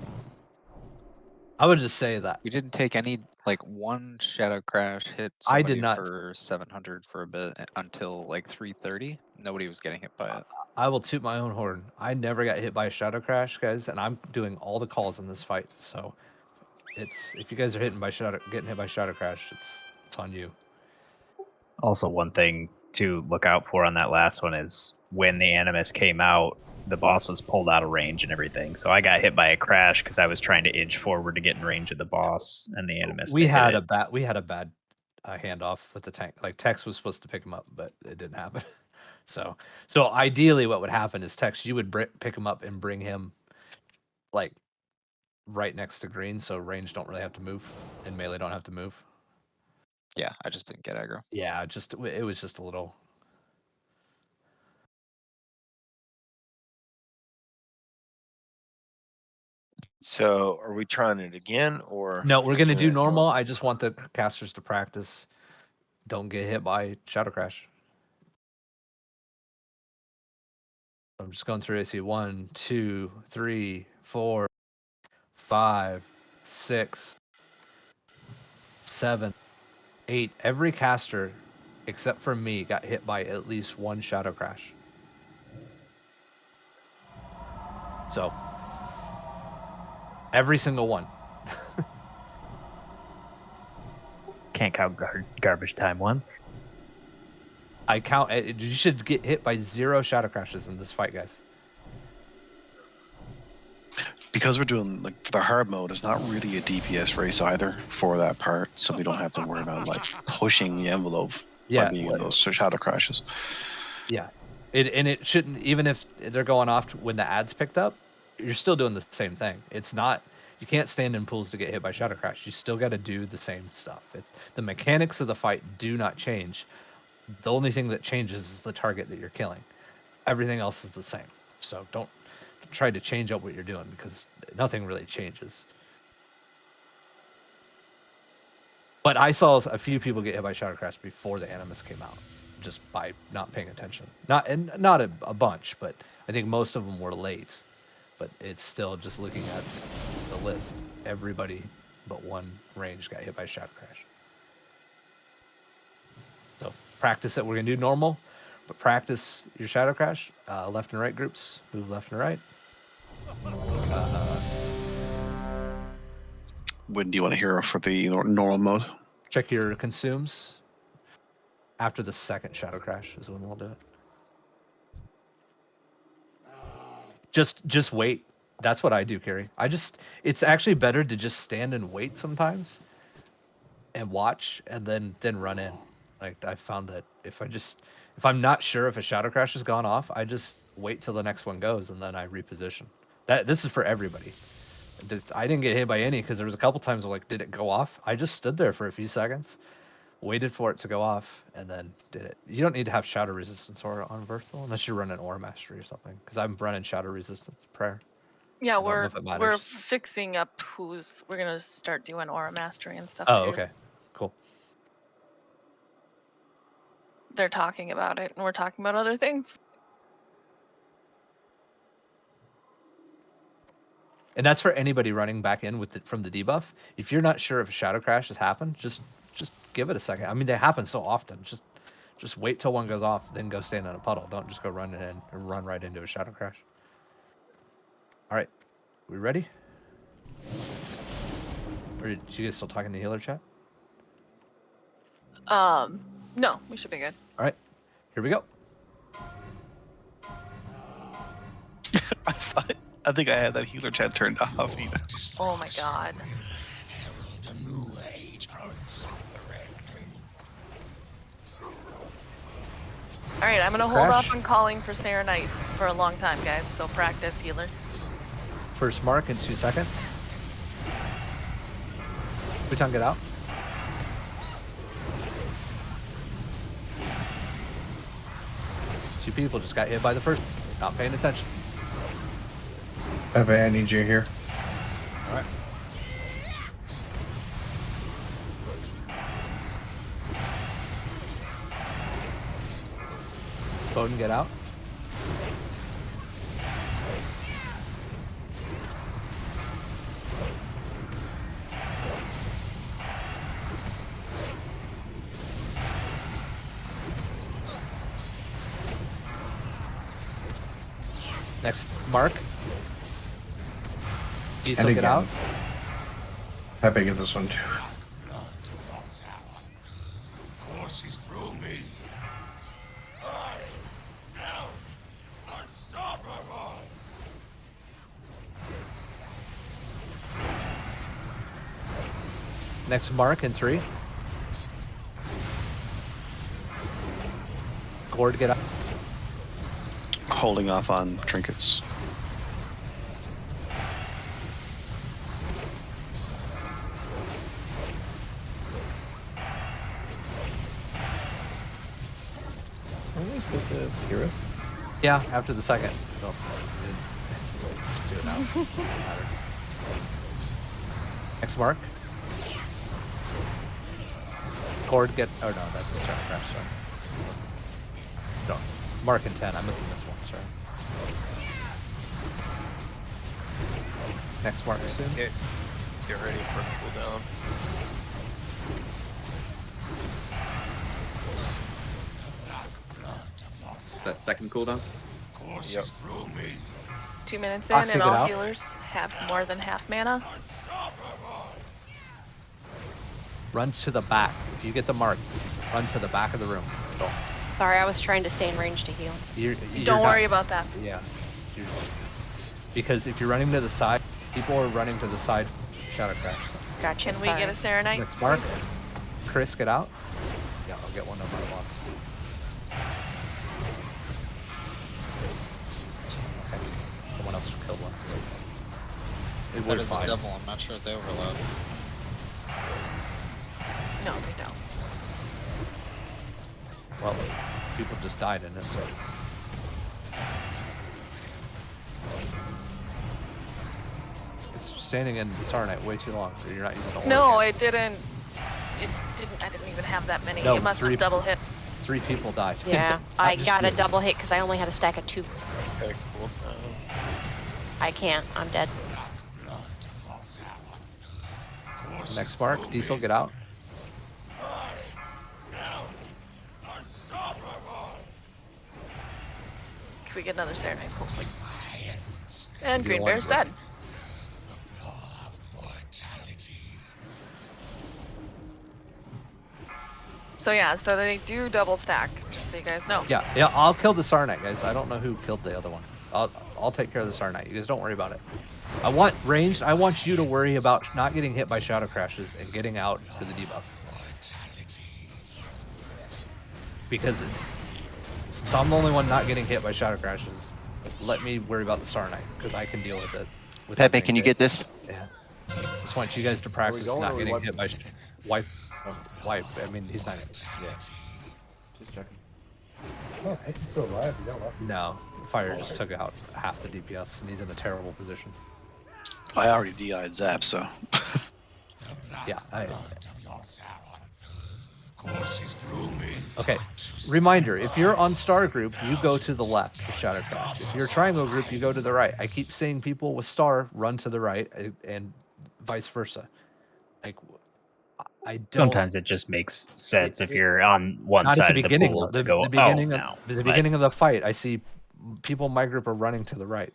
would just say that we didn't take any like one Shadow Crash hit I somebody did not for 700 for a bit until like 330. Nobody was getting hit by it. I will toot my own horn. I never got hit by a Shadow Crash, guys, and I'm doing all the calls in this fight. So it's if you guys are getting hit by Shadow Crash, it's on you. Also, one thing to look out for on that last one is when the Animus came out, the boss was pulled out of range and everything. So I got hit by a crash because I was trying to inch forward to get in range of the boss, and the Animus. We had a bad handoff with the tank. Like Tex was supposed to pick him up, but it didn't happen. So ideally, what would happen is Tex, you would pick him up and bring him like right next to green, so range don't really have to move, and melee don't have to move. Yeah, I just didn't get aggro. Yeah, it was just a little. So, are we trying it again, or No? We're gonna do normal. I just want the casters to practice. Don't get hit by Shadow Crash. I'm just going through. I see 1, 2, 3, 4, 5, 6, 7, 8. Every caster, except for me, got hit by at least one Shadow Crash. So, every single one. Can't count garbage time once. I count. You should get hit by 0 Shadow Crashes in this fight, guys. Because we're doing like the hard mode, it's not really a DPS race either for that part, so we don't have to worry about like pushing the envelope by being in those Shadow Crashes. Yeah, it shouldn't, even if they're going off when the ads picked up, you're still doing the same thing. It's not, you can't stand in pools to get hit by Shadow Crash. You still got to do the same stuff. It's the mechanics of the fight do not change. The only thing that changes is the target that you're killing. Everything else is the same. So don't try to change up what you're doing, because nothing really changes. But I saw a few people get hit by Shadow Crash before the Animus came out, just by not paying attention. Not a bunch, but I think most of them were late. But it's still, just looking at the list, everybody but one range got hit by Shadow Crash. So practice it. We're gonna do normal, but practice your Shadow Crash. Left and right groups, move left and right. When do you want to hear for the normal mode? Check your consumes. After the second Shadow Crash is when we'll do it. Just wait. That's what I do, Carrie. It's actually better to just stand and wait sometimes and watch, and then run in. Like, I found that if I'm not sure if a Shadow Crash has gone off, I just wait till the next one goes, and then I reposition. This is for everybody. I didn't get hit by any, because there was a couple times where, like, did it go off? I just stood there for a few seconds, waited for it to go off, and then did it. You don't need to have Shadow Resistance or on Versatile unless you run an Aura Mastery or something, because I'm running Shadow Resistance Prayer. Yeah, we're fixing up we're gonna start doing Aura Mastery and stuff too. Oh, okay. Cool. They're talking about it, and we're talking about other things. And that's for anybody running back in from the debuff. If you're not sure if a Shadow Crash has happened, just give it a second. I mean, they happen so often. Just wait till one goes off, then go stand in a puddle. Don't just go running in and run right into a Shadow Crash. All right, we ready? Or did you guys still talking in the healer chat? No, we should be good. All right, here we go. I think I had that healer chat turned off. Oh my god. All right, I'm gonna hold off on calling for Serenite for a long time, guys. So practice healer. First mark in 2 seconds. Bhutan, get out. Two people just got hit by the first, not paying attention. Pepe, I need you here. All right. Bowden, get out. Next, Mark. Diesel, get out. Happy to get this one too. Courses through me. I am unstoppable. Next, Mark in 3. Gord, get out. Holding off on trinkets. Aren't we supposed to hero? Yeah, after the second. So, do it now. Doesn't matter. Next, Mark. Gord, get. Oh no, that's Shadow Crash. Sorry. No, Mark in 10. I'm missing this one. Sorry. Next, Mark soon. Get ready for a cooldown. That second cooldown? Yep. 2 minutes in, Oxy, and get all out. healers have more than half mana. Run to the back. If you get the mark, run to the back of the room. Go. Sorry, I was trying to stay in range to heal. You're Don't not- worry about that. Yeah. Because if you're running to the side, people are running to the side. Shadow Crash. Gotcha. Can we get a Serenite? Next, Mark. please? Chris, get out. Yeah, I'll get one of my boss. Okay. Someone else killed one. So. It That would is a fine. double. I'm not sure if they overlap. No, they don't. Well, people just died in it, so. It's standing in the Sarnite way too long. You're not using the No, it didn't. It didn't. I didn't even have that many. No, it must 3 have double hit. 3 people died. Yeah, I'm I just got a kidding. double hit because I only had a stack of 2. Okay, cool. I can't. I'm dead. Next, Mark. Diesel, get out. Can we get another Serenite, hopefully? And Do Green one Bear's more. dead. So yeah, so they do double stack, just so you guys know. Yeah, I'll kill the Sarnite, guys. I don't know who killed the other one. I'll take care of the Sarnite. You guys don't worry about it. I want ranged. I want you to worry about not getting hit by Shadow Crashes and getting out to the debuff. Because since I'm the only one not getting hit by Shadow Crashes, let me worry about the Sarnite because I can deal with it. Pepe, can you get this? Yeah. Just want you guys to practice going, or not we getting wiping? hit by wipe. Wipe. I mean, he's not. Yeah. Just checking. Oh, I can still alive. You got left. No, Fire just took out half the DPS, and he's in a terrible position. I already DI'd Zap, so. Yeah. Courses through me. Okay. Reminder: if you're on Star Group, you go to the left for Shadow Crash. If you're Triangle Group, you go to the right. I keep seeing people with Star run to the right, and vice versa. Like, I don't. Sometimes it just makes sense if you're on one Not side at the of the beginning. pool The to go, beginning oh, of no. the But- beginning of the fight, I see people in my group are running to the right.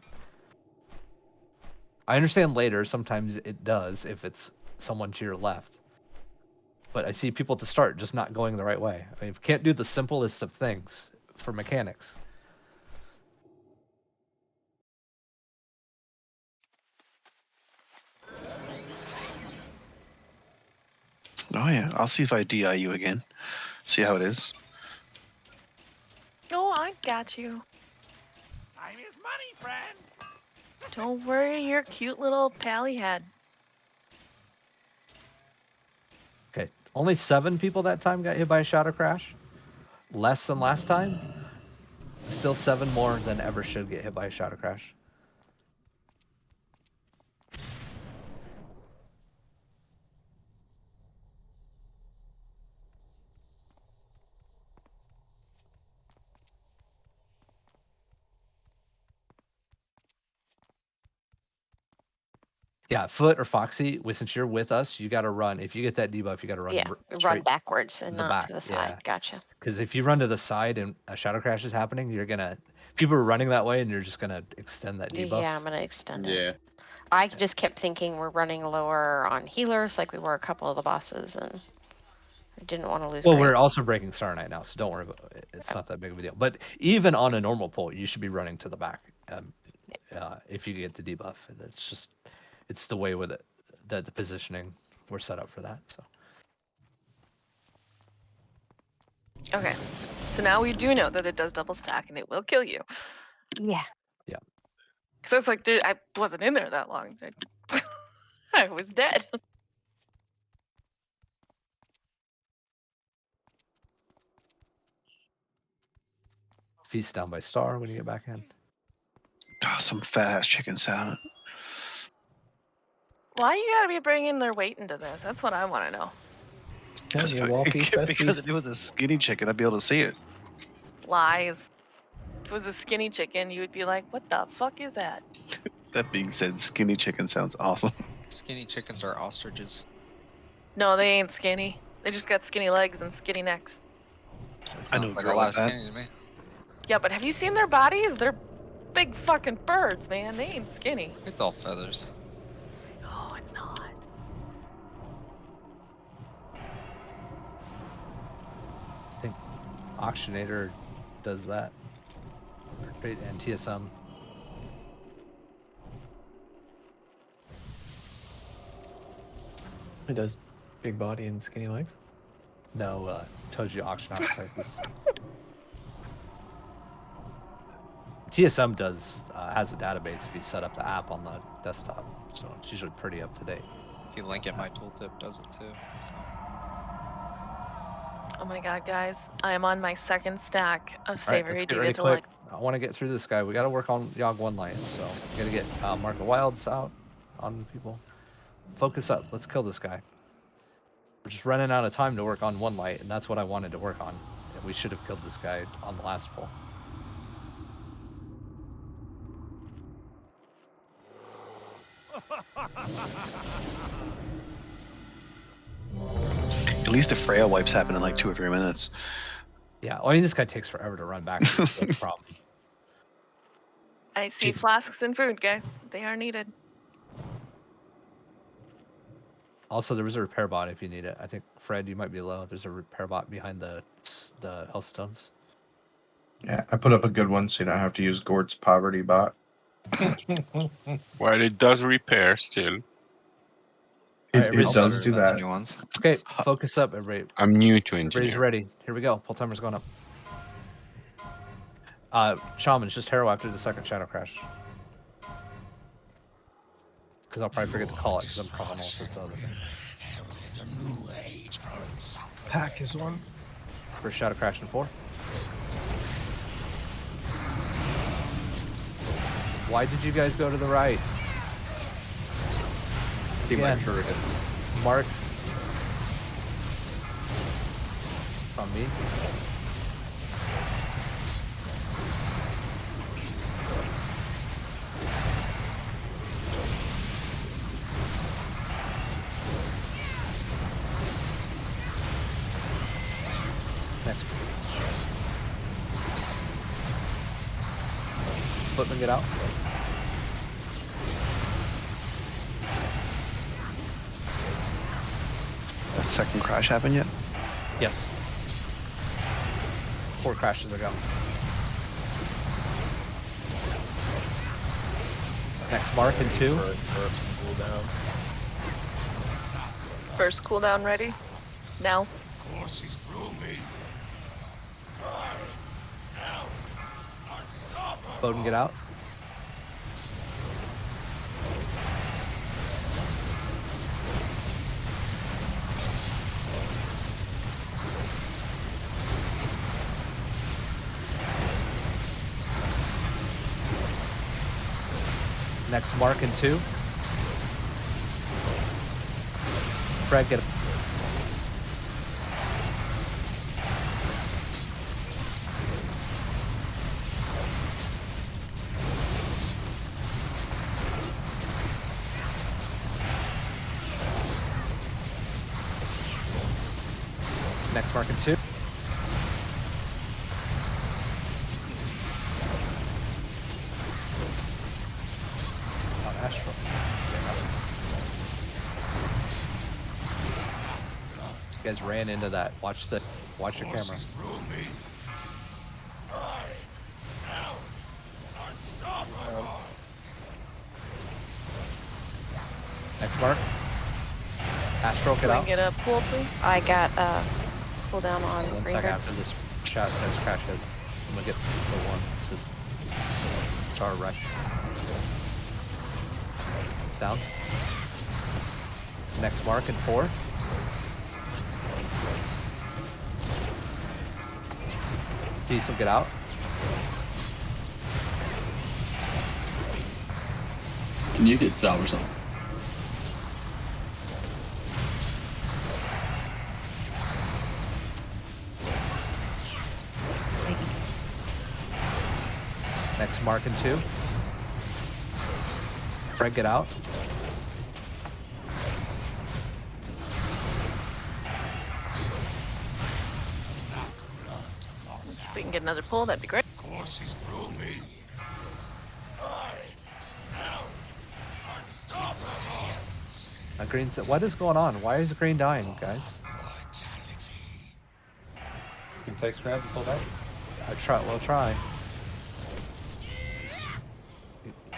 I understand later sometimes it does if it's someone to your left. But I see people at the start just not going the right way. I mean, if you can't do the simplest of things for mechanics. Oh yeah, I'll see if I DI you again. See how it is. Oh, I got you. Time is money, friend. Don't worry, your cute little pally head. Okay, only 7 people that time got hit by a Shadow Crash. Less than last time. Still 7 more than ever should get hit by a Shadow Crash. Yeah, Foot or Foxy, since you're with us, you got to run. If you get that debuff, you got to run Yeah, run straight backwards and to the not to back. the side. Yeah, Gotcha. because if you run to the side and a shadow crash is happening, you're gonna people are running that way, and you're just gonna extend that debuff. Yeah, I'm gonna extend it. I just kept thinking we're running lower on healers like we were a couple of the bosses, and I didn't want to lose. Well, we're also breaking Star Knight now, so don't worry about it. It's not that big of a deal. But even on a normal pull, you should be running to the back if you get the debuff. That's just it's the way with it that the positioning we're set up for that. So. Okay, so now we do know that it does double stack and it will kill you. Yeah. Yeah. So it's like, dude, I wasn't in there that long. I was dead. Feast down by Star when you get back in. Oh, some fat ass chicken sat on it. Why you gotta be bringing their weight into this? That's what I want to know. Because if it was a skinny chicken, I'd be able to see it. Lies. If it was a skinny chicken, you would be like, what the fuck is that? That being said, skinny chicken sounds awesome. Skinny chickens are ostriches. No, they ain't skinny. They just got skinny legs and skinny necks. I know Like a lot of skinny to me. Yeah, but have you seen their bodies? They're big fucking birds, man. They ain't skinny. It's all feathers. No, it's not. I think Auctionator does that. And TSM. It does big body and skinny legs? No, tells you auction house prices. TSM does has a database if you set up the app on the desktop, so it's usually pretty up to date. If you link it, my tooltip does it too. So. Oh my god, guys. I am on my second stack of All right, Savory let's get Diva ready to quick. I want to get through this guy. We got to work on Yogg 1 Lion, so we got to get Mark of Wilds out on people. Focus up. Let's kill this guy. We're just running out of time to work on 1 Light, and that's what I wanted to work on. And we should have killed this guy on the last pull. At least the Freya wipes happen in like 2 or 3 minutes. Yeah, I mean, this guy takes forever to run back. That's the problem. I see flasks and food, guys. They are needed. Also, there was a repair bot if you need it. I think, Fred, you might be low. There's a repair bot behind the health stones. Yeah, I put up a good one so you don't have to use Gord's poverty bot. Well, it does repair still. It does do that. Okay, focus up, everybody. I'm new to Everybody's engineering. ready. Here we go. Pull timer's going up. Shamans, just Harrow after the second Shadow Crash. Because I'll probably forget to call it because I'm calling all sorts of other things. Pack is one. First Shadow Crash in 4. Why did you guys go to the right? See my trigger distance. Mark. On me. Next. Footman, get out. That second crash happen yet? Yes. 4 crashes ago. Next mark in 2. First cooldown ready? Now. Bowden, get out. Next mark in 2. Fred, get Next mark in 2. Astral. You guys ran into that. Watch your camera. Next mark. Astral, get out. Can we get a pool, please? I got cooldown on 1 Green second Bird. after this shot has crash hits. I'm gonna get the 1 to our right. It's down. Next mark in 4. Diesel, get out. Can you get Sal or something? Next mark in 2. Fred, get out. If we can get another pull, that'd be great. Courses through me. Green said, what is going on? Why is Green dying, guys? You can text grab and pull that. We'll try.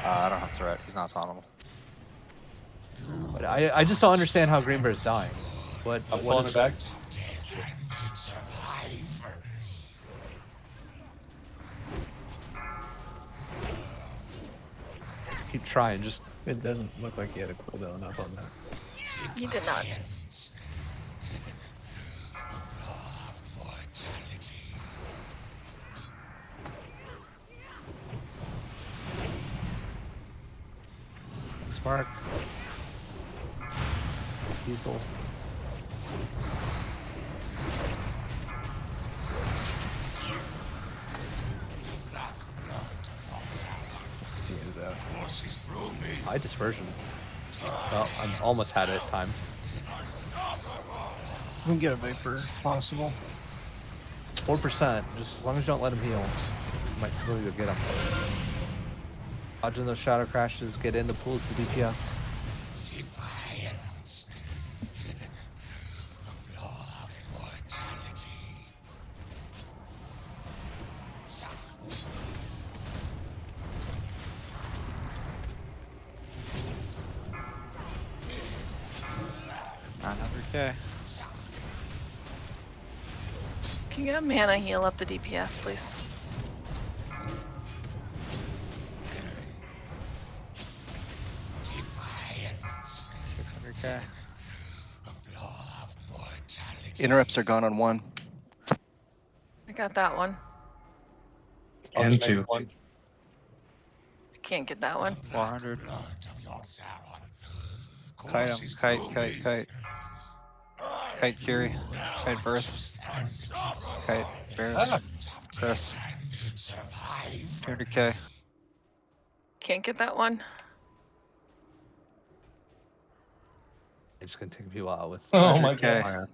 I don't have threat. He's not tauntable. But I just don't understand how Greenbird's dying. I'm what pulling is it back. Keep trying. Just it doesn't look like he had a cooldown up on that. He did not. Spark. Diesel. See is that. High dispersion. Well, I almost had it timed. We can get a vapor if possible. It's 4%. Just as long as you don't let him heal, you might still go get him. Dodging those shadow crashes, get in the pools to DPS. Okay. Can you get a mana heal up the DPS, please? $600K. Interrupts are gone on 1. I got that one. And 2. I can't get that one. 400. Kite him. Kite. Kite Curie. Kite Birth. Kite Bears. Chris. 200K. Can't get that one. It's gonna take people out with. Oh my god.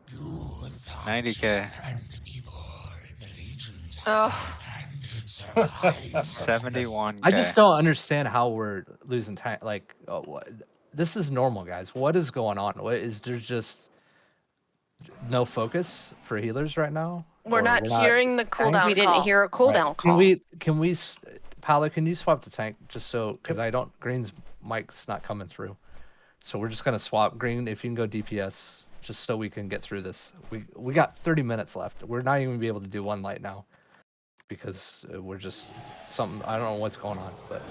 90K. Oh. 71K. I just don't understand how we're losing time. Like, this is normal, guys. What is going on? What is there just no focus for healers right now? We're not hearing the cooldown. We didn't hear a cooldown call. Can we, Paolo, can you swap the tank just so, because I don't, Green's mic's not coming through. So we're just gonna swap. Green, if you can go DPS, just so we can get through this. We got 30 minutes left. We're not even gonna be able to do 1 light now because we're just something. I don't know what's going on, but.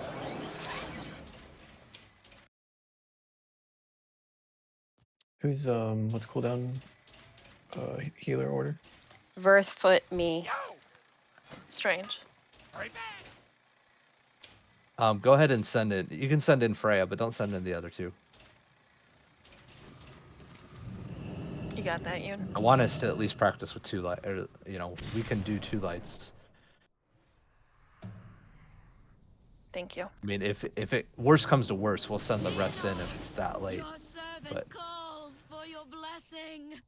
Who's what's cooldown? Healer order. Verth, foot, me. Strange. Go ahead and send it. You can send in Freya, but don't send in the other 2. You got that, Yoon? I want us to at least practice with 2 light. Or, you know, we can do 2 lights. Thank you. I mean, if it worst comes to worst, we'll send the rest in if it's that late. But Calls for your blessing.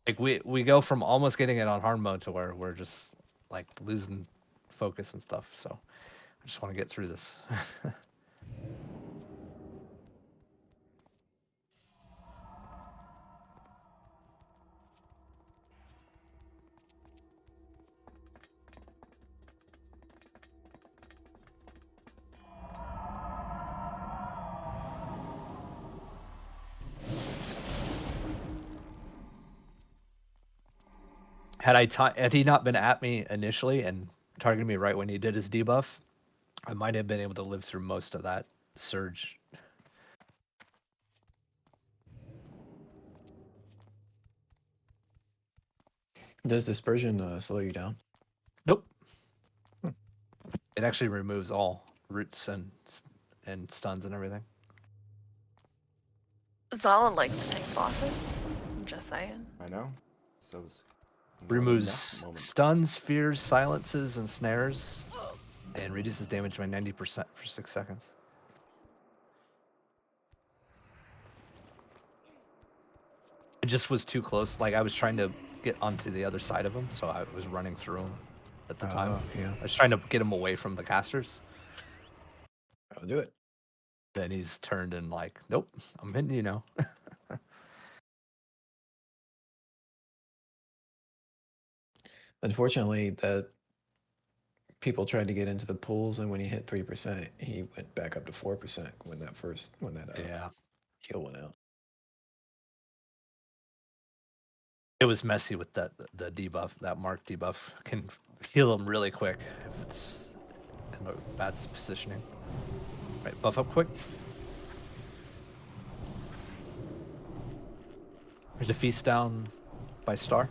Like we go from almost getting it on hard mode to where we're just like losing focus and stuff. So I just want to get through this. Had he not been at me initially and targeted me right when he did his debuff, I might have been able to live through most of that surge. Does dispersion slow you down? Nope. It actually removes all roots and stuns and everything. Zala likes to tank bosses. I'm just saying. I know. So is Removes stuns, fears, silences, and snares, and reduces damage by 90% for 6 seconds. It just was too close. Like I was trying to get onto the other side of him, so I was running through him at the time. Yeah. I was trying to get him away from the casters. I'll do it. Then he's turned and like, nope, I'm hitting you now. Unfortunately, that people tried to get into the pools, and when he hit 3%, he went back up to 4% when that heal went out. It was messy with the debuff. That mark debuff can heal him really quick if it's in a bad positioning. Right, buff up quick. There's a feast down by Star.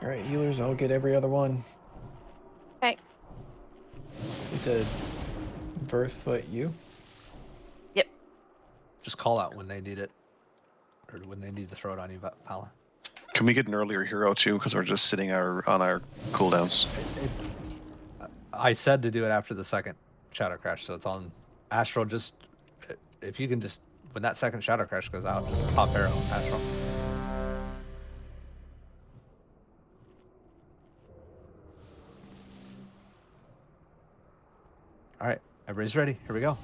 All right, healers, I'll get every other one. Okay. You said Verthfoot you? Yep. Just call out when they need it. Or when they need to throw it on you, Pala. Can we get an earlier hero too? Because we're just sitting on our cooldowns. I said to do it after the second Shadow Crash, so it's on Astral. Just if you can just when that second Shadow Crash goes out, just pop arrow Astral. All right, everybody's ready. Here we go.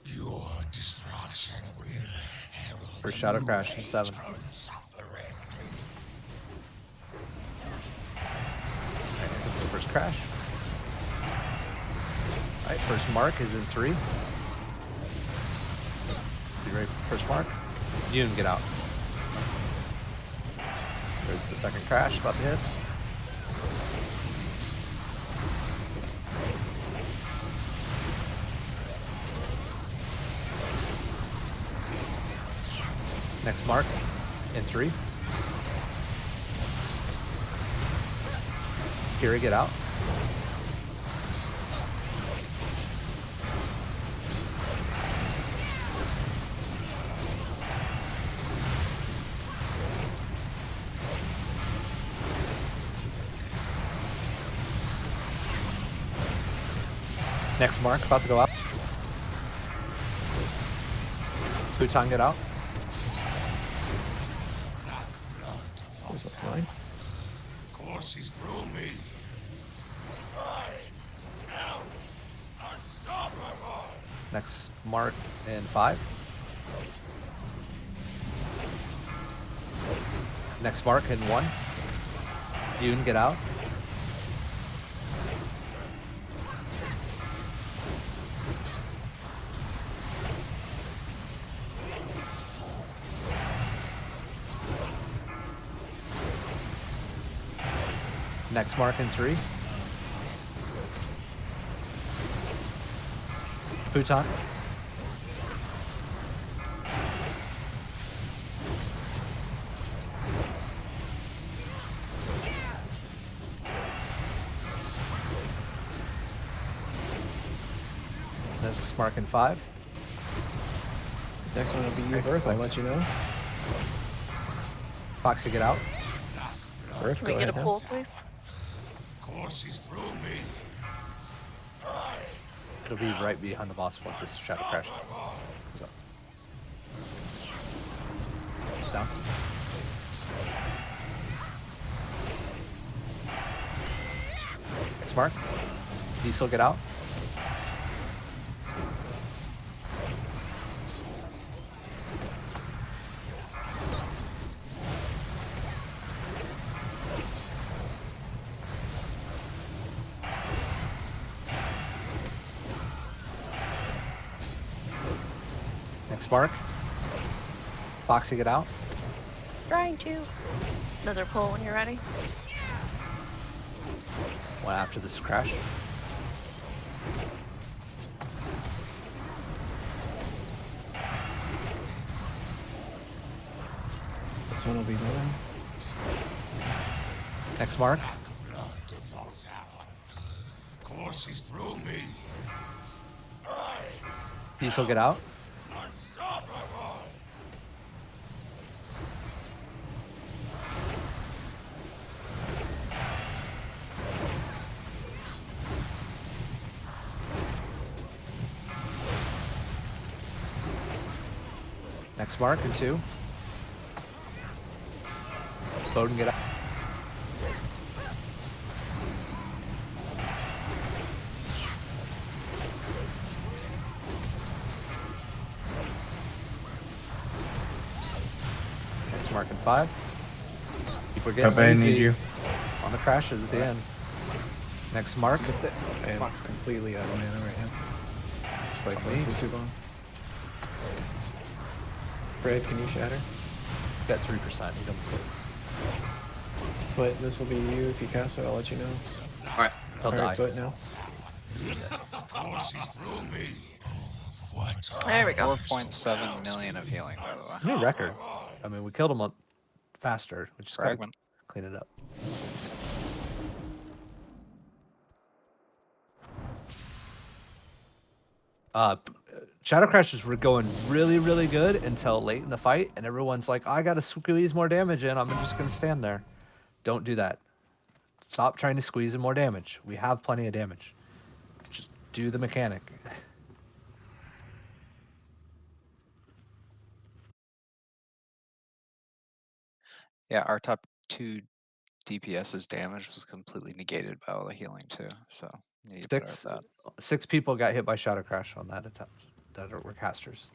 Your destruction will herald First Shadow Crash in 7. First crash. All right, first mark is in 3. Be ready for the first mark. You can get out. There's the second crash about to hit. Next mark in 3. Kira, get out. Next mark, about to go out. Bhutan, get out. This one's mine. Courses through me. I am unstoppable. Next mark in 5. Next mark in 1. Yoon, get out. Next mark in 3. Bhutan. Next mark in 5. This next one will be you, Earth. I'll let you know. Foxy, get out. Earth, Can go we get ahead a now. pull, please? Courses through me. It'll be right behind the boss once this shadow crash comes up. It's down. Next mark. Diesel, get out. Next mark. Foxy, get out. Trying to. Another pull when you're ready. One after this crash. This one will be mine. Next mark. Courses through me. Diesel, get out. Next mark in 2. Bowden, get out. Next mark in 5. People are getting Pepe, I lazy need you. on the crashes at the end. Next mark. I am completely out of mana right now. This fight's me. lasted too long. Fred, can you shatter? Got 3%. He's almost dead. Foot, this will be you. If you cast it, I'll let you know. Alright. He'll die. Foot now. He's dead. Courses through me. There we go. 4.7 million of healing, by the way. New record. I mean, we killed him faster. We just gotta Fragment. clean it up. Shadow Crashes were going really, really good until late in the fight, and everyone's like, I gotta squeeze more damage in. I'm just gonna stand there. Don't do that. Stop trying to squeeze in more damage. We have plenty of damage. Just do the mechanic. Yeah, our top 2 DPS's damage was completely negated by all the healing too. So you need to be better at that. 6 people got hit by Shadow Crash on that attempt that were casters.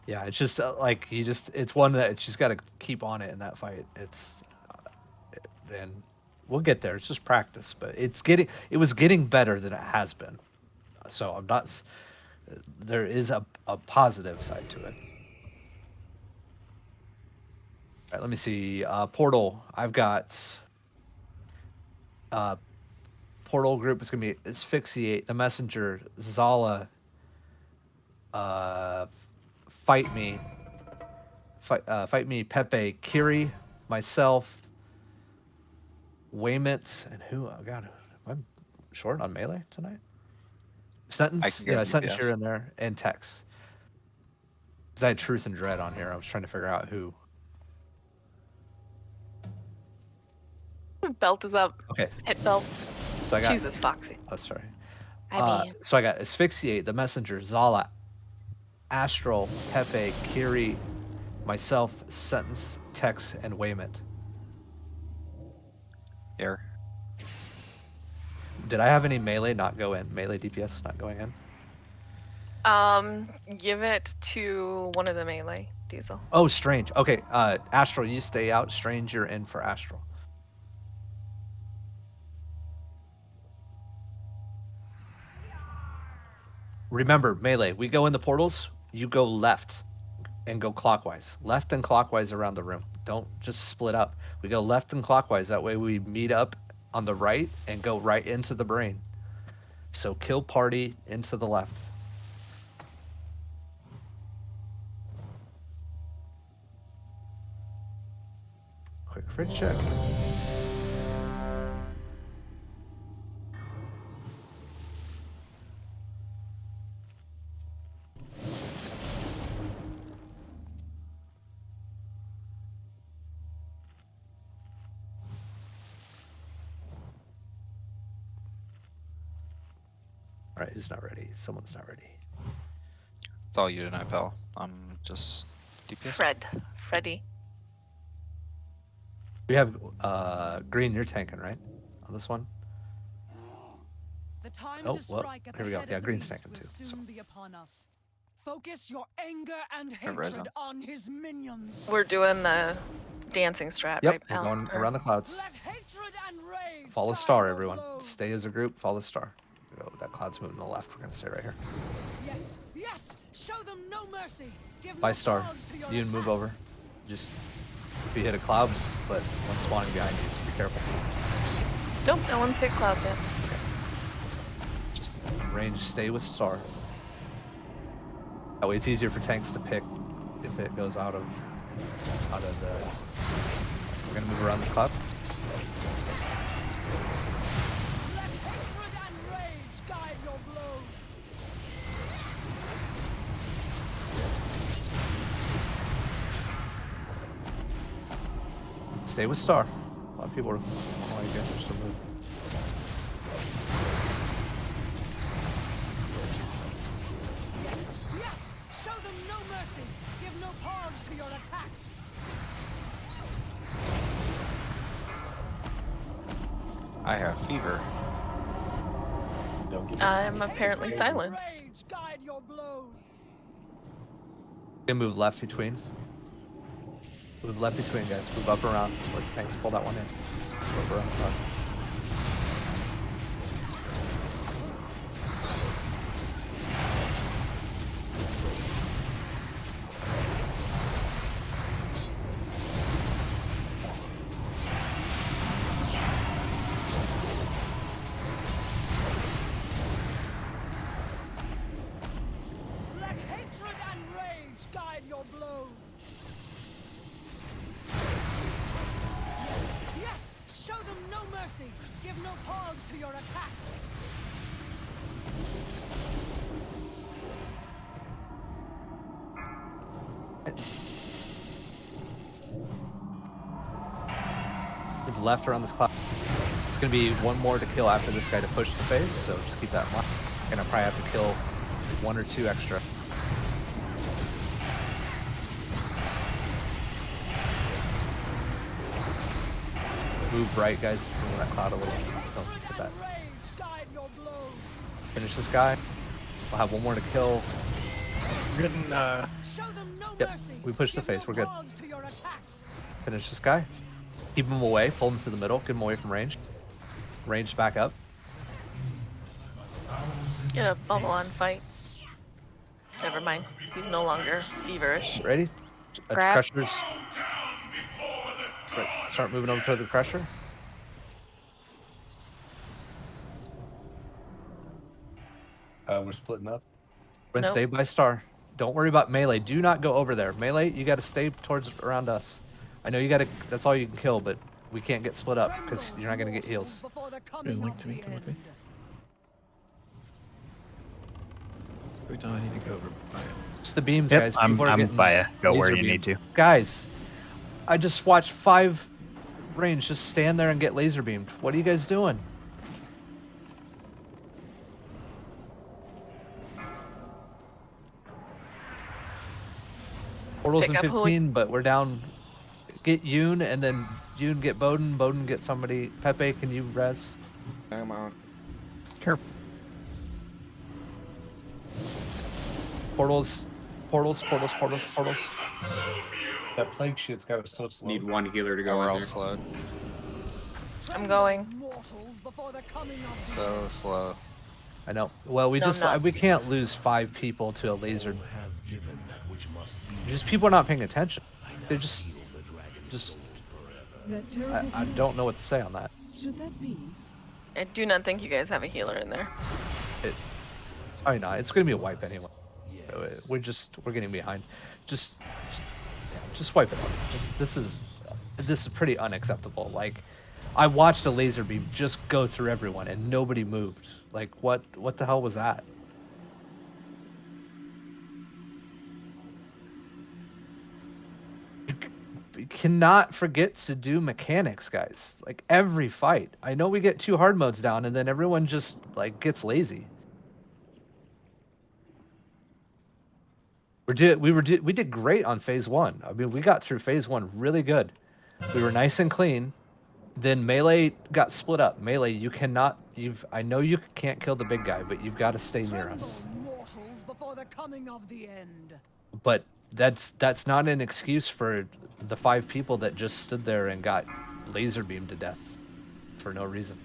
Yeah, it's just like it's one that it's just got to keep on it in that fight. And we'll get there. It's just practice, but it was getting better than it has been. So I'm not. There is a positive side to it. All right, let me see. Portal. I've got. Portal group is gonna be Asphyxiate, the Messenger, Zala. Fight me. Fight me, Pepe, Kiri, myself, Waymit, and who? Oh God, am I short on melee tonight? Sentence, yeah, Sentence here and there, and Tex. Because I had Truth and Dread on here. I was trying to figure out who. Belt is up. Okay. Hit belt. So I got Jesus, Foxy. Oh, sorry. I mean, So I got Asphyxiate, the Messenger, Zala, Astral, Pepe, Kiri, myself, Sentence, Tex, and Waymit. Here. Did I have any melee not go in? Melee DPS not going in? Give it to one of the melee, Diesel. Oh, Strange. Okay, Astral, you stay out. Strange, you're in for Astral. Remember, melee, we go in the portals, you go left and go clockwise. Left and clockwise around the room. Don't just split up. We go left and clockwise. That way we meet up on the right and go right into the brain. So kill party into the left. Quick fridge check. All right, who's not ready? Someone's not ready. It's all you tonight, pal. I'm just DPS. Freddy. We have Green, you're tanking, right? On this one? The time Oh, to well, strike at here the we go. head Yeah, of the Green's beast tanking will too. soon be upon us. Focus your anger and Res hatred him. on his minions. We're doing the dancing strat, Yep, right, we're pal? going around the clouds. Let hatred and rage Follow guide star, your everyone. blows. Stay as a group, follow star. Oh, that cloud's moving to the left. We're gonna stay right here. Yes, yes. Show them no mercy. Give By no star. pause to your You can move attacks. over. Just if you hit a cloud, but one spawning behind you, so be careful. Nope, no one's hit clouds yet. Just range, stay with star. That way it's easier for tanks to pick if it goes out of the. We're gonna move around the cloud. Let hatred and rage guide your blows. Stay with star. A lot of people are. Oh, you guys are still moving. Yes, yes. Show them no mercy. Give no pause to your attacks. I have fever. I'm apparently silenced. Rage guide your blows. Gonna move left between. Move left between, guys. Move up around. Let tanks pull that one in. Move around the cloud. Let hatred and rage guide your blows. Yes, yes. Show them no mercy. Give no pause to your attacks. Move left around this cloud. It's gonna be one more to kill after this guy to push the face, so just keep that in mind. Gonna probably have to kill one or two extra. Move right, guys, from that cloud a little. Don't hit that. Rage guide your blows. Finish this guy. We'll have one more to kill. We're getting Show them no Yep, mercy. we pushed the Give face. no We're good. pause to your attacks. Finish this guy. Keep him away. Pull him to the middle. Get him away from range. Range back up. Get a bubble on fight. Never mind. He's no longer feverish. Ready? Grab. Crushers. Start moving over toward the crusher. We're splitting up. We're gonna stay by star. Don't worry about melee. Do not go over there. Melee, you gotta stay towards around us. I know you gotta. That's all you can kill, but we can't get split up because you're not gonna get heals. There's Link to me. Come with me. Every time I need to go over by it. Just the beams, Yep, guys. I'm People are getting by ya. Go where laser you beam. need to. Guys, I just watched 5 range. Just stand there and get laser beamed. What are you guys doing? Portals in Pick up who 15, but we're down. Get Yoon, and then Yoon get Bowden. Bowden get somebody. Pepe, can you res? I'm on. Careful. Portals, portals. That plague shit's got us so slow. Need one healer to go We're in all there. slowed. I'm going. So slow. I know. Well, we No, just I'm not. we can't lose 5 people to a laser. Just people are not paying attention. They're just. I don't know what to say on that. Should that be? I do not think you guys have a healer in there. I know it's gonna be a wipe anyway. We're getting behind. Just wipe it out. This is pretty unacceptable. Like, I watched a laser beam just go through everyone and nobody moved. Like, what the hell was that? You cannot forget to do mechanics, guys. Like, every fight. I know we get 2 hard modes down and then everyone just like gets lazy. We did great on phase 1. I mean, we got through phase 1 really good. We were nice and clean. Then melee got split up. Melee, you cannot. I know you can't kill the big guy, but you've got to stay near us. Mortals before the coming of the end. But that's not an excuse for the 5 people that just stood there and got laser beamed to death for no reason.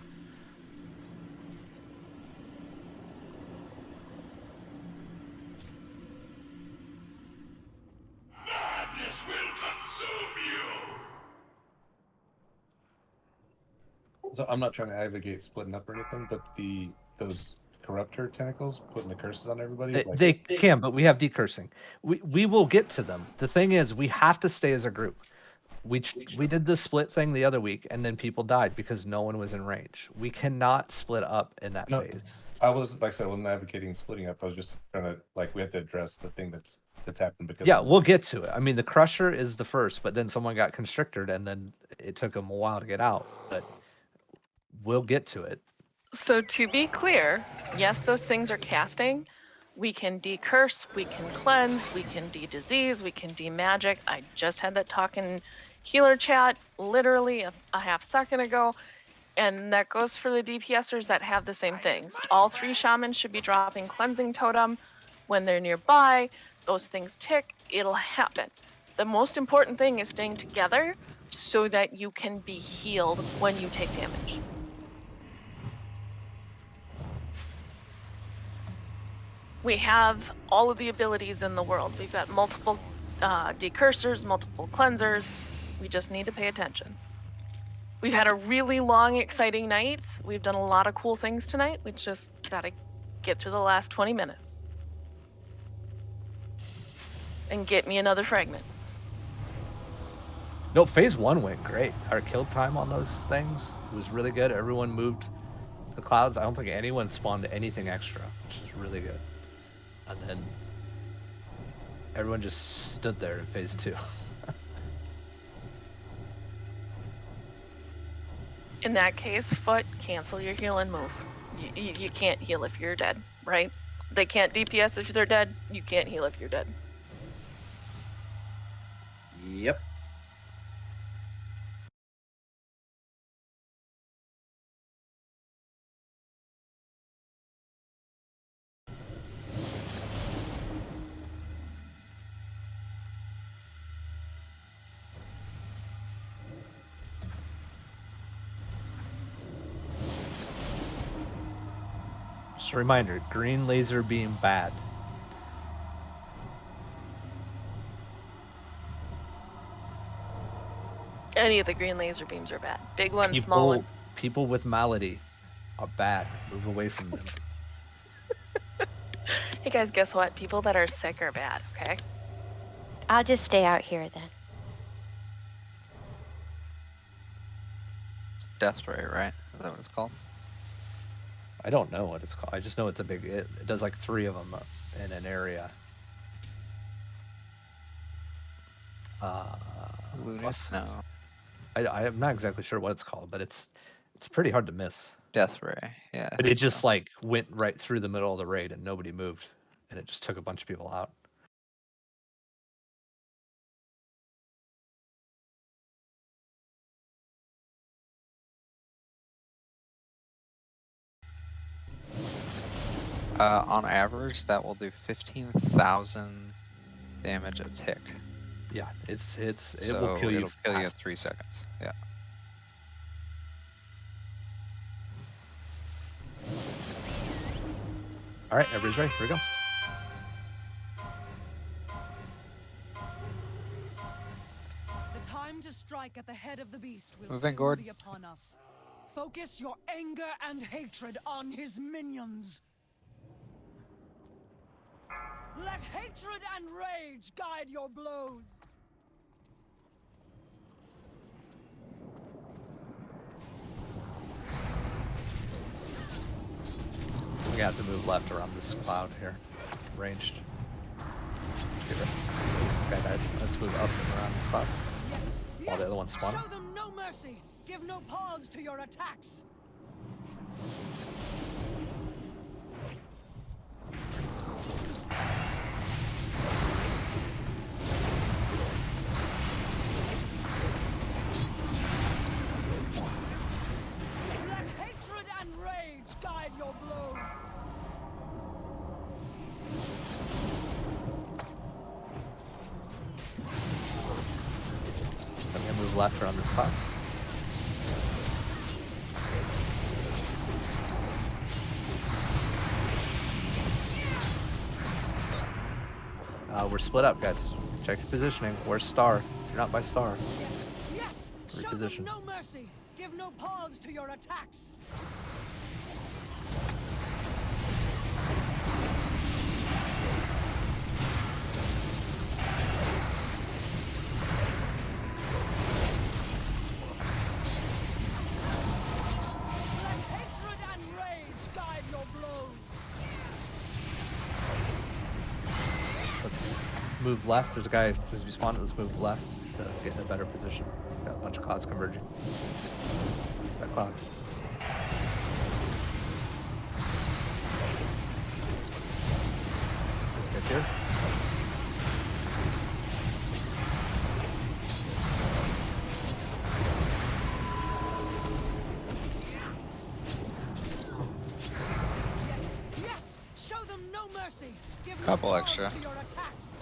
Madness will consume you. So I'm not trying to advocate splitting up or anything, but those corruptor tentacles putting the curses on everybody. They can, but we have decursing. We will get to them. The thing is, we have to stay as a group. We did the split thing the other week, and then people died because no one was in range. We cannot split up in that phase. I was, like I said, I wasn't advocating splitting up. I was just trying to, we have to address the thing that's happened because. Yeah, we'll get to it. I mean, the Crusher is the first, but then someone got constricted, and then it took them a while to get out. But we'll get to it. So to be clear, yes, those things are casting. We can decurse, we can cleanse, we can de-disease, we can de-magic. I just had that talk in healer chat literally a half second ago. And that goes for the DPSers that have the same things. All 3 shamans should be dropping cleansing totem when they're nearby. Those things tick, it'll happen. The most important thing is staying together so that you can be healed when you take damage. We have all of the abilities in the world. We've got multiple decursors, multiple cleansers. We just need to pay attention. We've had a really long, exciting night. We've done a lot of cool things tonight. We just gotta get through the last 20 minutes. And get me another fragment. No, phase 1 went great. Our kill time on those things was really good. Everyone moved the clouds. I don't think anyone spawned anything extra, which is really good. And then everyone just stood there in phase 2. In that case, Foot, cancel your heal and move. You can't heal if you're dead, right? They can't DPS if they're dead. You can't heal if you're dead. Yep. Just a reminder, green laser beam bad. Any of the green laser beams are bad. Big ones, small ones. People with malady are bad. Move away from them. Hey guys, guess what? People that are sick are bad, okay? I'll just stay out here then. Death ray, right? Is that what it's called? I don't know what it's called. I just know it's a big. It does like 3 of them in an area. Lunis? No. I'm not exactly sure what it's called, but it's pretty hard to miss. Death ray, yeah. But it just like went right through the middle of the raid and nobody moved, and it just took a bunch of people out. On average, that will do 15,000 damage a tick. Yeah, it So will kill you. It'll kill you in fast. 3 seconds. Yeah. All right, everybody's ready. Here we go. The time to strike at the head of the beast will Move in, soon Gord. be upon us. Focus your anger and hatred on his minions. Let hatred and rage guide your blows. We have to move left around this cloud here. Ranged. Get rid of this guy dies. Let's move up and around this cloud. Yes, While the other one's spawning. Show them no mercy. Give no pause to your attacks. move left around this cloud. We're split up, guys. Check your positioning. Where's star? You're not by star. Yes, show them no mercy. Give no pause to your attacks. Let hatred and rage guide your blows. Let's move left. There's a guy who's respawned. Let's move left to get in a better position. Got a bunch of clouds converging. That cloud. Get here. Yes, show them no mercy. Give no Couple pause extra. to your attacks.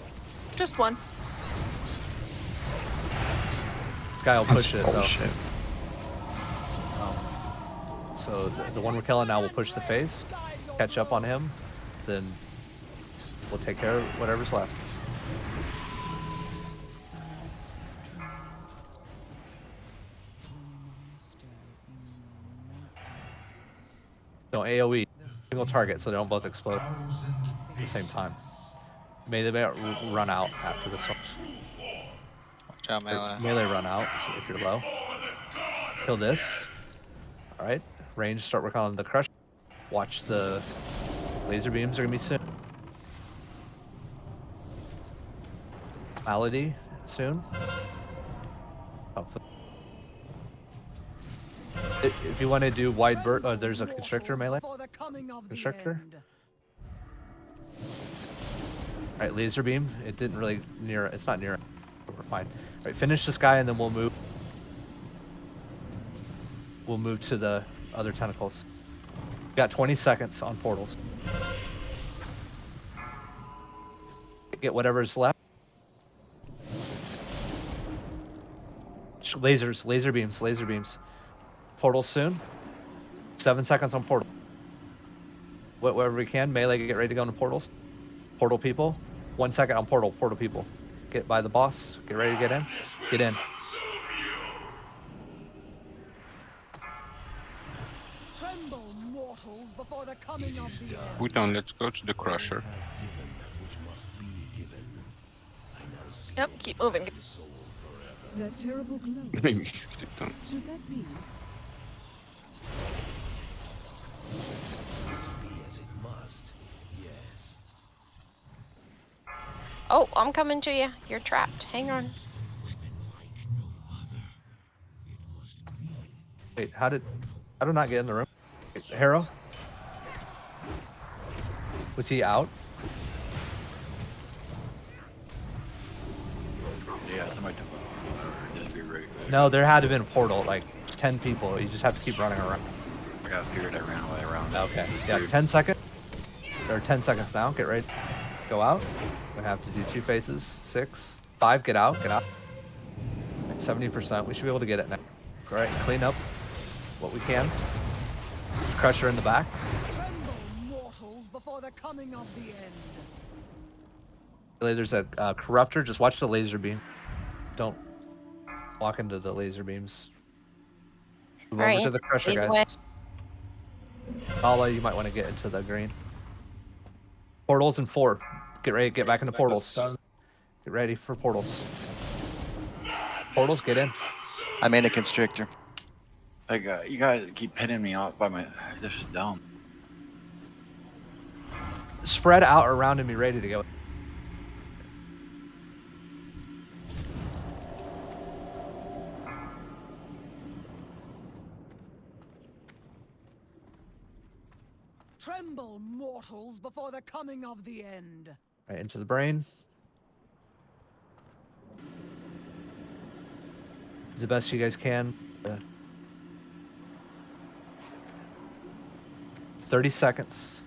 Just one. This guy will push it, though. Bullshit. So the one we're killing now will push the face, catch up on him, then we'll take care of whatever's left. Don't AoE. Single target so they don't both explode at the same time. May run out after this one. Watch out, melee. Melee run out so if you're low. Kill this. Alright. Range, start working on the crush. Watch the laser beams are gonna be soon. Malady soon. If you want to do wide burst, there's a constrictor melee. Constrictor. Alright, laser beam. It didn't really near. It's not near. But we're fine. Alright, finish this guy and then we'll move. We'll move to the other tentacles. Got 20 seconds on portals. Get whatever's left. Lasers, laser beams. Portals soon. 7 seconds on portal. Whatever we can. Melee, get ready to go into portals. Portal people. 1 second on portal people. Get by the boss. Get ready to get in. Get in. Tremble, mortals, before the coming of the end. Put on, let's go to the crusher. Yep, keep moving. That terrible glow. Should that be? Oh, I'm coming to you. You're trapped. Hang on. Wait, how did not get in the room? Wait, Harrow? Was he out? Yeah, somebody took off. Just be right. No, there had to have been a portal, like 10 people. You just have to keep running around. I got feared I ran away around. Okay. Yeah, 10 seconds. There are 10 seconds now. Get ready. Go out. We have to do 2 phases. 6, 5, get out. 70%. We should be able to get it now. All right, clean up what we can. Crusher in the back. Tremble, mortals, before the coming of the end. There's a corruptor. Just watch the laser beam. Don't walk into the laser beams. Move over to the crusher, guys. Ala, you might want to get into the green. Portals in 4. Get ready. Get back into portals. Get ready for portals. Portals, get in. I'm in a constrictor. Like, you guys keep pinning me off by my. This is dumb. Spread out around and be ready to go. Tremble, mortals, before the coming of the end. Right into the brain. Do the best you guys can. 30 seconds.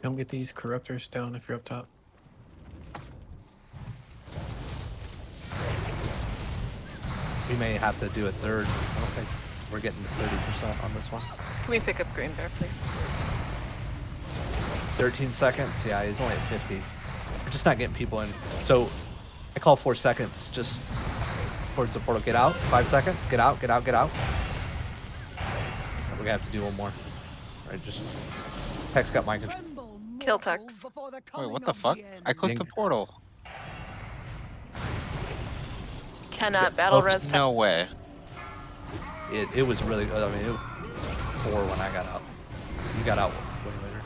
Don't get these corruptors down if you're up top. have to do a third. I don't think we're getting 30% on this one. Can we pick up Green Bear, please? 13 seconds. Yeah, he's only at 50. We're just not getting people in. So I call 4 seconds just towards the portal. Get out. 5 seconds. Get out. Get out. Get out. We're gonna have to do one more. All right, just Tex got mind control. Kill Tex. Wait, what the fuck? I clicked the portal. Cannot battle res. No way. It was really good. I mean, it was 4 when I got out. So you got out way later.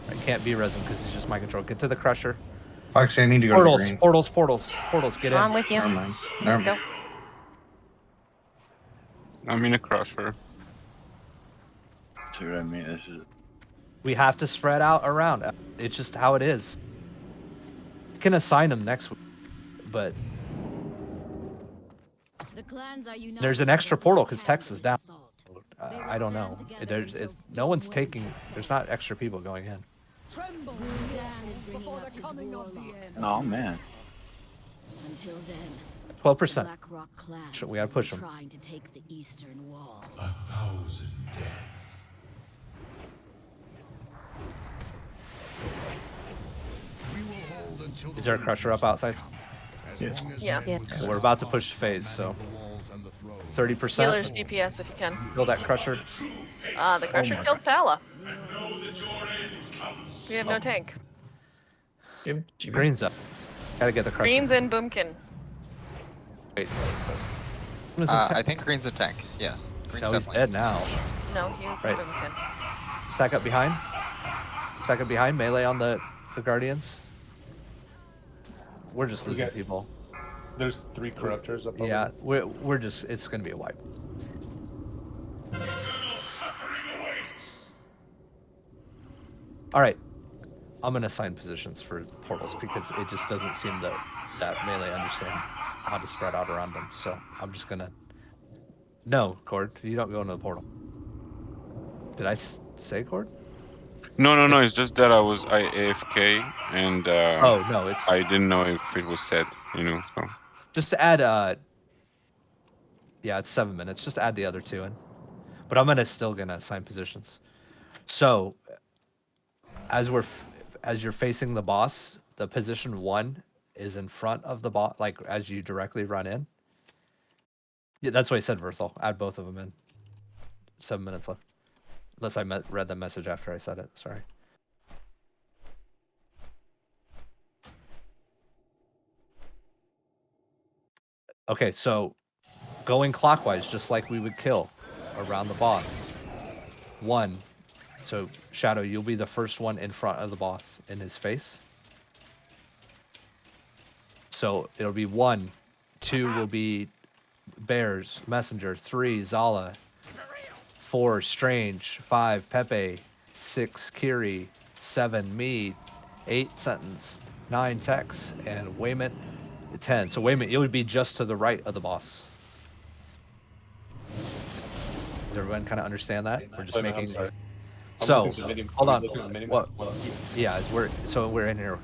I can't be resin because he's just mind control. Get to the crusher. Foxy, I need to go Portals, to the green. portals. Get in. I'm with you. Never mind. Never mind. Go. I'm in a crusher. See what I mean? This is. We have to spread out around. It's just how it is. You can assign them next week, but there's an extra portal because Tex is down. I don't know. No one's taking. There's not extra people going in. Oh man. Until then, 12%. Black Rock Clan We gotta push them. trying to take the eastern wall. 1,000 deaths. Is there a crusher up outside? Yes. Yeah. We're about to push phase, so 30%. Healers DPS if you can. Kill that crusher. The crusher killed Pala. We have no tank. Green's up. Gotta get the crusher. Green's in Boomkin. Wait. I think Green's a tank. Yeah. Green's No, he's definitely dead now. No, he was Right. in Boomkin. Stack up behind. Stack up behind. Melee on the Guardians. We're just losing people. There's 3 corruptors up over. Yeah, we're just. It's gonna be a wipe. All right, I'm gonna assign positions for portals because it just doesn't seem that melee understand how to spread out around them. So I'm just gonna. No, Cord, you don't go into the portal. Did I say Cord? No. It's just that I was AFK and Oh no, it's. I didn't know if it was said. So. Just to add. Yeah, it's 7 minutes. Just add the other 2 in. But I'm still gonna assign positions. So, as you're facing the boss, the position 1 is in front of the boss, like as you directly run in. Yeah, that's what I said, Verthal. Add both of them in. 7 minutes left. Unless I read the message after I said it. Sorry. Okay, so going clockwise, just like we would kill around the boss. 1. So, Shadow, you'll be the first one in front of the boss in his face. So, it'll be 1. 2 will be Bears, Messenger. 3, Zala. 4, Strange. 5, Pepe. 6, Kiri. 7, me. 8, Sentence. 9, Tex. And Waymit. 10. So Waymit, it would be just to the right of the boss. Does everyone kind of understand that? We're just making. So hold on. What? Yeah, we're in here.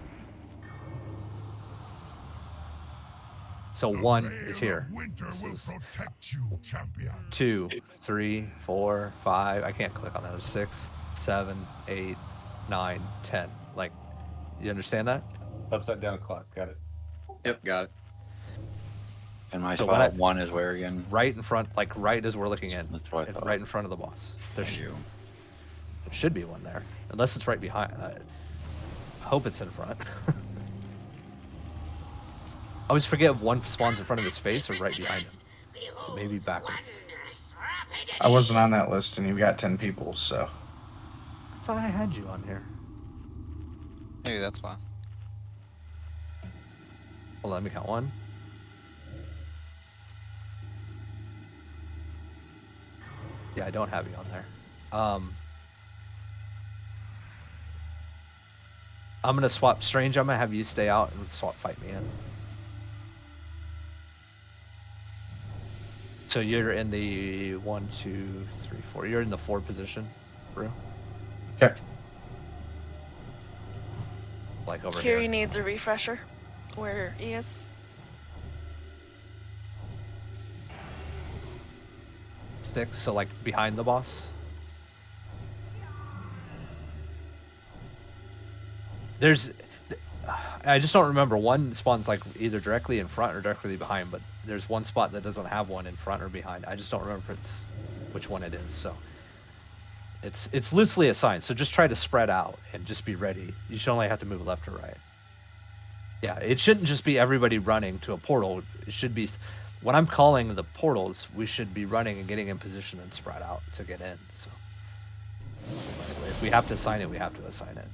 So 1 is here. This is 2, 3, 4, 5. I can't click on those. 6, 7, 8, 9, 10. Like, you understand that? Upside down clock. Got it. Yep, got it. And my spot 1 is where again? Right in front, like right as we're looking in. That's what I thought. Right in front of the boss. There should be one there, unless it's right behind. I hope it's in front. I always forget if one spawns in front of his face or right behind him. Maybe backwards. I wasn't on that list, and you've got 10 people, so. I thought I had you on here. Maybe that's why. Hold on, let me count. 1. Yeah, I don't have you on there. I'm gonna swap Strange. I'm gonna have you stay out and swap fight me in. So you're in the 1, 2, 3, 4. You're in the 4 position, bro. Okay. Like over Kiri here. needs a refresher. Where he is. sticks, so like behind the boss. I just don't remember. One spawns like either directly in front or directly behind, but there's one spot that doesn't have one in front or behind. I just don't remember which one it is. So it's loosely assigned. So just try to spread out and just be ready. You should only have to move left or right. Yeah, it shouldn't just be everybody running to a portal. It should be, when I'm calling the portals, we should be running and getting in position and spread out to get in. So if we have to assign it, we have to assign it.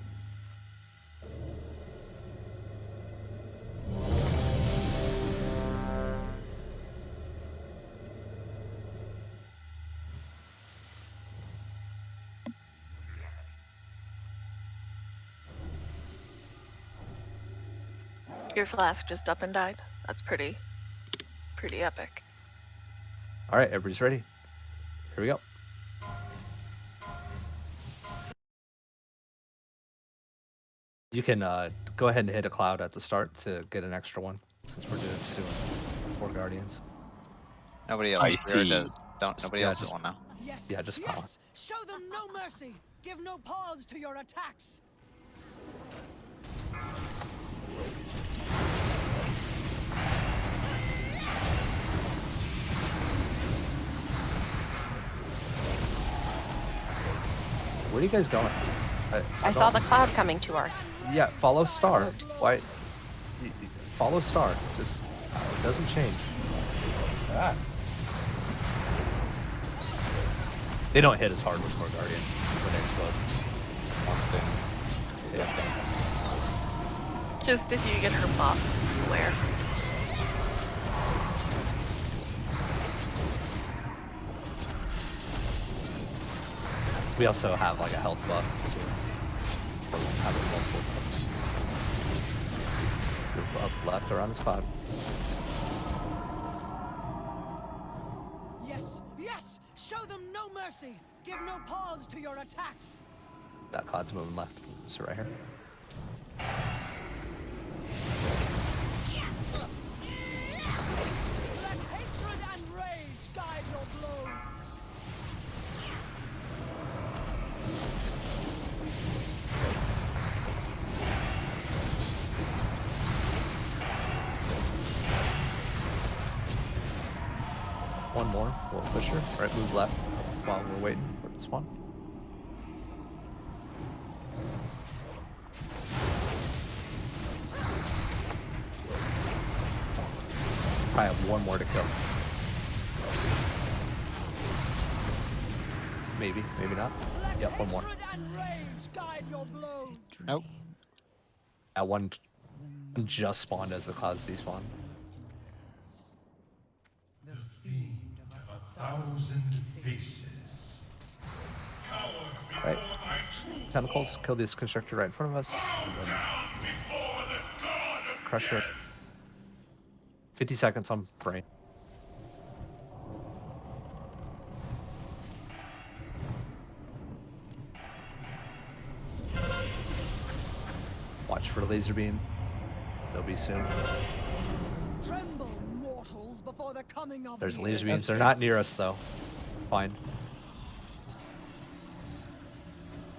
Your flask just up and died. That's pretty epic. All right, everybody's ready. Here we go. You can go ahead and hit a cloud at the start to get an extra one, since we're just doing 4 guardians. Nobody else. Nobody else is one now. Yes. Yeah, just power. Yes. Show them no mercy. Give no pause to your attacks. Where are you guys going? I saw the cloud coming to ours. Yeah, follow star. Why? Follow star. Just it doesn't change. Ah. They don't hit as hard with 4 guardians when they explode. Yeah. Just if you get her buff, where? We also have like a health buff, so we'll have it multiple times. Move up left around this cloud. Yes. Yes. Show them no mercy. Give no pause to your attacks. That cloud's moving left. So right here. Let hatred and rage guide your blows. One more. We'll push her. All right, move left while we're waiting for this one. I have one more to kill. Maybe, maybe not. Yep, one more. Nope. That one just spawned as the clouds despawn. The fiend of 1,000 faces. Right. Tentacles, kill this constructor right in front of us. Crush her. 50 seconds on brain. Watch for laser beam. They'll be soon. Tremble, mortals, before the coming of There's the laser end. beams. They're not near us though. Fine.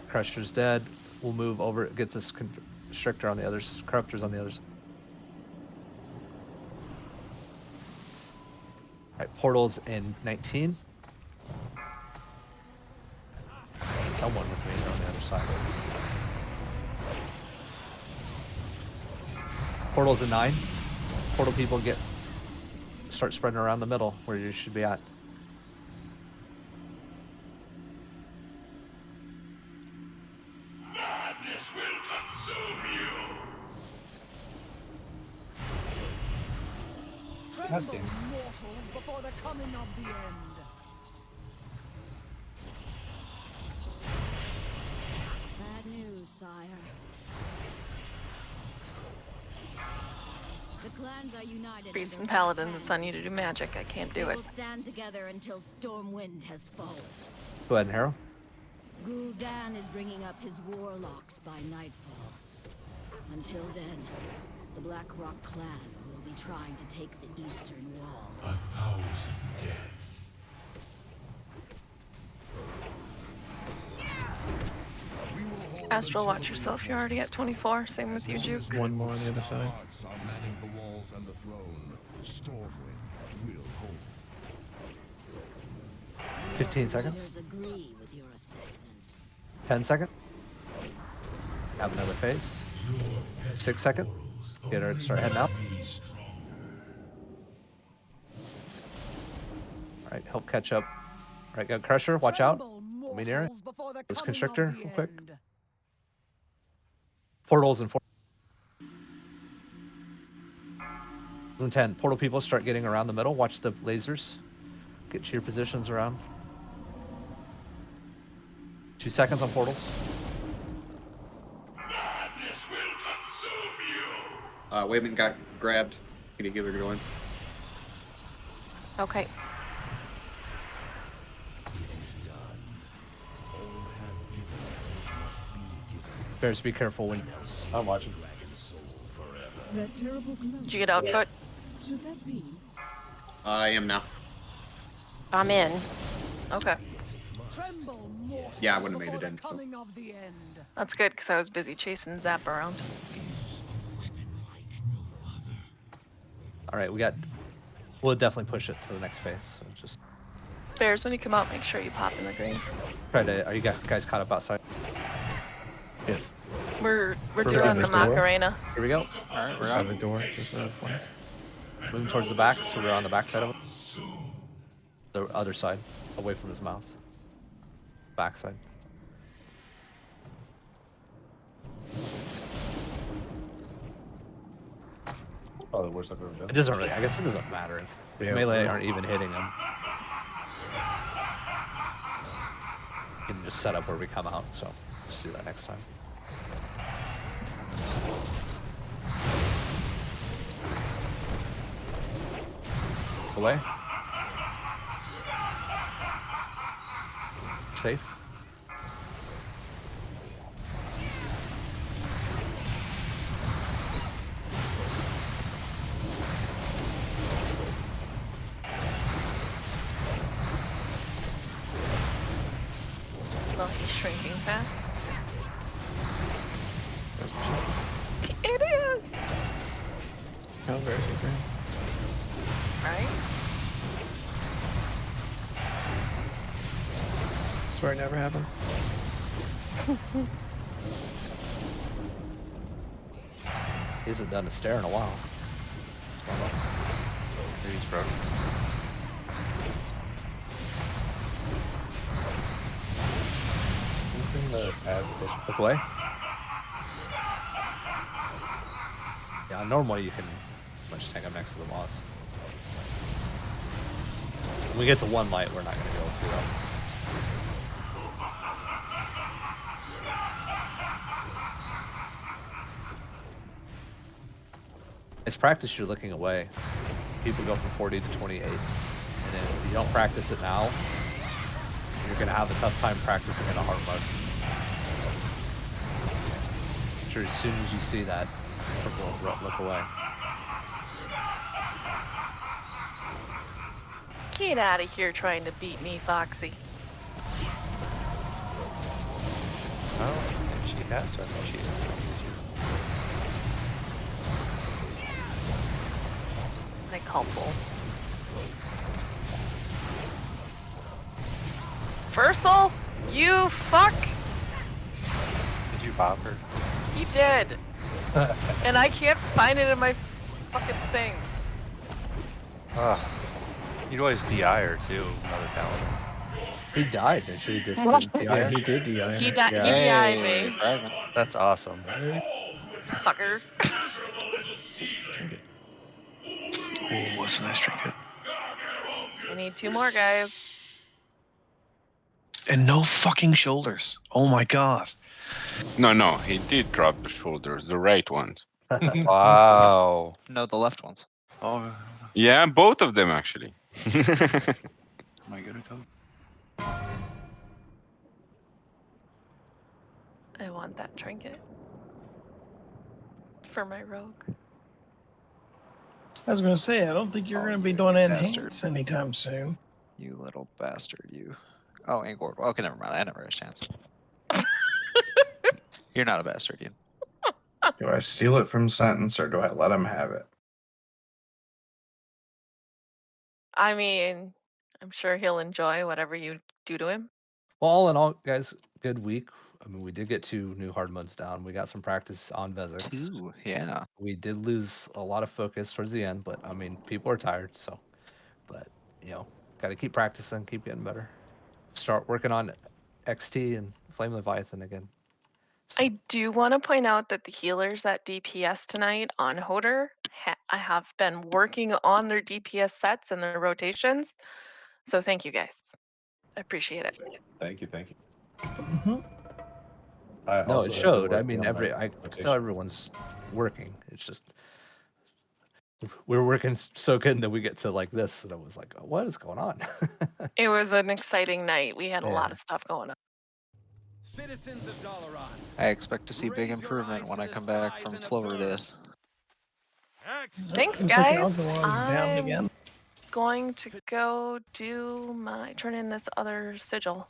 Crusher's dead. We'll move over. Get this constrictor on the others. Corruptors on the others. All right, portals in 19. Someone with me on the other side. Portals in 9. Portal people start spreading around the middle where you should be at. Madness will consume you. Tremble, mortals, before the coming of the end. Bad news, sire. The clans are united. Priest under and paladin, Black that's on you to do Hands. magic. I can't do They it. will stand together until Stormwind has fallen. Go ahead and Harrow. Gul'dan is bringing up his warlocks by nightfall. Until then, the Black Rock clan will be trying to take the eastern wall. 1,000 deaths. Astral, watch yourself. You're already at 24. Same with you, Juke. One more on the other side. 15 seconds. 10 seconds. Have another phase. 6 seconds. Get her to start heading out. All right, help catch up. All right, got Crusher. Watch out. Let me near it. This Constrictor, real quick. Portals and 4. And 10. Portal people start getting around the middle. Watch the lasers. Get to your positions around. 2 seconds on portals. Madness will consume you. Wayman got grabbed. Can you get her going? Okay. Bears, be careful when I'm watching. That terrible glow. Did you get outfoot? Should that be? I am now. I'm in. Okay. Yeah, I wouldn't have made it in. So. That's good, because I was busy chasing Zap around. All right, we'll definitely push it to the next phase. So just Bears, when you come out, make sure you pop in the green. are you guys caught up outside? Yes. We're doing the Macarena. Here we go. All right, we're Out out. the door. Just one. Moving towards the back, so we're on the back side of it. The other side, away from his mouth. Back side. Probably the worst I've ever done. It doesn't really. I guess it doesn't matter. Yeah. Melee aren't even hitting him. You can just set up where we come out. So just do that next time. Away. Safe. Well, he's shrinking fast. That's what she said. It is! How embarrassing for him. Right? Swear it never happens. He hasn't done a stare in a while. Maybe he's broken. Bring the ads closer. Look away. Yeah, normally you can just tank up next to the boss. When we get to 1 light, we're not going to go through them. It's practice you're looking away. People go from 40 to 28. And if you don't practice it now, you're going to have a tough time practicing in a hard mode. Sure, as soon as you see that, look away. Get out of here trying to beat me, Foxy. Oh, she has to. I think she is. I call bull. Versal, you fuck! Did you pop her? He did. And I can't find it in my fucking thing. You'd always DI her too, another talent. He died, and she just didn't DI. Yeah, he did DI. He DI'd me. That's awesome. Fucker. Trinket. Oh, what's a nice trinket? I need 2 more, guys. And no fucking shoulders. Oh my god. No, he did drop the shoulders, the right ones. Wow. No, the left ones. Oh, Yeah, both of them actually. am I gonna go? I want that trinket. For my rogue. I was going to say, I don't think you're going to be doing bastard. enhance anytime soon. You little bastard, you. Oh, Angor. Okay, never mind. I never had a chance. You're not a bastard, Ian. Do I steal it from Sentence or do I let him have it? I mean, I'm sure he'll enjoy whatever you do to him. Well, all in all, guys, good week. I mean, we did get 2 new hard modes down. We got some practice on Vezix. 2, yeah. We did lose a lot of focus towards the end, but I mean, people are tired, so. But, you know, got to keep practicing, keep getting better. Start working on XT and Flame Leviathan again. I do want to point out that the healers at DPS tonight on Hodir I have been working on their DPS sets and their rotations. So thank you guys. I appreciate it. Thank you. Thank you. No, it showed. I mean, I could tell everyone's working. It's just we're working so good that we get to like this, and I was like, what is going on? It was an exciting night. We had a lot Yeah. of stuff going on. Citizens of Dalaran, I expect to see big improvement when I come back from Florida. Thanks, Looks like guys. Algalon's down again. Going to go turn in this other sigil.